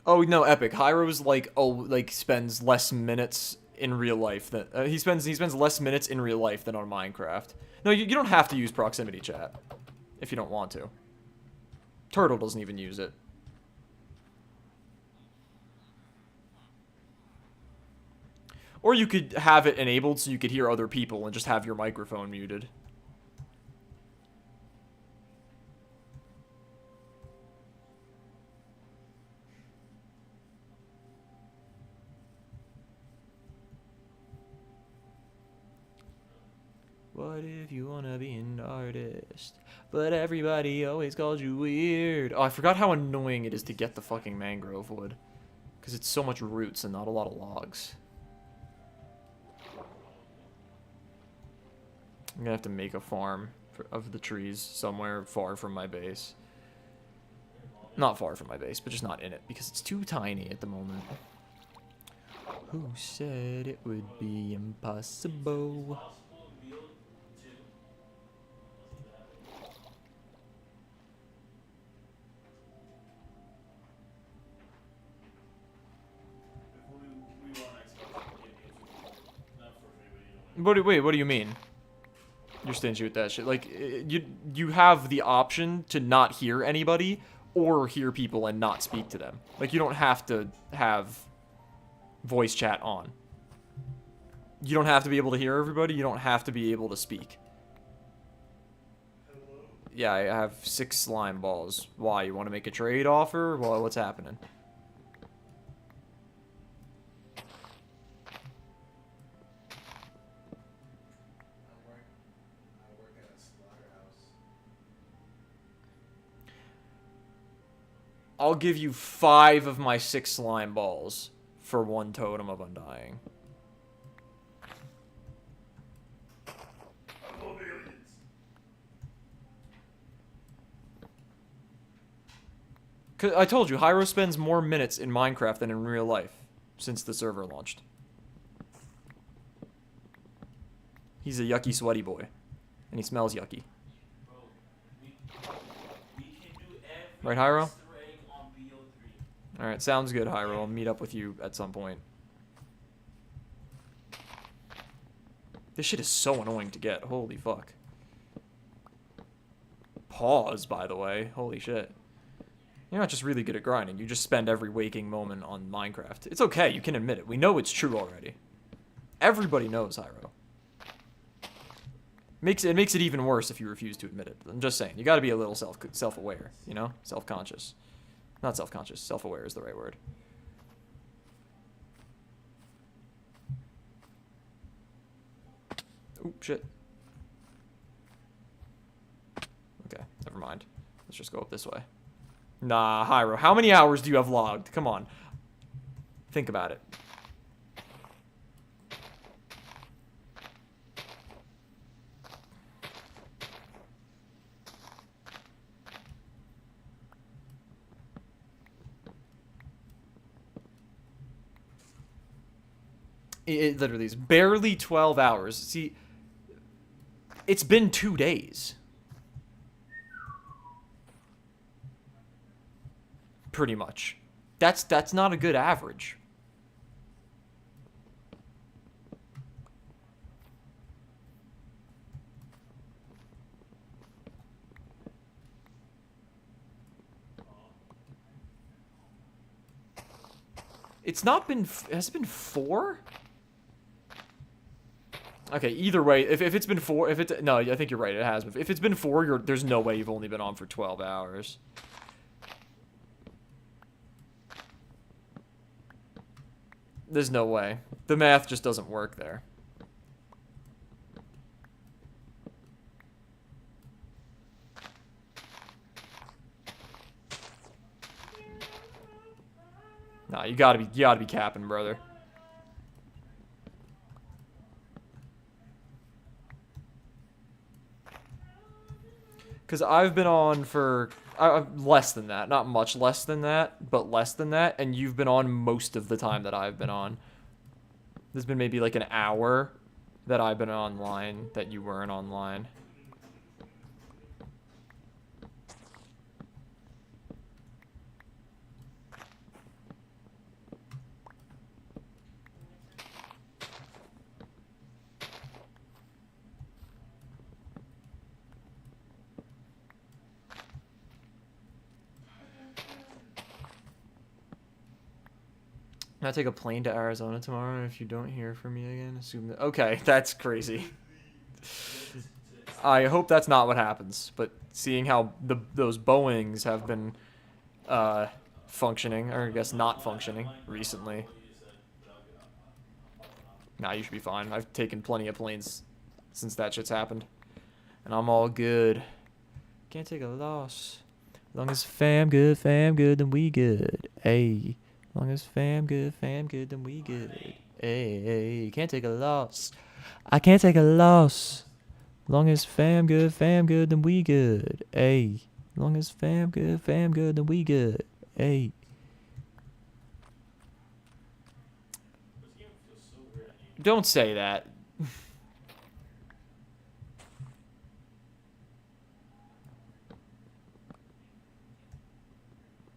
Oh, no, Epic. Hyro's like, spends less minutes in real life than he spends less minutes in real life than on Minecraft. No, you don't have to use proximity chat if you don't want to. Turtle doesn't even use it. Or you could have it enabled so you could hear other people and just have your microphone muted. What if you wanna be an artist, but everybody always calls you weird? Oh, I forgot how annoying it is to get the fucking mangrove wood. Because it's so much roots and not a lot of logs. I'm gonna have to make a farm of the trees somewhere far from my base. Not far from my base, but just not in it, because it's too tiny at the moment. Who said it would be impossible? Wait, what do you mean? You're stingy with that shit. Like, you have the option to not hear anybody or hear people and not speak to them. Like, you don't have to have voice chat on. You don't have to be able to hear everybody. You don't have to be able to speak. Yeah, I have 6 slime balls. Why? You want to make a trade offer? Well, what's happening? I'll give you 5 of my 6 slime balls for 1 totem of undying. I told you, Hyro spends more minutes in Minecraft than in real life since the server launched. He's a yucky, sweaty boy. And he smells yucky. Right, Hyro? Alright, sounds good, Hyro. I'll meet up with you at some point. This shit is so annoying to get. Holy fuck. Pause, by the way. Holy shit. You're not just really good at grinding. You just spend every waking moment on Minecraft. It's okay. You can admit it. We know it's true already. Everybody knows, Hyro. It makes it even worse if you refuse to admit it. I'm just saying. You got to be a little self-aware, you know? Self-conscious. Not self-conscious. Self-aware is the right word. Oop, shit. Okay, never mind. Let's just go up this way. Nah, Hyro, how many hours do you have logged? Come on. Think about it. It literally is barely 12 hours. See, it's been 2 days. Pretty much. That's not a good average. It's not been... Has it been 4? Okay, either way, if it's been 4... If it's... No, I think you're right, it has been. If it's been 4, there's no way you've only been on for 12 hours. There's no way. The math just doesn't work there. Nah, you gotta be capping, brother. Because I've been on for less than that. Not much less than that, but less than that. And you've been on most of the time that I've been on. There's been maybe like an hour that I've been online that you weren't online. Can I take a plane to Arizona tomorrow? And if you don't hear from me again, assume that... Okay, that's crazy. I hope that's not what happens. But seeing how those Boeings have been functioning, or I guess not functioning, recently. Nah, you should be fine. I've taken plenty of planes since that shit's happened. And I'm all good. Can't take a loss. As long as fam good, then we good. Ayy. As long as fam good, then we good. Hey, can't take a loss. I can't take a loss. As long as fam good, then we good. Hey, as long as fam good, then we good. Hey. Don't say that.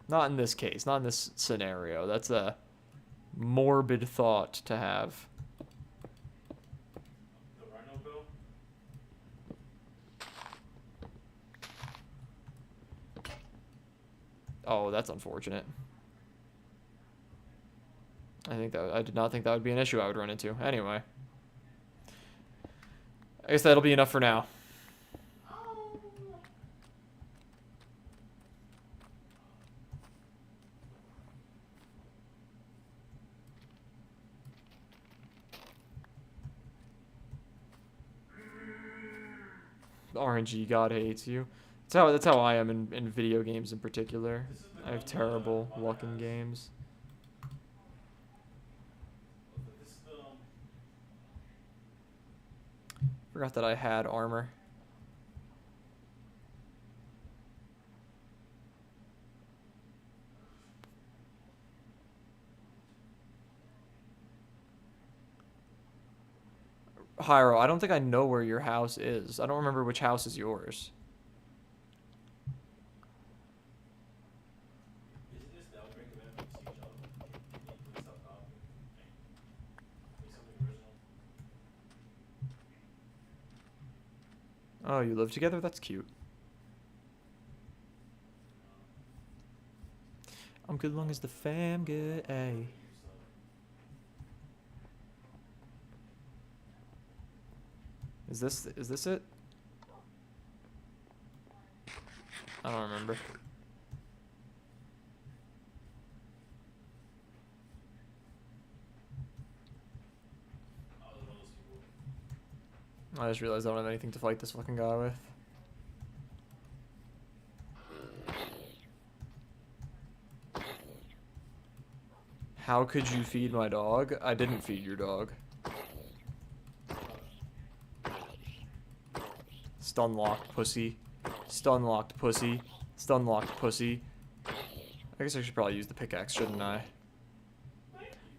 Not in this case, not in this scenario. That's a morbid thought to have. Oh, that's unfortunate. I did not think that would be an issue I would run into. Anyway. I guess that'll be enough for now. RNG God hates you. That's how I am in video games in particular. I have terrible luck in games. Forgot that I had armor. Hyro, I don't think I know where your house is. I don't remember which house is yours. Oh, you live together? That's cute. I'm good long as the fam good, ayy. Is this it? I don't remember. I just realized I don't have anything to fight this fucking guy with. How could you feed my dog? I didn't feed your dog. Stun locked pussy. Stun locked pussy. Stun locked pussy. I guess I should probably use the pickaxe, shouldn't I?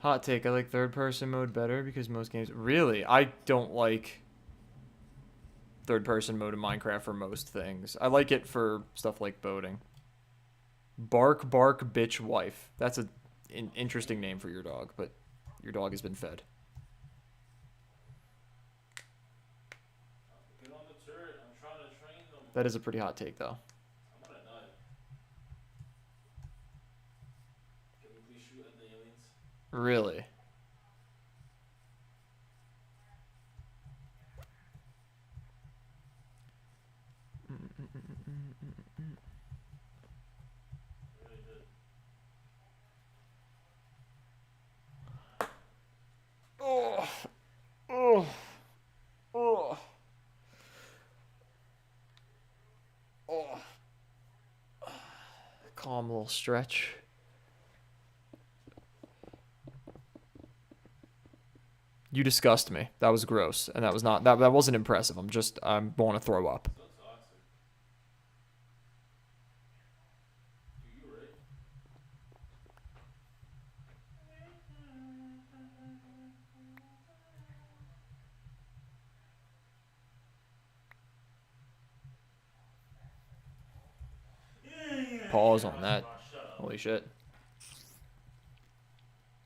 Hot take, I like third person mode better because most games... Really? I don't like third person mode in Minecraft for most things. I like it for stuff like boating. Bark, bark, bitch, wife. That's an interesting name for your dog, but your dog has been fed. Get on the turret. I'm trying to train them. That is a pretty hot take, though. I'm gonna die. Can we please shoot at the aliens? Really? Really did. Oh. Oh. Oh. Oh. Calm little stretch. You disgust me. That was gross, and that was not that wasn't impressive. I want to throw up. So toxic. Do you right? Pause on that. Holy shit.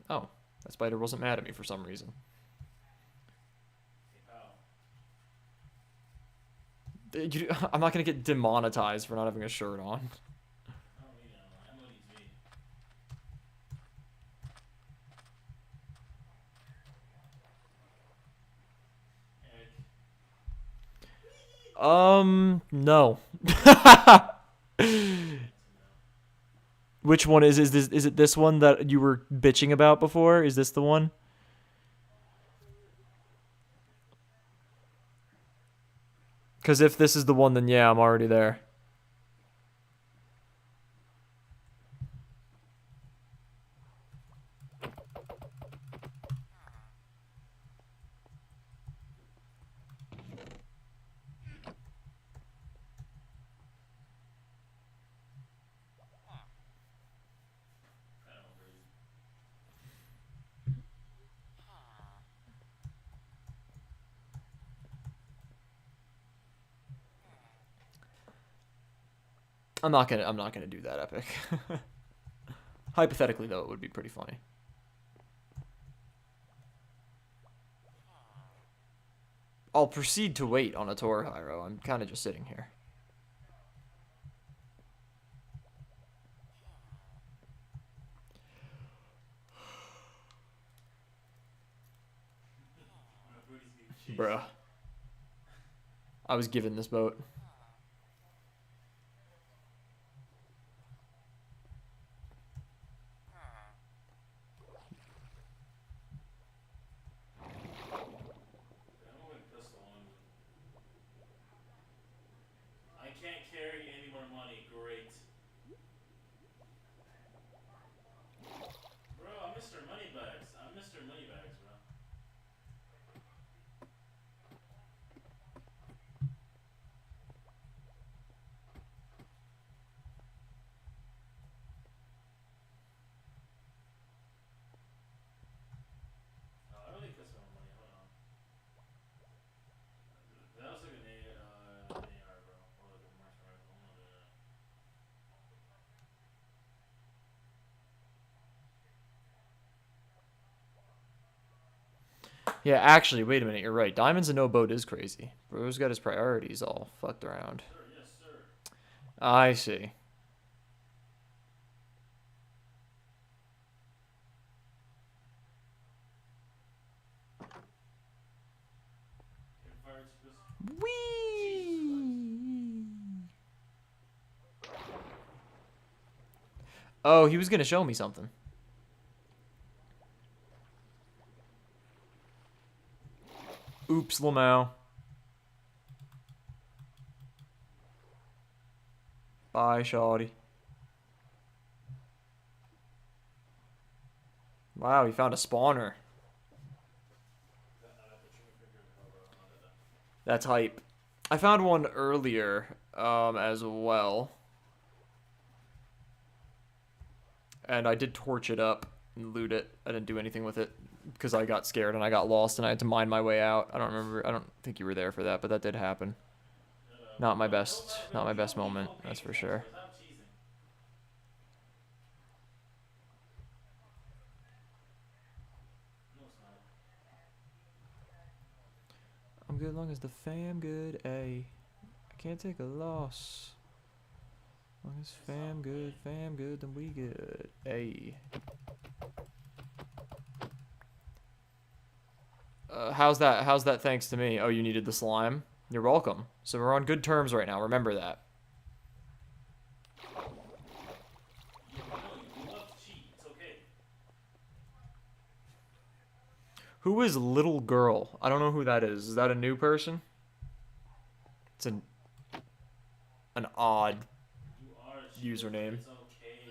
Oh, that spider wasn't mad at me for some reason. I'm not gonna get demonetized for not having a shirt on. No. Which one is this? Is it this one that you were bitching about before? Is this the one? Because if this is the one, then yeah, I'm already there. I'm not gonna do that epic. Hypothetically though, it would be pretty funny. I'll proceed to wait on a Tor Hyro. I'm kind of just sitting here. Bruh. I was given this boat. I can't carry any more money. Great. Bro, I'm Mr. Moneybags. I'm Mr. Moneybags, bro. Oh, I really pissed my money. Hold on. That was like an AR, bro. Or like a marksman rifle. I'm not doing that. Yeah, actually, wait a minute. You're right. Diamonds and no boat is crazy. Bro's got his priorities all fucked around. Sir, yes, sir. I see. Oh, he was gonna show me something. Oops, Lamau. Bye, shawty. Wow, he found a spawner. That's hype. I found one earlier, as well. And I did torch it up and loot it. I didn't do anything with it because I got scared and I got lost and I had to mine my way out. I don't think you were there for that, but that did happen. Not my best moment, that's for sure. I'm good as long as the fam good, ayy. I can't take a loss. As long as fam good, then we good, ayy. How's that thanks to me? Oh, you needed the slime? You're welcome. So we're on good terms right now, remember that. Who is Little Girl? I don't know who that is. Is that a new person? It's an odd username. It's okay.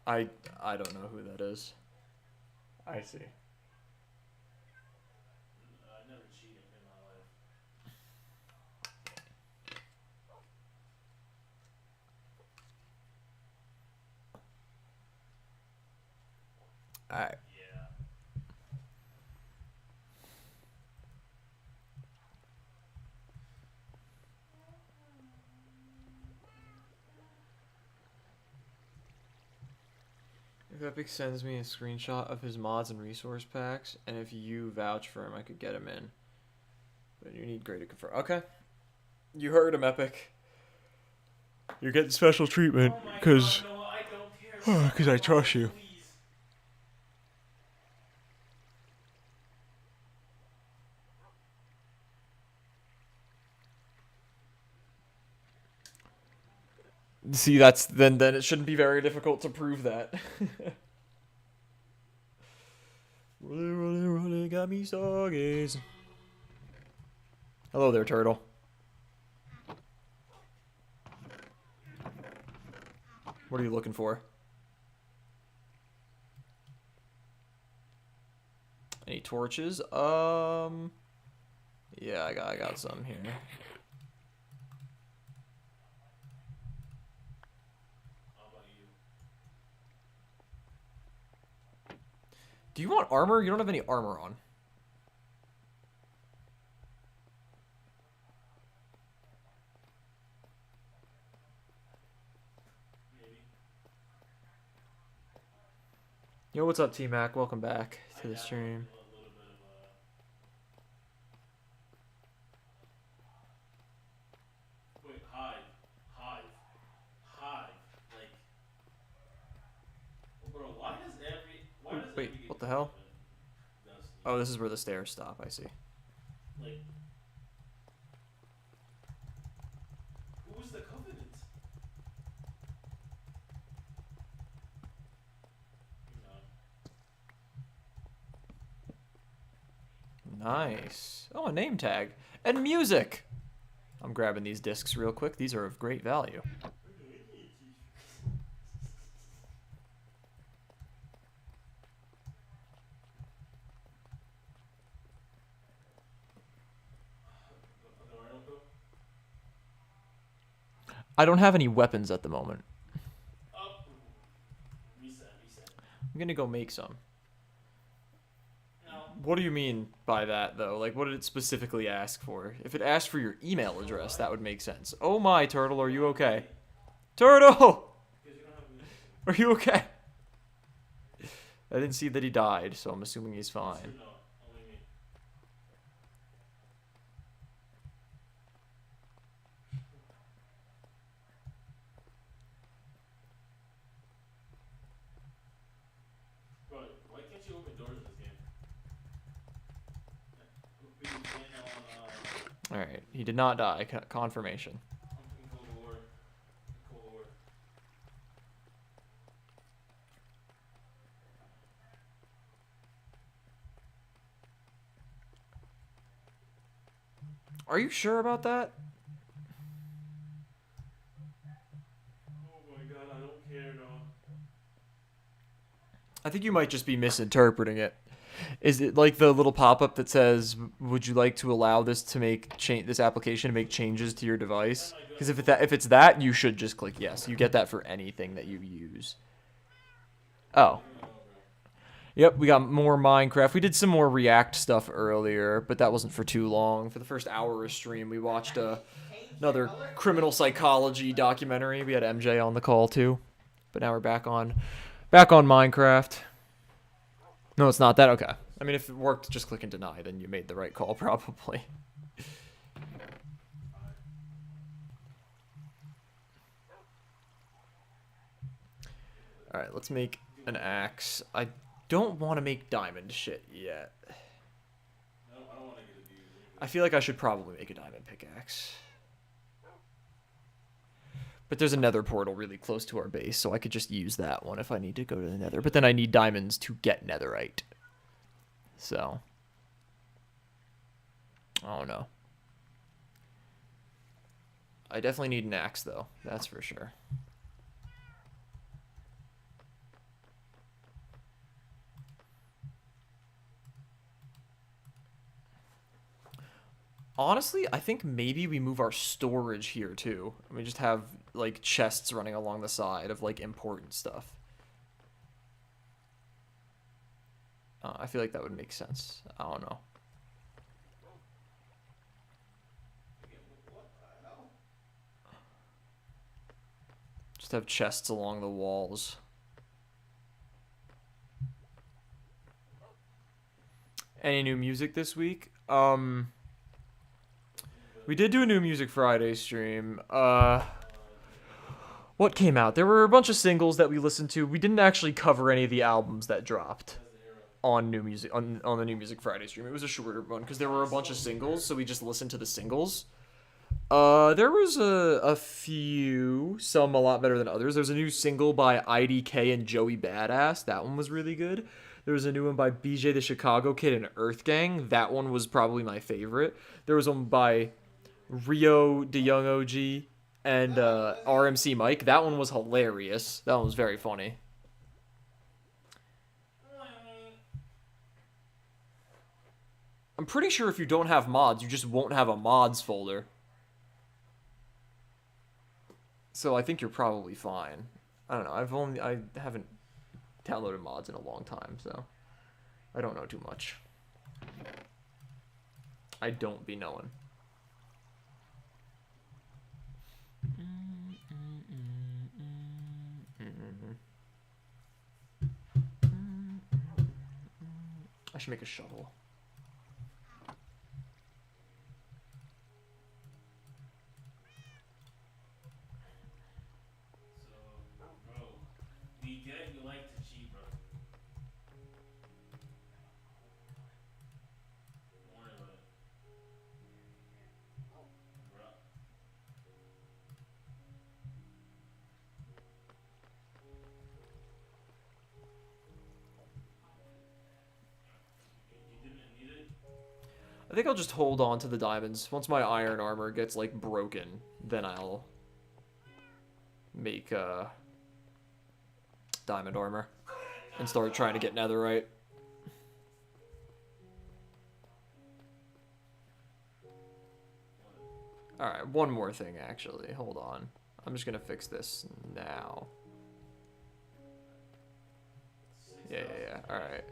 It's okay. I don't know who that is. I see. I've never cheated in my life. Alright. Yeah. If Epic sends me a screenshot of his mods and resource packs, and if you vouch for him, I could get him in. But you need Gray to confirm. Okay. You heard him, Epic. You're getting special treatment, because I trust you. See, then it shouldn't be very difficult to prove that. Really got me stargaze. Hello there, turtle. What are you looking for? Any torches? Yeah, I got some here. Do you want armor? You don't have any armor on. Yo, what's up, T-Mac? Welcome back to the stream. Wait, hive. Like, bro, why does Wait, what the hell? Oh, this is where the stairs stop, I see. Like, who was the Covenant? Nice. Oh, a name tag. And music! I'm grabbing these discs real quick. These are of great value. I don't have any weapons at the moment. Reset. I'm gonna go make some. What do you mean by that, though? Like, what did it specifically ask for? If it asked for your email address, that would make sense. Oh my, Turtle, are you okay? Turtle! Are you okay? I didn't see that he died, so I'm assuming he's fine. Bro, why can't you open doors in this game? Alright, he did not die. Confirmation. Are you sure about that? Oh my god, I don't care, no. I think you might just be misinterpreting it. Is it like the little pop-up that says, "Would you like to allow this to make this application to make changes to your device?" Because if it's that, you should just click yes. You get that for anything that you use. Oh. Yep, we got more Minecraft. We did some more React stuff earlier, but that wasn't for too long. For the first hour of stream, we watched another criminal psychology documentary. We had MJ on the call too, but now we're back on Minecraft. No, it's not that. Okay. I mean, if it worked, just click and deny, then you made the right call, probably. Alright, let's make an axe. I don't want to make diamond shit yet. I feel like I should probably make a diamond pickaxe. But there's a nether portal really close to our base, so I could just use that one if I need to go to the nether. But then I need diamonds to get netherite. So. I don't know. I definitely need an axe, though. That's for sure. Honestly, I think maybe we move our storage here too. We just have like chests running along the side of like important stuff. I feel like that would make sense. I don't know. Just have chests along the walls. Any new music this week? We did do a new Music Friday stream. What came out? There were a bunch of singles that we listened to. We didn't actually cover any of the albums that dropped on new music on the new Music Friday stream. It was a shorter one because there were a bunch of singles, so we just listened to the singles. There was a few, some a lot better than others. There was a new single by IDK and Joey Badass. That one was really good. There was a new one by BJ the Chicago Kid and Earth Gang. That one was probably my favorite. There was one by Rio de Young OG and RMC Mike. That one was hilarious. That one was very funny. I'm pretty sure if you don't have mods, you just won't have a mods folder. So I think you're probably fine. I don't know. I haven't downloaded mods in a long time, so I don't know too much. I don't be knowing. I should make a shovel. I think I'll just hold on to the diamonds. Once my iron armor gets, like, broken, then I'll make, diamond armor and start trying to get netherite. Alright, one more thing, actually. Hold on. I'm just gonna fix this now. Yeah. Alright.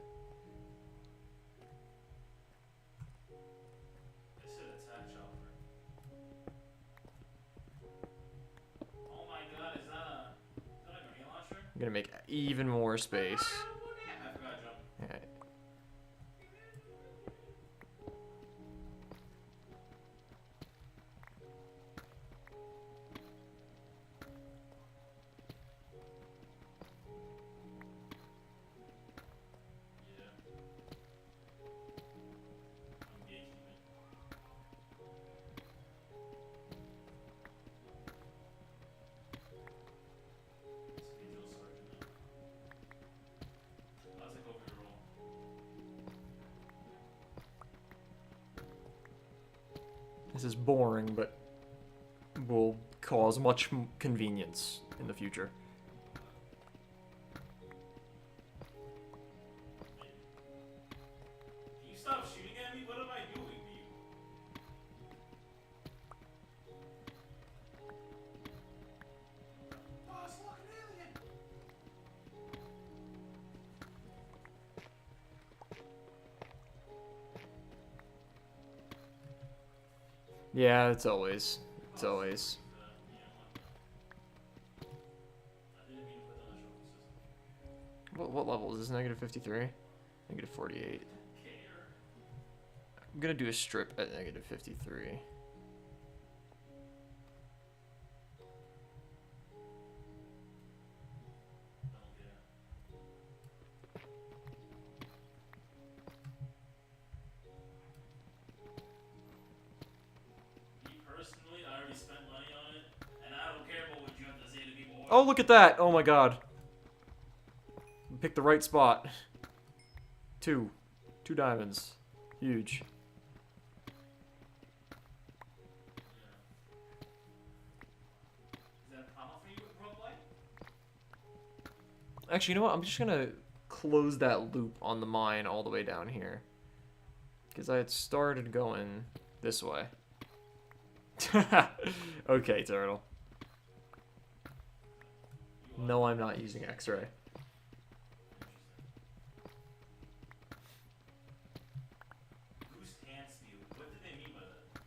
I'm gonna make even more space. Alright. This is boring, but will cause much convenience in the future. Yeah, it's always. It's always. What level is this? Negative 53? Negative 48. I'm gonna do a strip at negative 53. Personally, I already spent money on it, and I don't care about what you have to say to people. Oh, look at that! Oh my god. Pick the right spot. Two diamonds. Huge. Is that a problem for you with roleplay? Actually, you know what? I'm just gonna close that loop on the mine all the way down here. Because I had started going this way. Okay, turtle. No, I'm not using X-ray. Goose hand spew. What did they mean by that?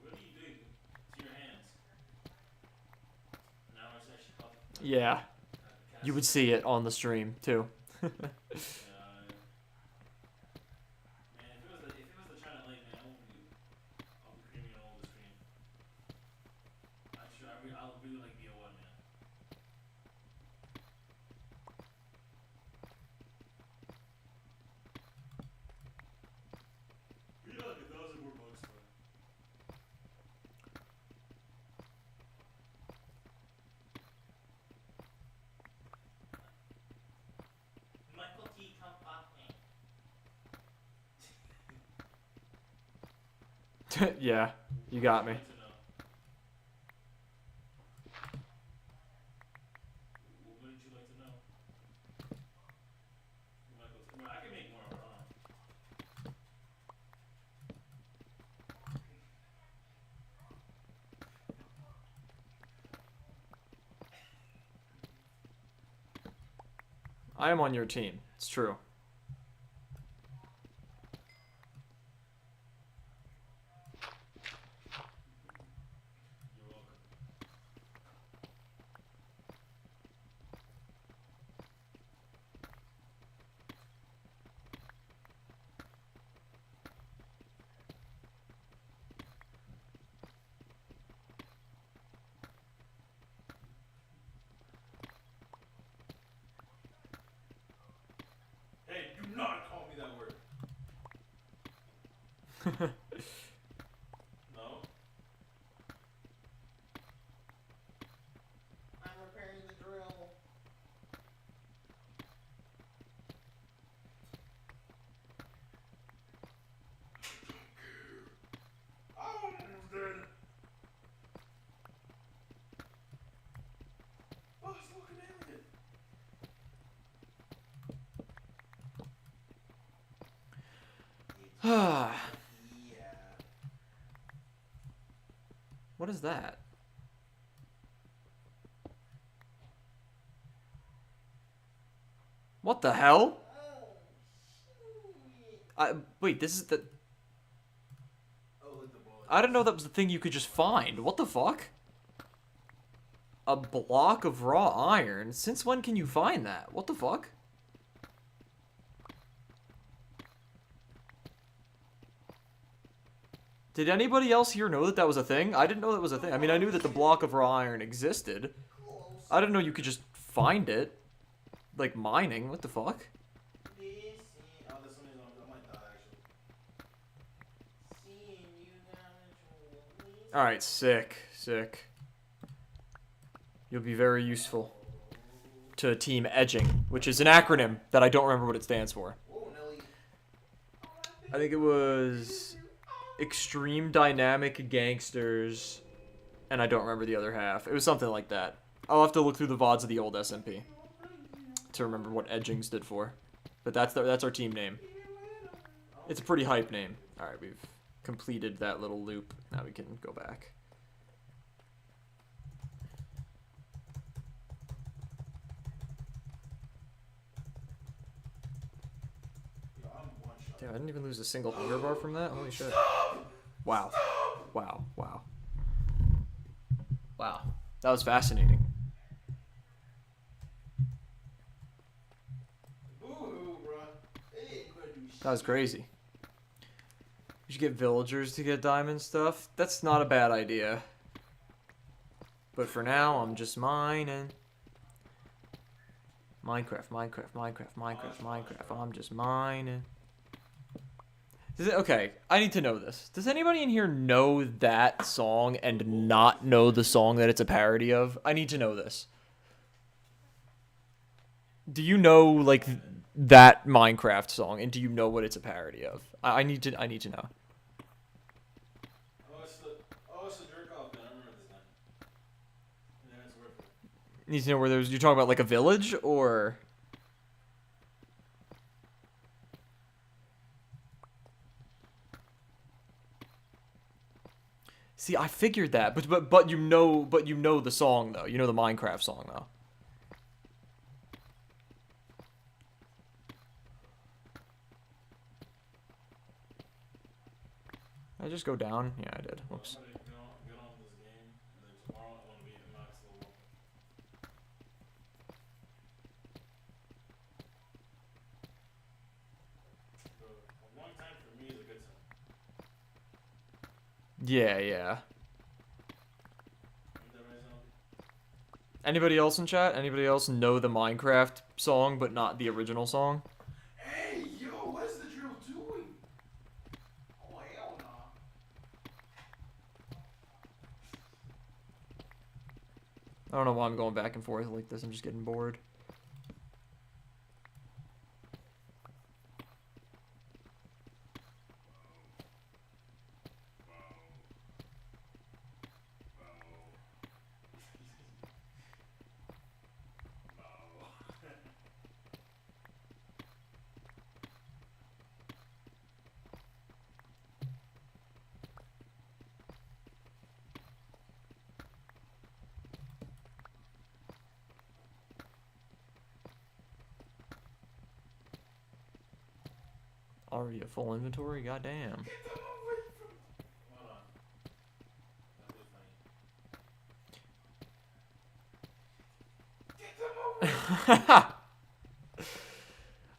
What do you do to your hands? Now it's actually called. Yeah. You would see it on the stream, too. Man, if it was the China Lake, man, I'll be creaming all over the screen. I'll really like BO1, man. We got like 1,000 more bucks, bro. Michael T. Yeah, you got me. What would you like to know? Michael, I can make more, huh? I am on your team. It's true. Hey, do not call me that word. No? I'm repairing the drill. Oh, I'm dead. Oh, it's looking alien. What is that? What the hell? Wait, this is the... I didn't know that was the thing you could just find. What the fuck? A block of raw iron? Since when can you find that? What the fuck? Did anybody else here know that that was a thing? I didn't know that was a thing. I mean, I knew that the block of raw iron existed. I didn't know you could just find it. Like mining. What the fuck? Alright, sick. Sick. You'll be very useful to Team Edging, which is an acronym that I don't remember what it stands for. I think it was Extreme Dynamic Gangsters, and I don't remember the other half. It was something like that. I'll have to look through the VODs of the old SMP to remember what Edging stood for. But that's our team name. It's a pretty hype name. Alright, we've completed that little loop. Now we can go back. Damn, I didn't even lose a single hunger bar from that. Holy shit. Wow. Wow. Wow. Wow. That was fascinating. That was crazy. You should get villagers to get diamond stuff. That's not a bad idea. But for now, I'm just mining. Minecraft, Minecraft, Minecraft, Minecraft, Minecraft. I'm just mining. Okay, I need to know this. Does anybody in here know that song and not know the song that it's a parody of? I need to know this. Do you know, like, that Minecraft song, and do you know what it's a parody of? I need to know. Oh, it's the jerk off gun. I remember this gun. And then it's worth it. Need to know where there's. You're talking about like a village or. See, I figured that, but you know the song though. You know the Minecraft song though. I just go down? Yeah, I did. Whoops. Get on this game, and then tomorrow I want to be at max level. A long time for me is a good time. Yeah, yeah. Anybody else in chat? Anybody else know the Minecraft song, but not the original song? Hey, yo, what is the drill doing? Oh, hell no. I don't know why I'm going back and forth like this. I'm just getting bored. Already a full inventory? Goddamn.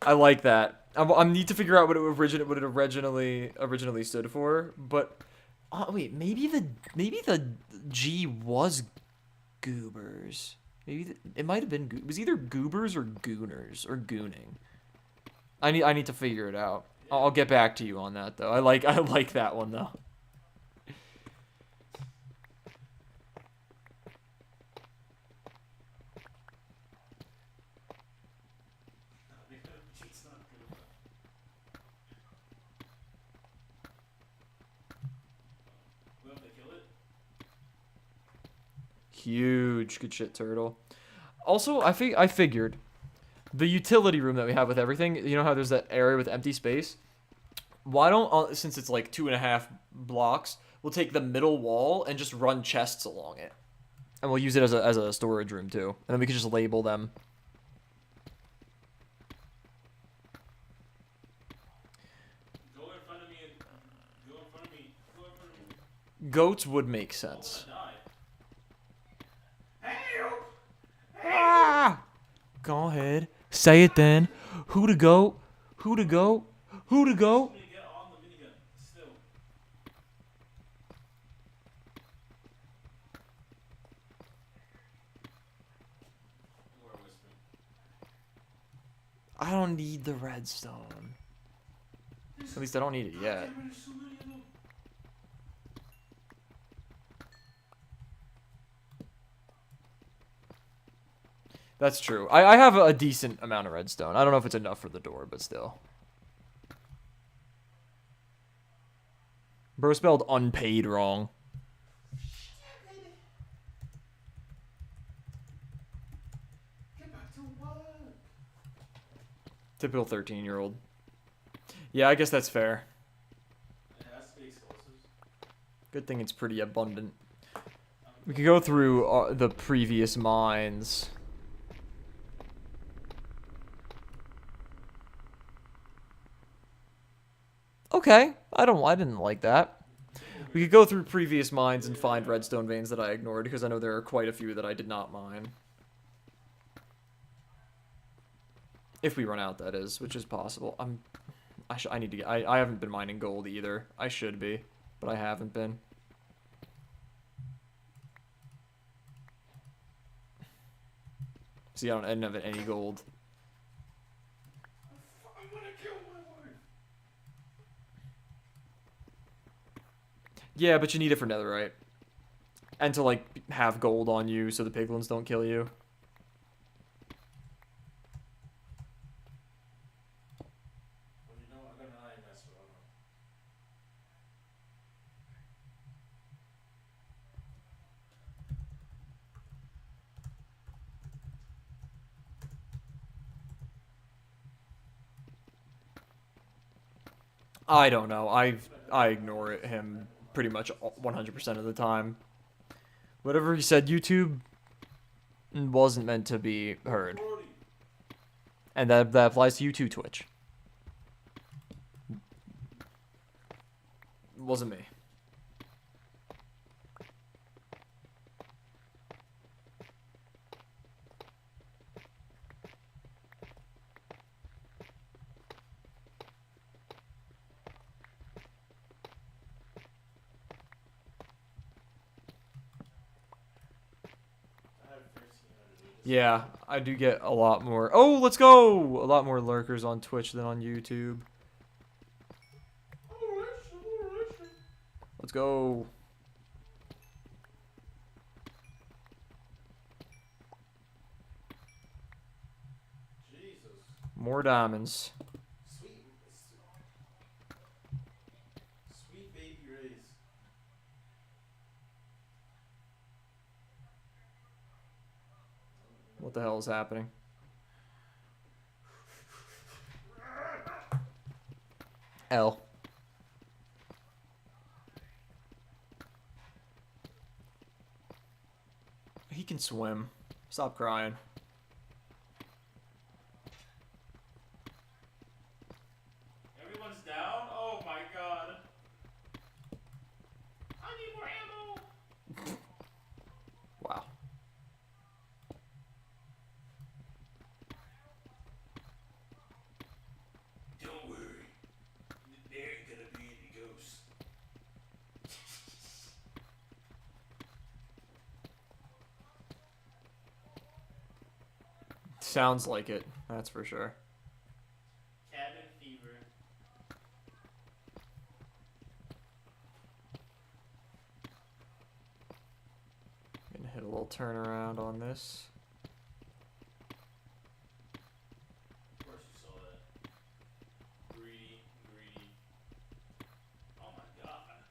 I like that. I need to figure out what it originally stood for. But wait, maybe the G was goobers. Maybe it might have been. It was either goobers or gooners or gooning. I need to figure it out. I'll get back to you on that though. I like that one though. Huge good shit turtle. Also, I figured the utility room that we have with everything, you know how there's that area with empty space? Why don't, since it's like 2.5 blocks, we'll take the middle wall and just run chests along it. And we'll use it as a storage room too. And then we can just label them. Go in front of me and go in front of me. Go in front of me. Goats would make sense. Ah! Go ahead. Say it then. Who to go? Who to go? Who to go? I don't need the redstone. At least I don't need it yet. That's true. I have a decent amount of redstone. I don't know if it's enough for the door, but still. Bro spelled unpaid wrong. Typical 13-year-old. Yeah, I guess that's fair. Good thing it's pretty abundant. We could go through the previous mines. Okay, I didn't like that. We could go through previous mines and find redstone veins that I ignored, because I know there are quite a few that I did not mine. If we run out, that is, which is possible. I need to get... I haven't been mining gold either. I should be, but I haven't been. See, I didn't have any gold. I'm gonna kill my wife. Yeah, but you need it for netherite. And to, like, have gold on you so the piglins don't kill you. Well, you know, I got an eye mess for them. I don't know. I ignore him pretty much 100% of the time. Whatever he said, YouTube wasn't meant to be heard. And that applies to you too, Twitch. Wasn't me. Yeah, I do get a lot more. Oh, let's go! A lot more lurkers on Twitch than on YouTube. Let's go. Jesus. More diamonds. Sweet baby rays. What the hell is happening? L. He can swim. Stop crying. Everyone's down? Oh my god. I need more ammo. Wow. Don't worry. There ain't gonna be any ghosts. Sounds like it, that's for sure. Cabin fever. Gonna hit a little turnaround on this. Of course you saw that. Greedy, greedy. Oh my god.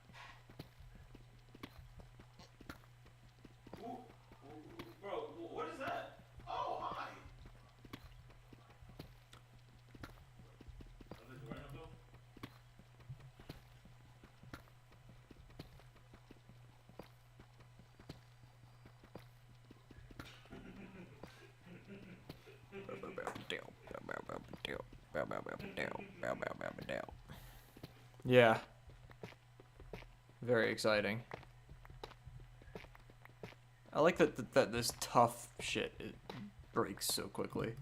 Ooh, ooh, bro, what is that? Oh, hi. Oh, there's random though? Yeah. Very exciting. I like that this tough shit it breaks so quickly.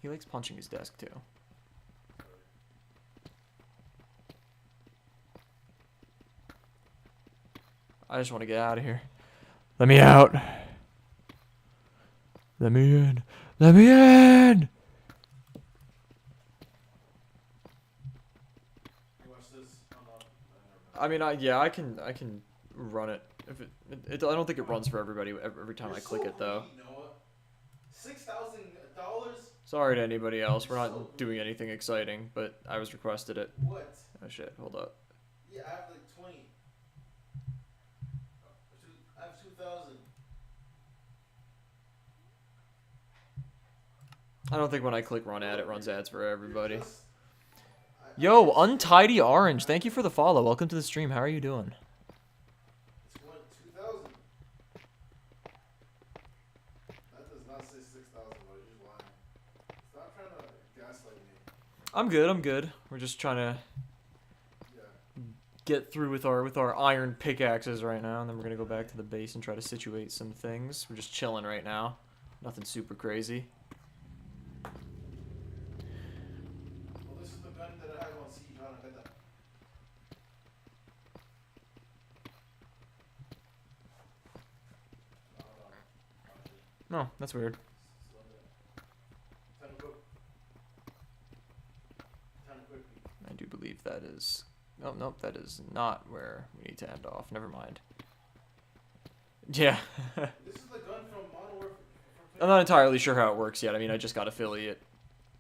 He likes punching his desk too. I just want to get out of here. Let me out. Let me in. Let me in! I mean, yeah, I can run it. If I don't think it runs for everybody every time I click it though. $6,000? Sorry to anybody else. We're not doing anything exciting, but I was requested it. What? Oh shit! Hold up. Yeah, I have like 20. I have 2,000. I don't think when I click run ad, it runs ads for everybody. Yo, Untidy Orange, thank you for the follow. Welcome to the stream. How are you doing? It's what, 2,000? I'm good. I'm good. We're just trying to get through with our iron pickaxes right now, and then we're gonna go back to the base and try to situate some things. We're just chilling right now. Nothing super crazy. Well, this is the gun that I have on siege. No, that's weird. I do believe that is... Oh, nope, that is not where we need to end off. Never mind. Yeah. This is the gun from Modern Warfare. I'm not entirely sure how it works yet. I mean, I just got affiliate.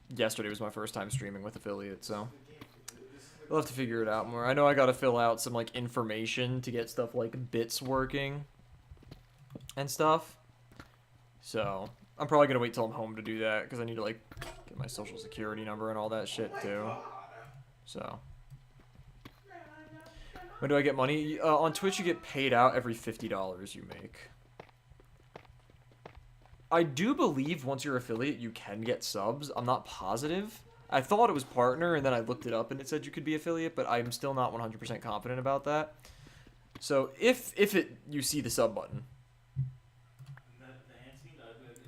Yesterday was my first time streaming with affiliate, so... We'll have to figure it out more. I know I gotta fill out some, like, information to get stuff like bits working and stuff. So, I'm probably gonna wait till I'm home to do that, because I need to, like, get my social security number and all that shit, too. So... When do I get money? On Twitch, you get paid out every $50 you make. I do believe once you're affiliate, you can get subs. I'm not positive. I thought it was partner, and then I looked it up, and it said you could be affiliate, but I'm still not 100% confident about that. So if you see the sub button,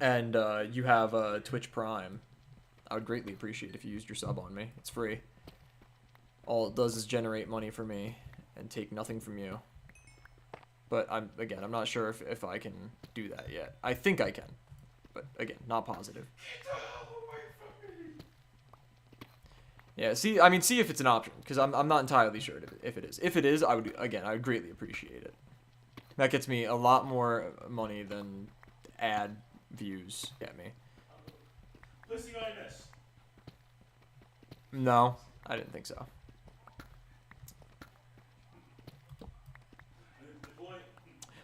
and you have Twitch Prime, I would greatly appreciate if you used your sub on me. It's free. All it does is generate money for me and take nothing from you. But I'm not sure if I can do that yet. I think I can, but again, not positive. Yeah, see if it's an option, because I'm not entirely sure if it is. If it is, I would greatly appreciate it. That gets me a lot more money than ad views get me. Listening on this. No, I didn't think so.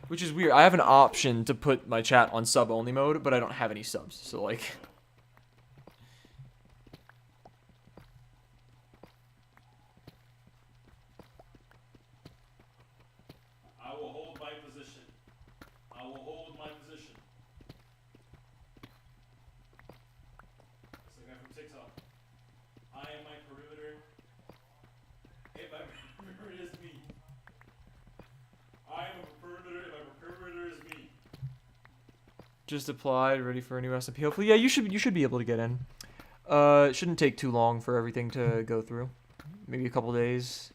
Which is weird. I have an option to put my chat on sub-only mode, but I don't have any subs, so like... I will hold my position. I will hold my position. It's the guy from TikTok. I am my perimeter. If my perimeter is me. I am a perimeter if my perimeter is me. Just applied, ready for a new SMP. Hopefully, yeah, you should be able to get in. It shouldn't take too long for everything to go through. Maybe a couple days,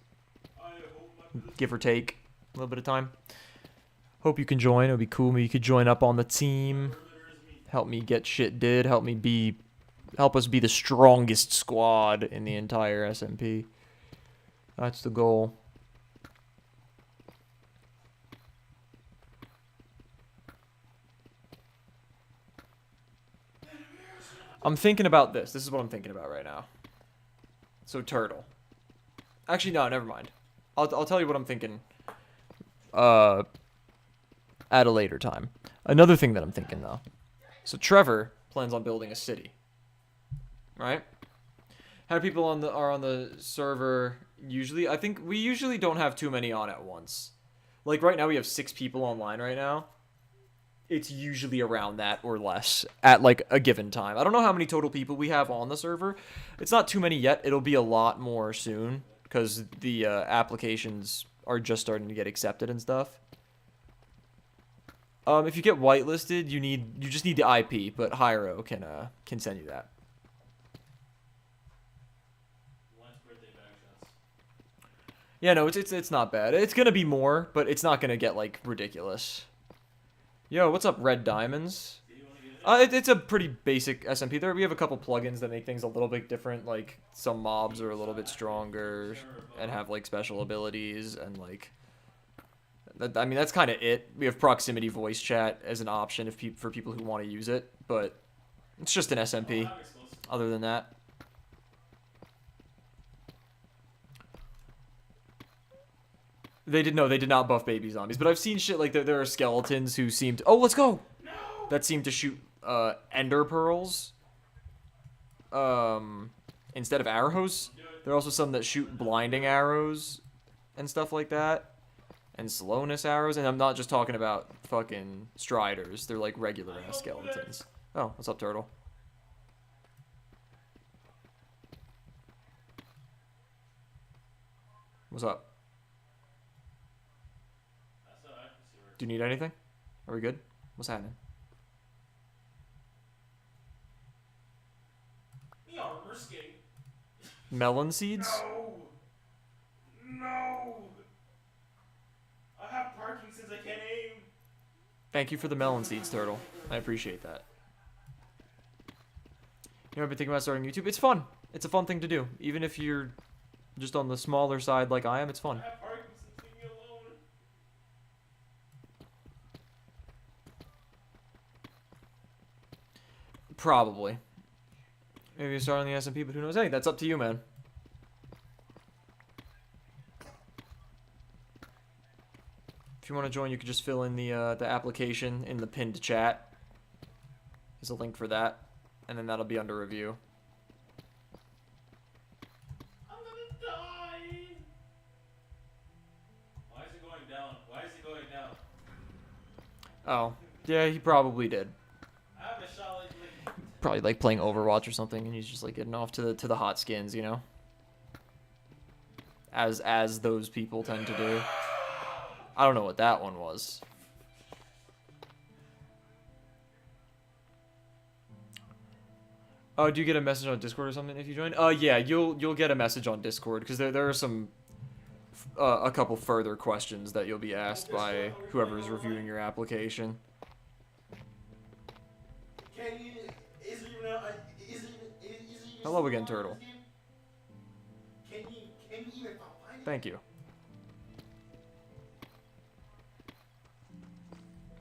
give or take a little bit of time. Hope you can join. It would be cool. Maybe you could join up on the team. Help me get shit did. Help us be the strongest squad in the entire SMP. That's the goal. I'm thinking about this. This is what I'm thinking about right now. So, Turtle. Actually, no, never mind. I'll tell you what I'm thinking at a later time. Another thing that I'm thinking, though. So, Trevor plans on building a city. Right? How many people are on the server usually? I think we usually don't have too many on at once. Like, right now we have 6 people online right now. It's usually around that or less at, like, a given time. I don't know how many total people we have on the server. It's not too many yet. It'll be a lot more soon because the applications are just starting to get accepted and stuff. If you get whitelisted, you just need the IP, but Hyro can send you that. Yeah, no, it's not bad. It's gonna be more, but it's not gonna get, like, ridiculous. Yo, what's up, Red Diamonds? It's a pretty basic SMP. We have a couple plugins that make things a little bit different. Like, some mobs are a little bit stronger and have, like, special abilities. And, like, I mean, that's kind of it. We have proximity voice chat as an option for people who want to use it. But it's just an SMP, other than that. They did not buff baby zombies, but I've seen shit like there are skeletons who seemed let's go. No! That seem to shoot ender pearls instead of arrows. There are also some that shoot blinding arrows and stuff like that, and slowness arrows. And I'm not just talking about fucking striders. They're like regular ass skeletons. Oh, what's up, Turtle? What's up? Do you need anything? Are we good? What's happening? The armor skin. Melon seeds? No! No! I have Parkinson's, I can't aim. Thank you for the melon seeds, Turtle. I appreciate that. You know, I've been thinking about starting YouTube. It's fun. It's a fun thing to do. Even if you're just on the smaller side like I am, it's fun. I have Parkinson's, leave me alone. Probably. Maybe you start on the SMP, but who knows? Hey, that's up to you, man. If you want to join, you can just fill in the application in the pinned chat. There's a link for that, and then that'll be under review. I'm gonna die. Why is it going down? Why is it going down? Oh, yeah, he probably did. I have a shot like Probably like playing Overwatch or something, and he's just like getting off to the hot skins, you know. As those people tend to do. I don't know what that one was. Oh, do you get a message on Discord or something if you join? Yeah, you'll get a message on Discord because there are some a couple further questions that you'll be asked by whoever is reviewing your application. Can you? Is it even? Hello again, Turtle. Can you even find it? Thank you.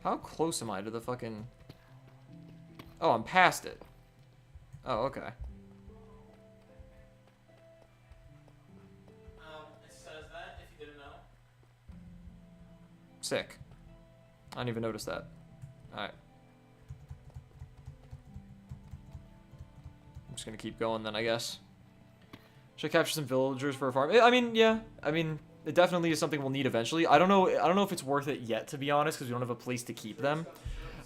How close am I to the fucking... Oh, I'm past it. Oh, okay. It says that, if you didn't know. Sick. I didn't even notice that. Alright. I'm just gonna keep going then, I guess. Should I capture some villagers for a farm? I mean, yeah. I mean, it definitely is something we'll need eventually. I don't know if it's worth it yet, to be honest, because we don't have a place to keep them.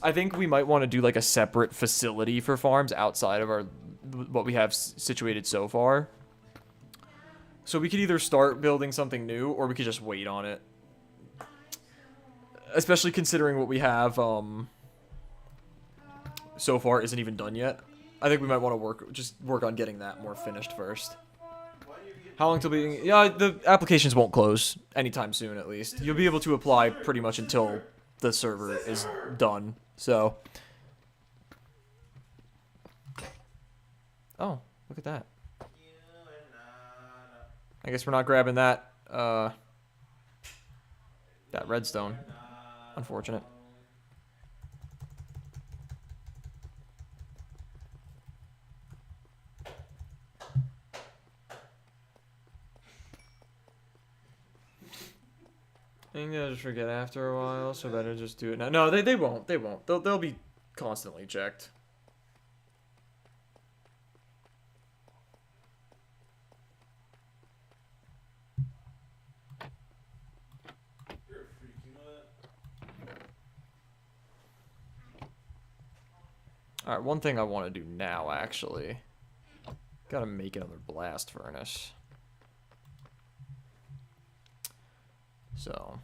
I think we might want to do like a separate facility for farms outside of what we have situated so far. So we could either start building something new, or we could just wait on it. Especially considering what we have so far isn't even done yet. I think we might want to work on getting that more finished first. How long till being... Yeah, the applications won't close anytime soon, at least. You'll be able to apply pretty much until the server is done, so... Oh, look at that. I guess we're not grabbing that, that redstone. Unfortunate. I think they'll just forget after a while, so better just do it now. No, they won't. They won't. They'll be constantly checked. You're a freak, you know that? Alright, one thing I want to do now, actually. Gotta make another blast furnace. So...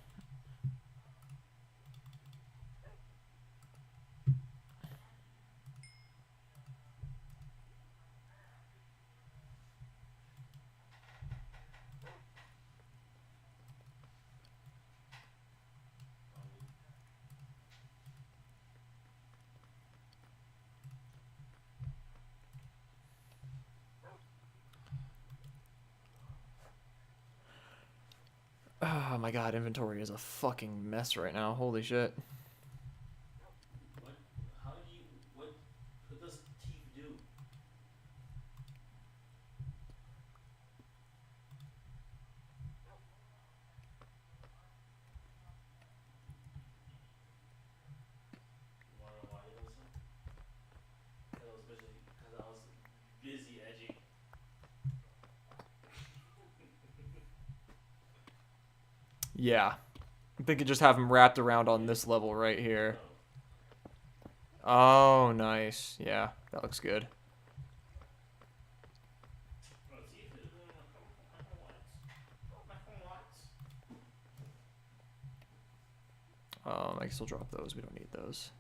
Oh my god, inventory is a fucking mess right now. Holy shit. What does teeth do? Wanna know why you listen? Because I was busy edging. Yeah. I'm thinking just have them wrapped around on this level right here. Oh, nice. Yeah, that looks good. I guess we'll drop those. We don't need those.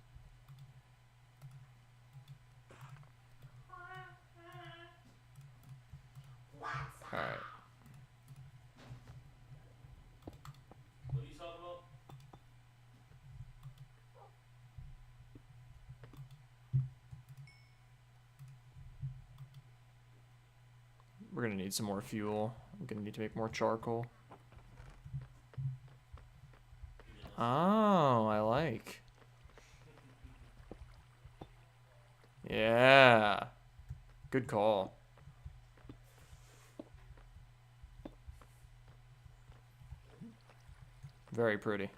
All right. What are you talking about? We're gonna need some more fuel. I'm gonna need to make more charcoal. Oh, I like. Yeah. Good call. Very pretty.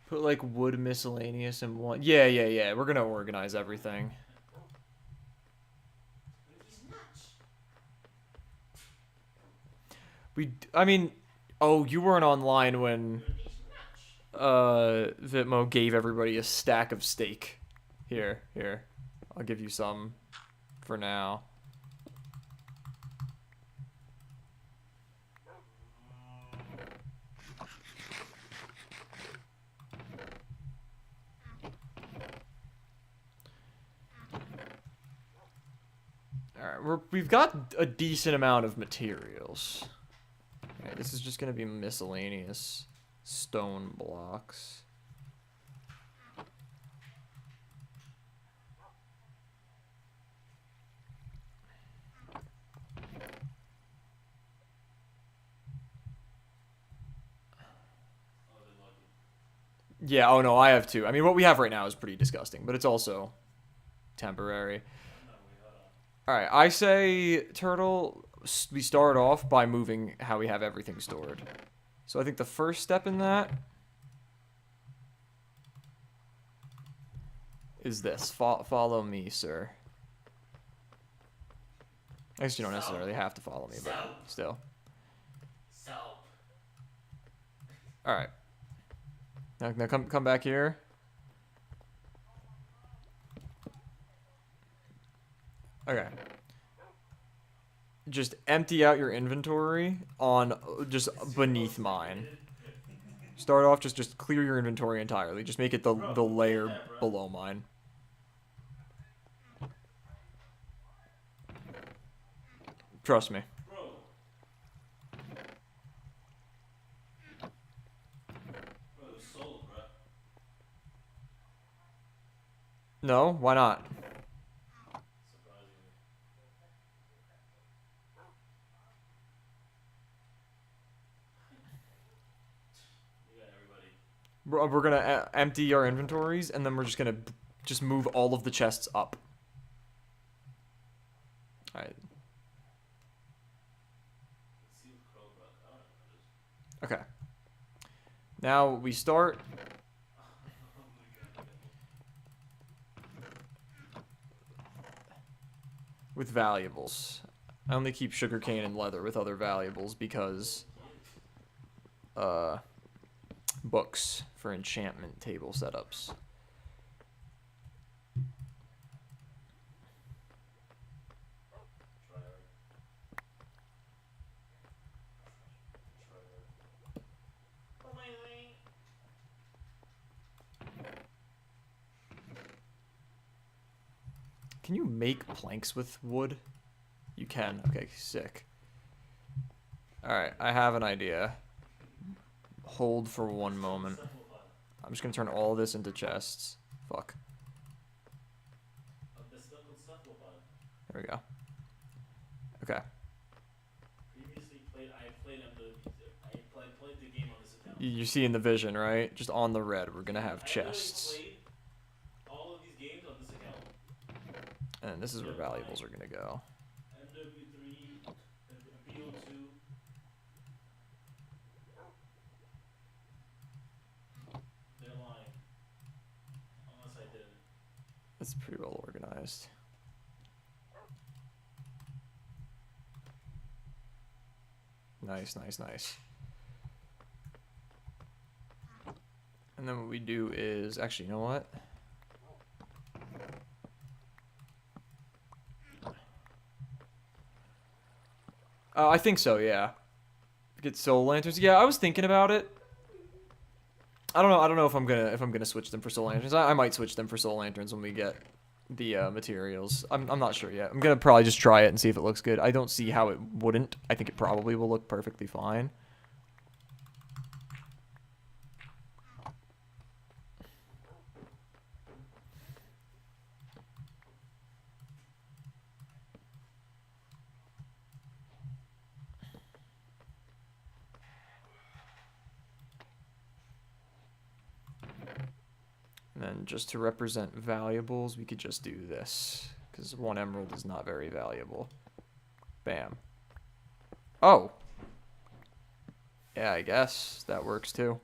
Put like wood miscellaneous in one. Yeah. We're gonna organize everything. I mean, oh, you weren't online when Vitmo gave everybody a stack of steak. Here. I'll give you some for now. Alright, we've got a decent amount of materials. Okay, this is just gonna be miscellaneous stone blocks. Yeah, oh no, I have two. I mean, what we have right now is pretty disgusting, but it's also temporary. Alright, I say, Turtle, we start off by moving how we have everything stored. So I think the first step in that is this. Follow me, sir. I guess you don't necessarily have to follow me, but still. Alright. Now come back here. Okay. Just empty out your inventory on just beneath mine. Start off, just clear your inventory entirely. Just make it the layer below mine. Trust me. No, why not? We're gonna empty our inventories, and then we're just gonna just move all of the chests up. Alright. Okay. Now we start. With valuables. I only keep sugarcane and leather with other valuables because books for enchantment table setups. Can you make planks with wood? You can. Okay, sick. Alright, I have an idea. Hold for one moment. I'm just gonna turn all of this into chests. Fuck. There we go. Okay. You see in the vision, right? Just on the red, we're gonna have chests. And this is where valuables are gonna go. MW3, BO2. They're lying. Unless I did. It's pretty well organized. Nice. And then what we do is, actually, you know what? I think so, yeah. Get soul lanterns. Yeah, I was thinking about it. I don't know if I'm gonna switch them for soul lanterns. I might switch them for soul lanterns when we get the materials. I'm not sure yet. I'm gonna probably just try it and see if it looks good. I don't see how it wouldn't. I think it probably will look perfectly fine. And then just to represent valuables, we could just do this. Because 1 emerald is not very valuable. Bam. Oh! Yeah, I guess that works too.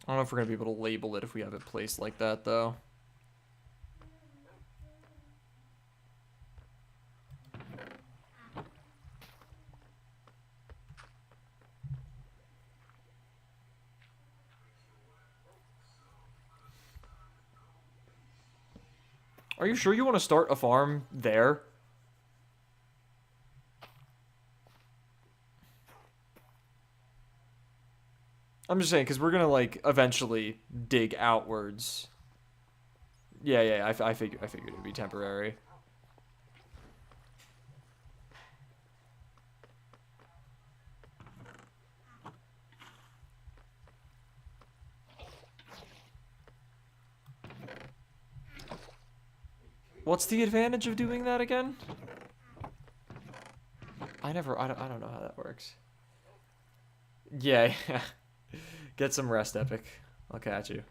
I don't know if we're going to be able to label it if we have it placed like that, though. Are you sure you want to start a farm there? I'm just saying, because we're going to, like, eventually dig outwards. Yeah, I figured it would be temporary. What's the advantage of doing that again? I don't know how that works. Yeah. Get some rest, Epic. I'll catch you.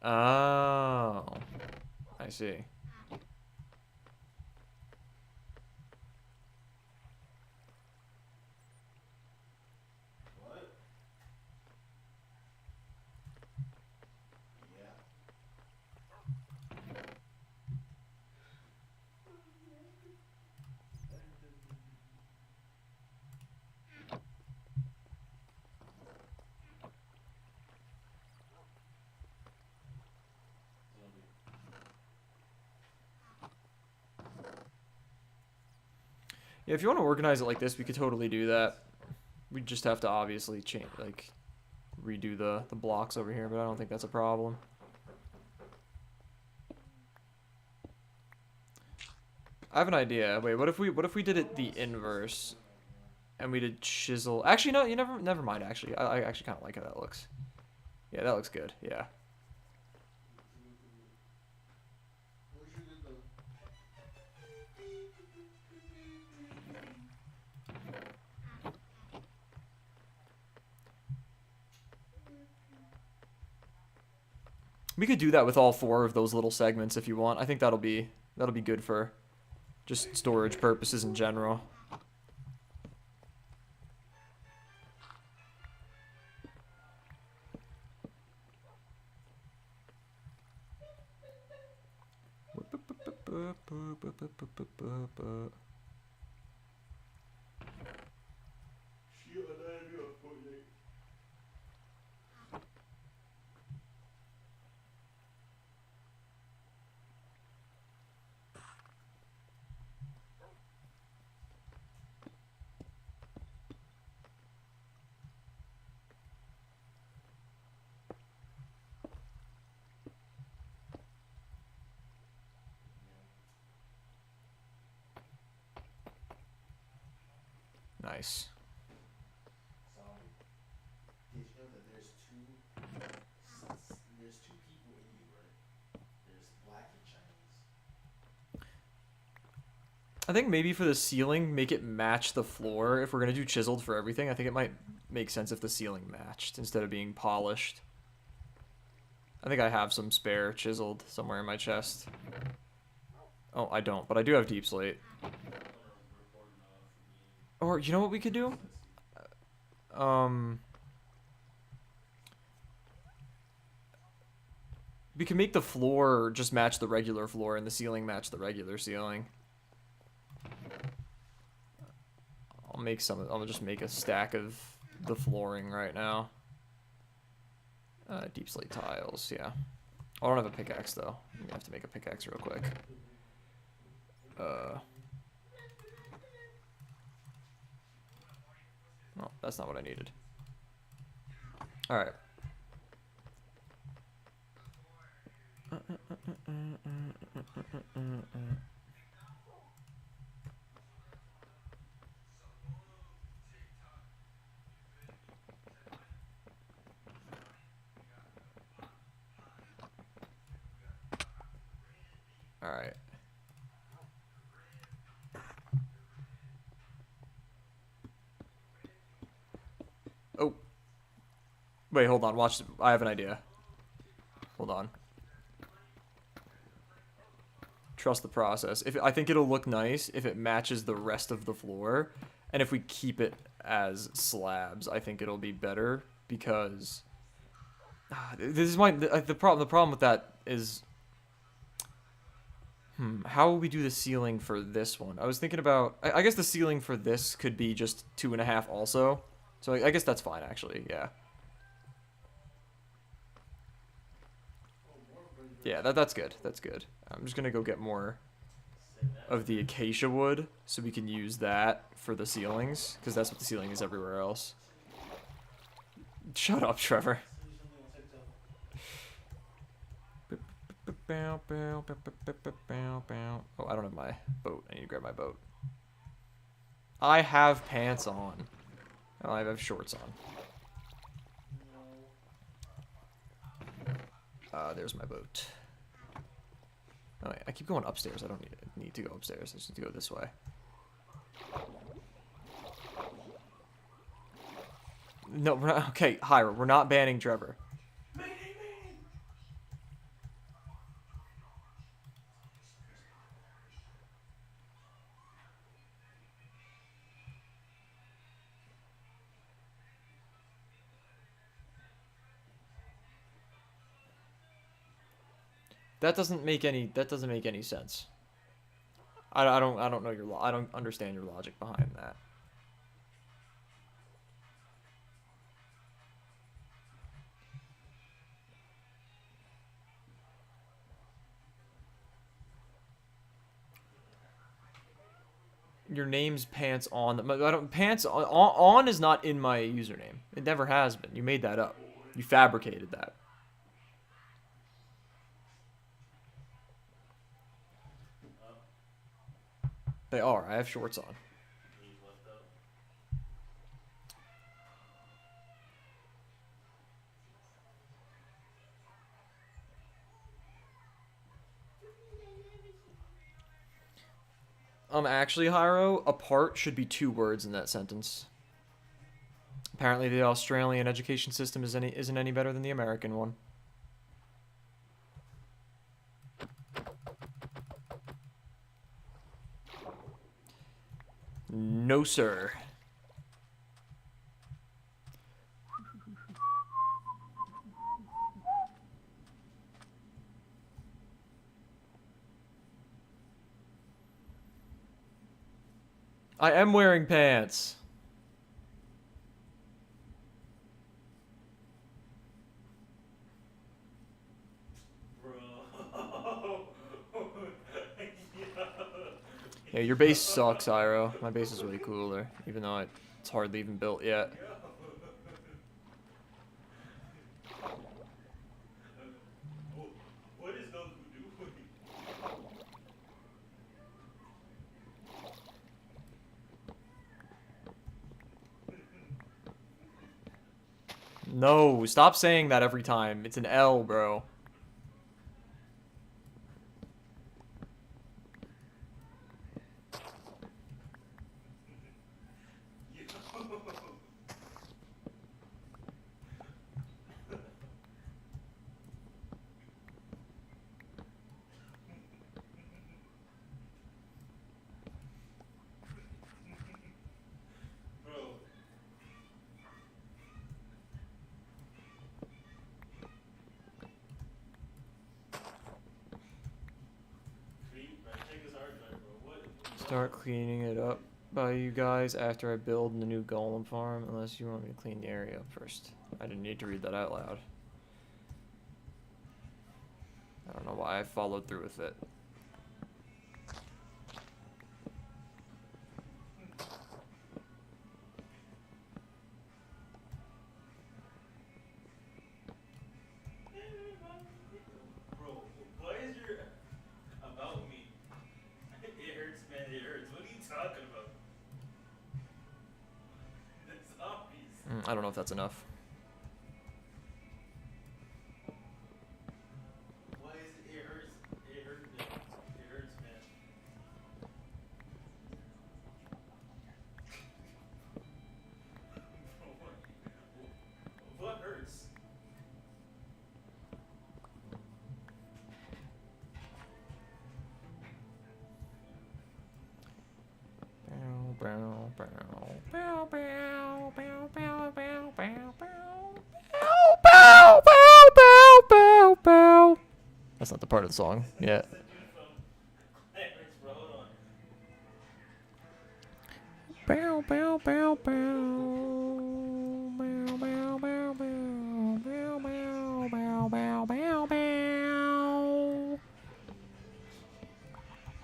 Oh. I see. Yeah, if you want to organize it like this, we could totally do that. We just have to obviously change, like, redo the blocks over here, but I don't think that's a problem. I have an idea. Wait, what if we did it the inverse, and we did chisel? Actually, no, never mind. Actually, I actually kind of like how that looks. Yeah, that looks good. Yeah. We could do that with all 4 of those little segments if you want. I think that'll be good for just storage purposes in general. Nice. Did you know that there's two people in you, right? There's black and Chinese. I think maybe for the ceiling, make it match the floor. If we're going to do chiseled for everything, I think it might make sense if the ceiling matched instead of being polished. I think I have some spare chiseled somewhere in my chest. Oh, I don't, but I do have deep slate. Or you know what we could do? We can make the floor just match the regular floor and the ceiling match the regular ceiling. I'll just make a stack of the flooring right now. Deep slate tiles, yeah. I don't have a pickaxe though. I'm gonna have to make a pickaxe real quick. No, that's not what I needed. Alright. Alright. Oh. Wait, hold on. Watch. I have an idea. Hold on. Trust the process. I think it'll look nice if it matches the rest of the floor, and if we keep it as slabs, I think it'll be better because this is the problem with that is how will we do the ceiling for this one? I was thinking about I guess the ceiling for this could be just 2.5 also, so I guess that's fine actually. Yeah. Yeah, that's good. That's good. I'm just gonna go get more of the acacia wood so we can use that for the ceilings, because that's what the ceiling is everywhere else. Shut up, Trevor. Oh, I don't have my boat. I need to grab my boat. I have pants on. Oh, I have shorts on. There's my boat. Oh, wait, I keep going upstairs. I don't need to go upstairs. I just need to go this way. No, we're not. Okay, Hyra, we're not banning Trevor. That doesn't make any sense. I don't know I don't understand your logic behind that. Your name's Pants On. Pants on is not in my username. It never has been. You made that up. You fabricated that. They are. I have shorts on. Actually, Hyro, apart should be 2 words in that sentence. Apparently, the Australian education system isn't any better than the American one. No, sir. I am wearing pants. Yeah, your base sucks, Iro. My base is way cooler, even though it's hardly even built yet. What is Goku doing? No, stop saying that every time. It's an L, bro. Start cleaning it up by you guys after I build the new golem farm, unless you want me to clean the area up first. I didn't need to read that out loud. I don't know why I followed through with it. Bro, why is your about me? It hurts, man. It hurts. What are you talking about? The zombies. I don't know if that's enough. Why is it? It hurts. It hurts, man. It hurts, man. What hurts? Bow, bow, bow, bow, bow, bow, bow, bow, bow, bow. Bow, bow, bow, bow, bow. That's not the part of the song yet. Bow, bow, bow, bow. Bow, bow, bow, bow. Bow, bow, bow, bow, bow, bow.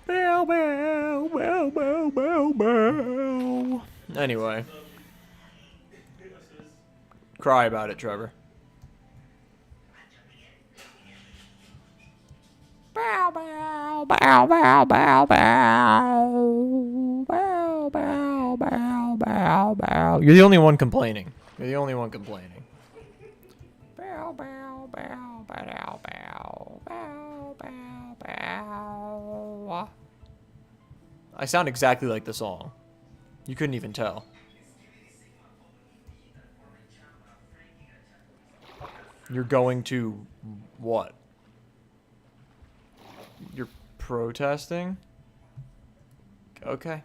Bow, bow, bow, bow, bow, bow. Anyway. Cry about it, Trevor. Bow, bow, bow, bow, bow, bow. Bow, bow, bow, bow, bow. You're the only one complaining. You're the only one complaining. Bow, bow, bow, bow, bow, bow, bow, bow. I sound exactly like the song. You couldn't even tell. You're going to what? You're protesting? Okay.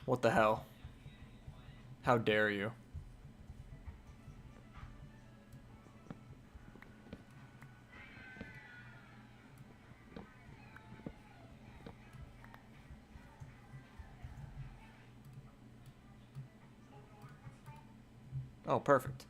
What the hell? How dare you? Oh, perfect.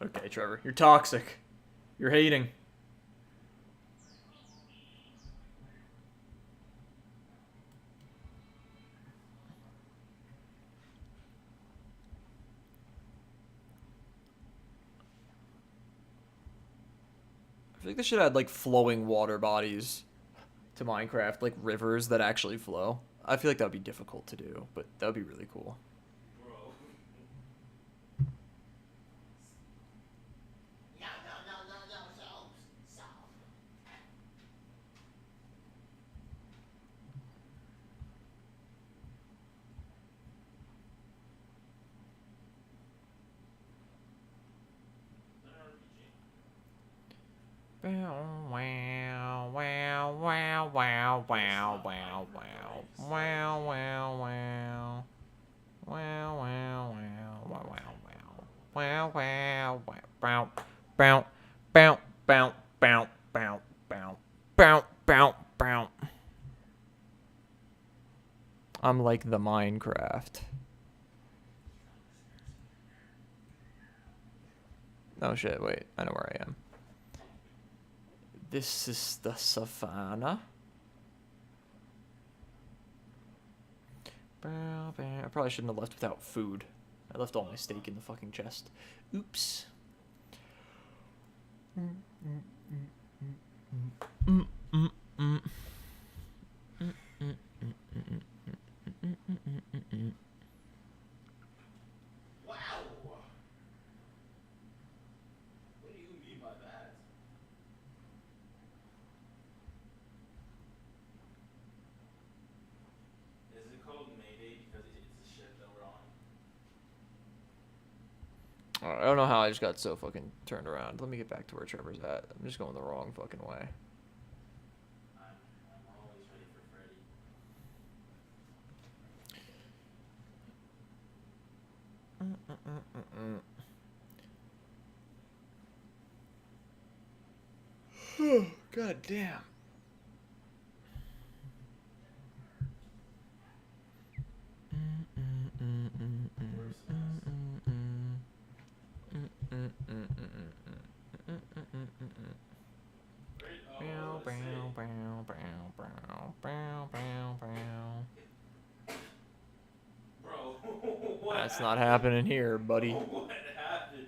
Okay, Trevor. You're toxic. You're hating. I feel like they should add like flowing water bodies to Minecraft, like rivers that actually flow. I feel like that would be difficult to do, but that would be really cool. Wow, wow, wow, wow, wow, wow, wow, wow, wow, wow, wow. Wow, wow, wow, wow, wow, wow, wow, wow, wow, bow, bow, bow, bow, bow, bow, bow, bow, bow. I'm like the Minecraft. Oh shit, wait, I know where I am. This is the savannah. I probably shouldn't have left without food. I left all my steak in the fucking chest. Oops. Wow. What do you mean by that? Is it called Mayday because it's a ship that we're on? Alright, I don't know how I just got so fucking turned around. Let me get back to where Trevor's at. I'm just going the wrong fucking way. I'm always ready for Freddy. God damn. Bro, what That's not happened? happening here, buddy. What happened?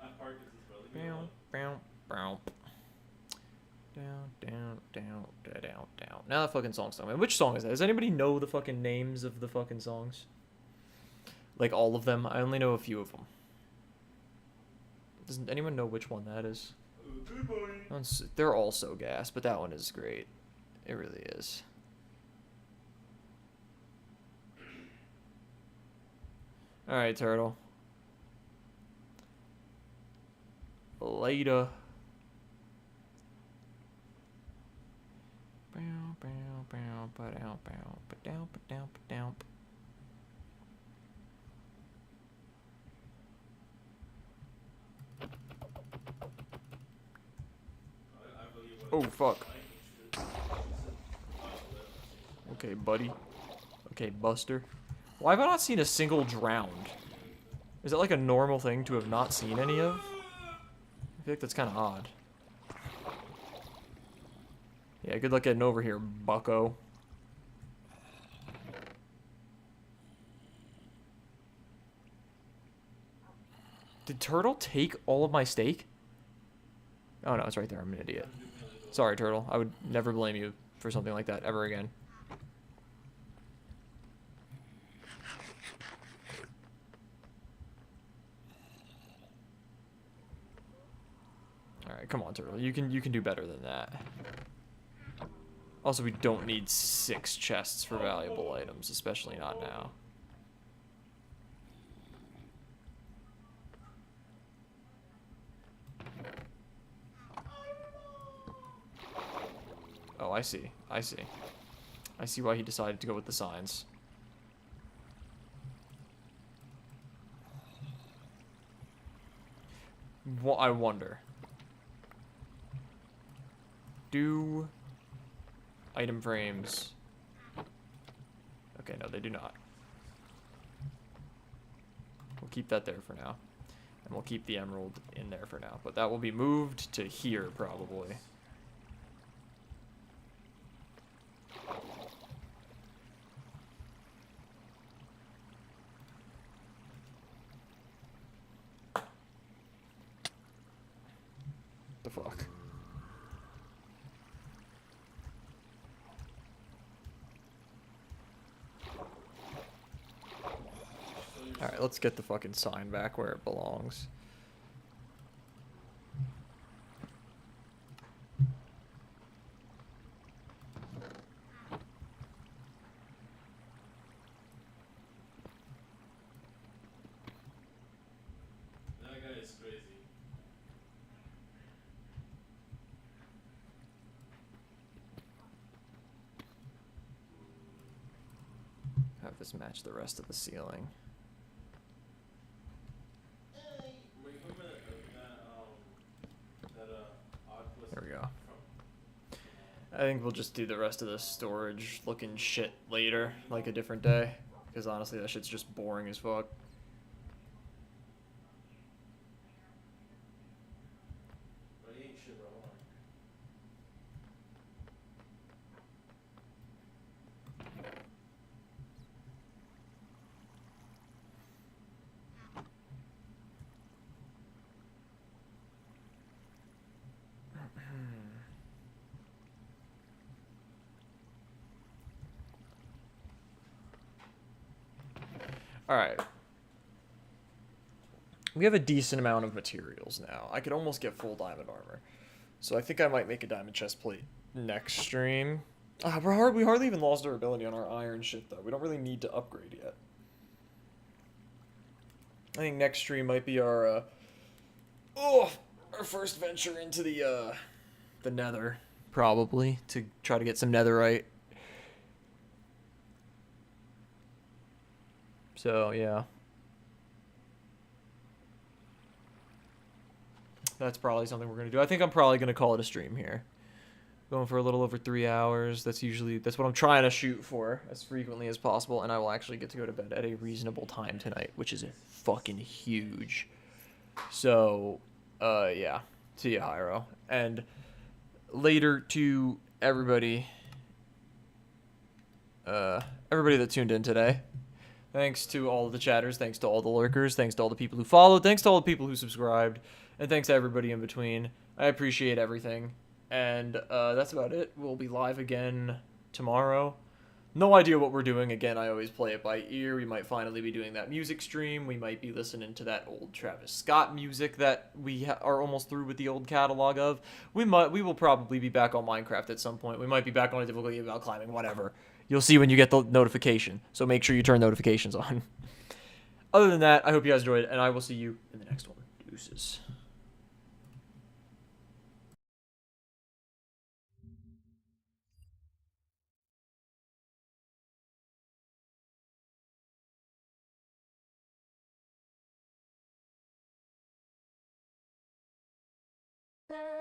I parked this brother. Bow, bow, bow. Down, down, down, down, down. Now that fucking song's done. Which song is that? Does anybody know the fucking names of the fucking songs? Like all of them? I only know a few of them. Doesn't anyone know which one that is? Good morning. They're all so gas, but that one is great. It really is. Alright, Turtle. Later. Bow, bow, bow, ba-dow, bow, ba-dow, ba-dow, ba-dow. Oh, fuck. Okay, buddy. Okay, Buster. Why have I not seen a single drowned? Is it like a normal thing to have not seen any of? I feel like that's kind of odd. Yeah, good luck getting over here, bucko. Did Turtle take all of my steak? Oh no, it's right there. I'm an idiot. Sorry, Turtle. I would never blame you for something like that ever again. Alright, come on, Turtle. You can do better than that. Also, we don't need 6 chests for valuable items, especially not now. Oh, I see. I see. I see why he decided to go with the signs. Well, I wonder. Do item frames... Okay, no, they do not. We'll keep that there for now. And we'll keep the emerald in there for now. But that will be moved to here, probably. The fuck? Alright, let's get the fucking sign back where it belongs. That guy is crazy. Have this match the rest of the ceiling. There we go. I think we'll just do the rest of the storage looking shit later, like a different day. Because honestly, that shit's just boring as fuck. But he ain't shit, bro. Alright. We have a decent amount of materials now. I could almost get full diamond armor. So I think I might make a diamond chest plate next stream. We hardly even lost our ability on our iron shit, though. We don't really need to upgrade yet. I think next stream might be our first venture into the nether, probably, to try to get some netherite. So, yeah. That's probably something we're going to do. I think I'm probably going to call it a stream here. Going for a little over 3 hours. That's what I'm trying to shoot for as frequently as possible. And I will actually get to go to bed at a reasonable time tonight, which is fucking huge. So, yeah. See ya, Hyro. And later to everybody. Everybody that tuned in today. Thanks to all of the chatters. Thanks to all the lurkers. Thanks to all the people who followed. Thanks to all the people who subscribed. And thanks to everybody in between. I appreciate everything. And that's about it. We'll be live again tomorrow. No idea what we're doing. Again, I always play it by ear. We might finally be doing that music stream. We might be listening to that old Travis Scott music that we are almost through with the old catalog of. We will probably be back on Minecraft at some point. We might be back on a difficulty about climbing, whatever. You'll see when you get the notification. So make sure you turn notifications on. Other than that, I hope you guys enjoyed, and I will see you in the next one. Deuces. Bye.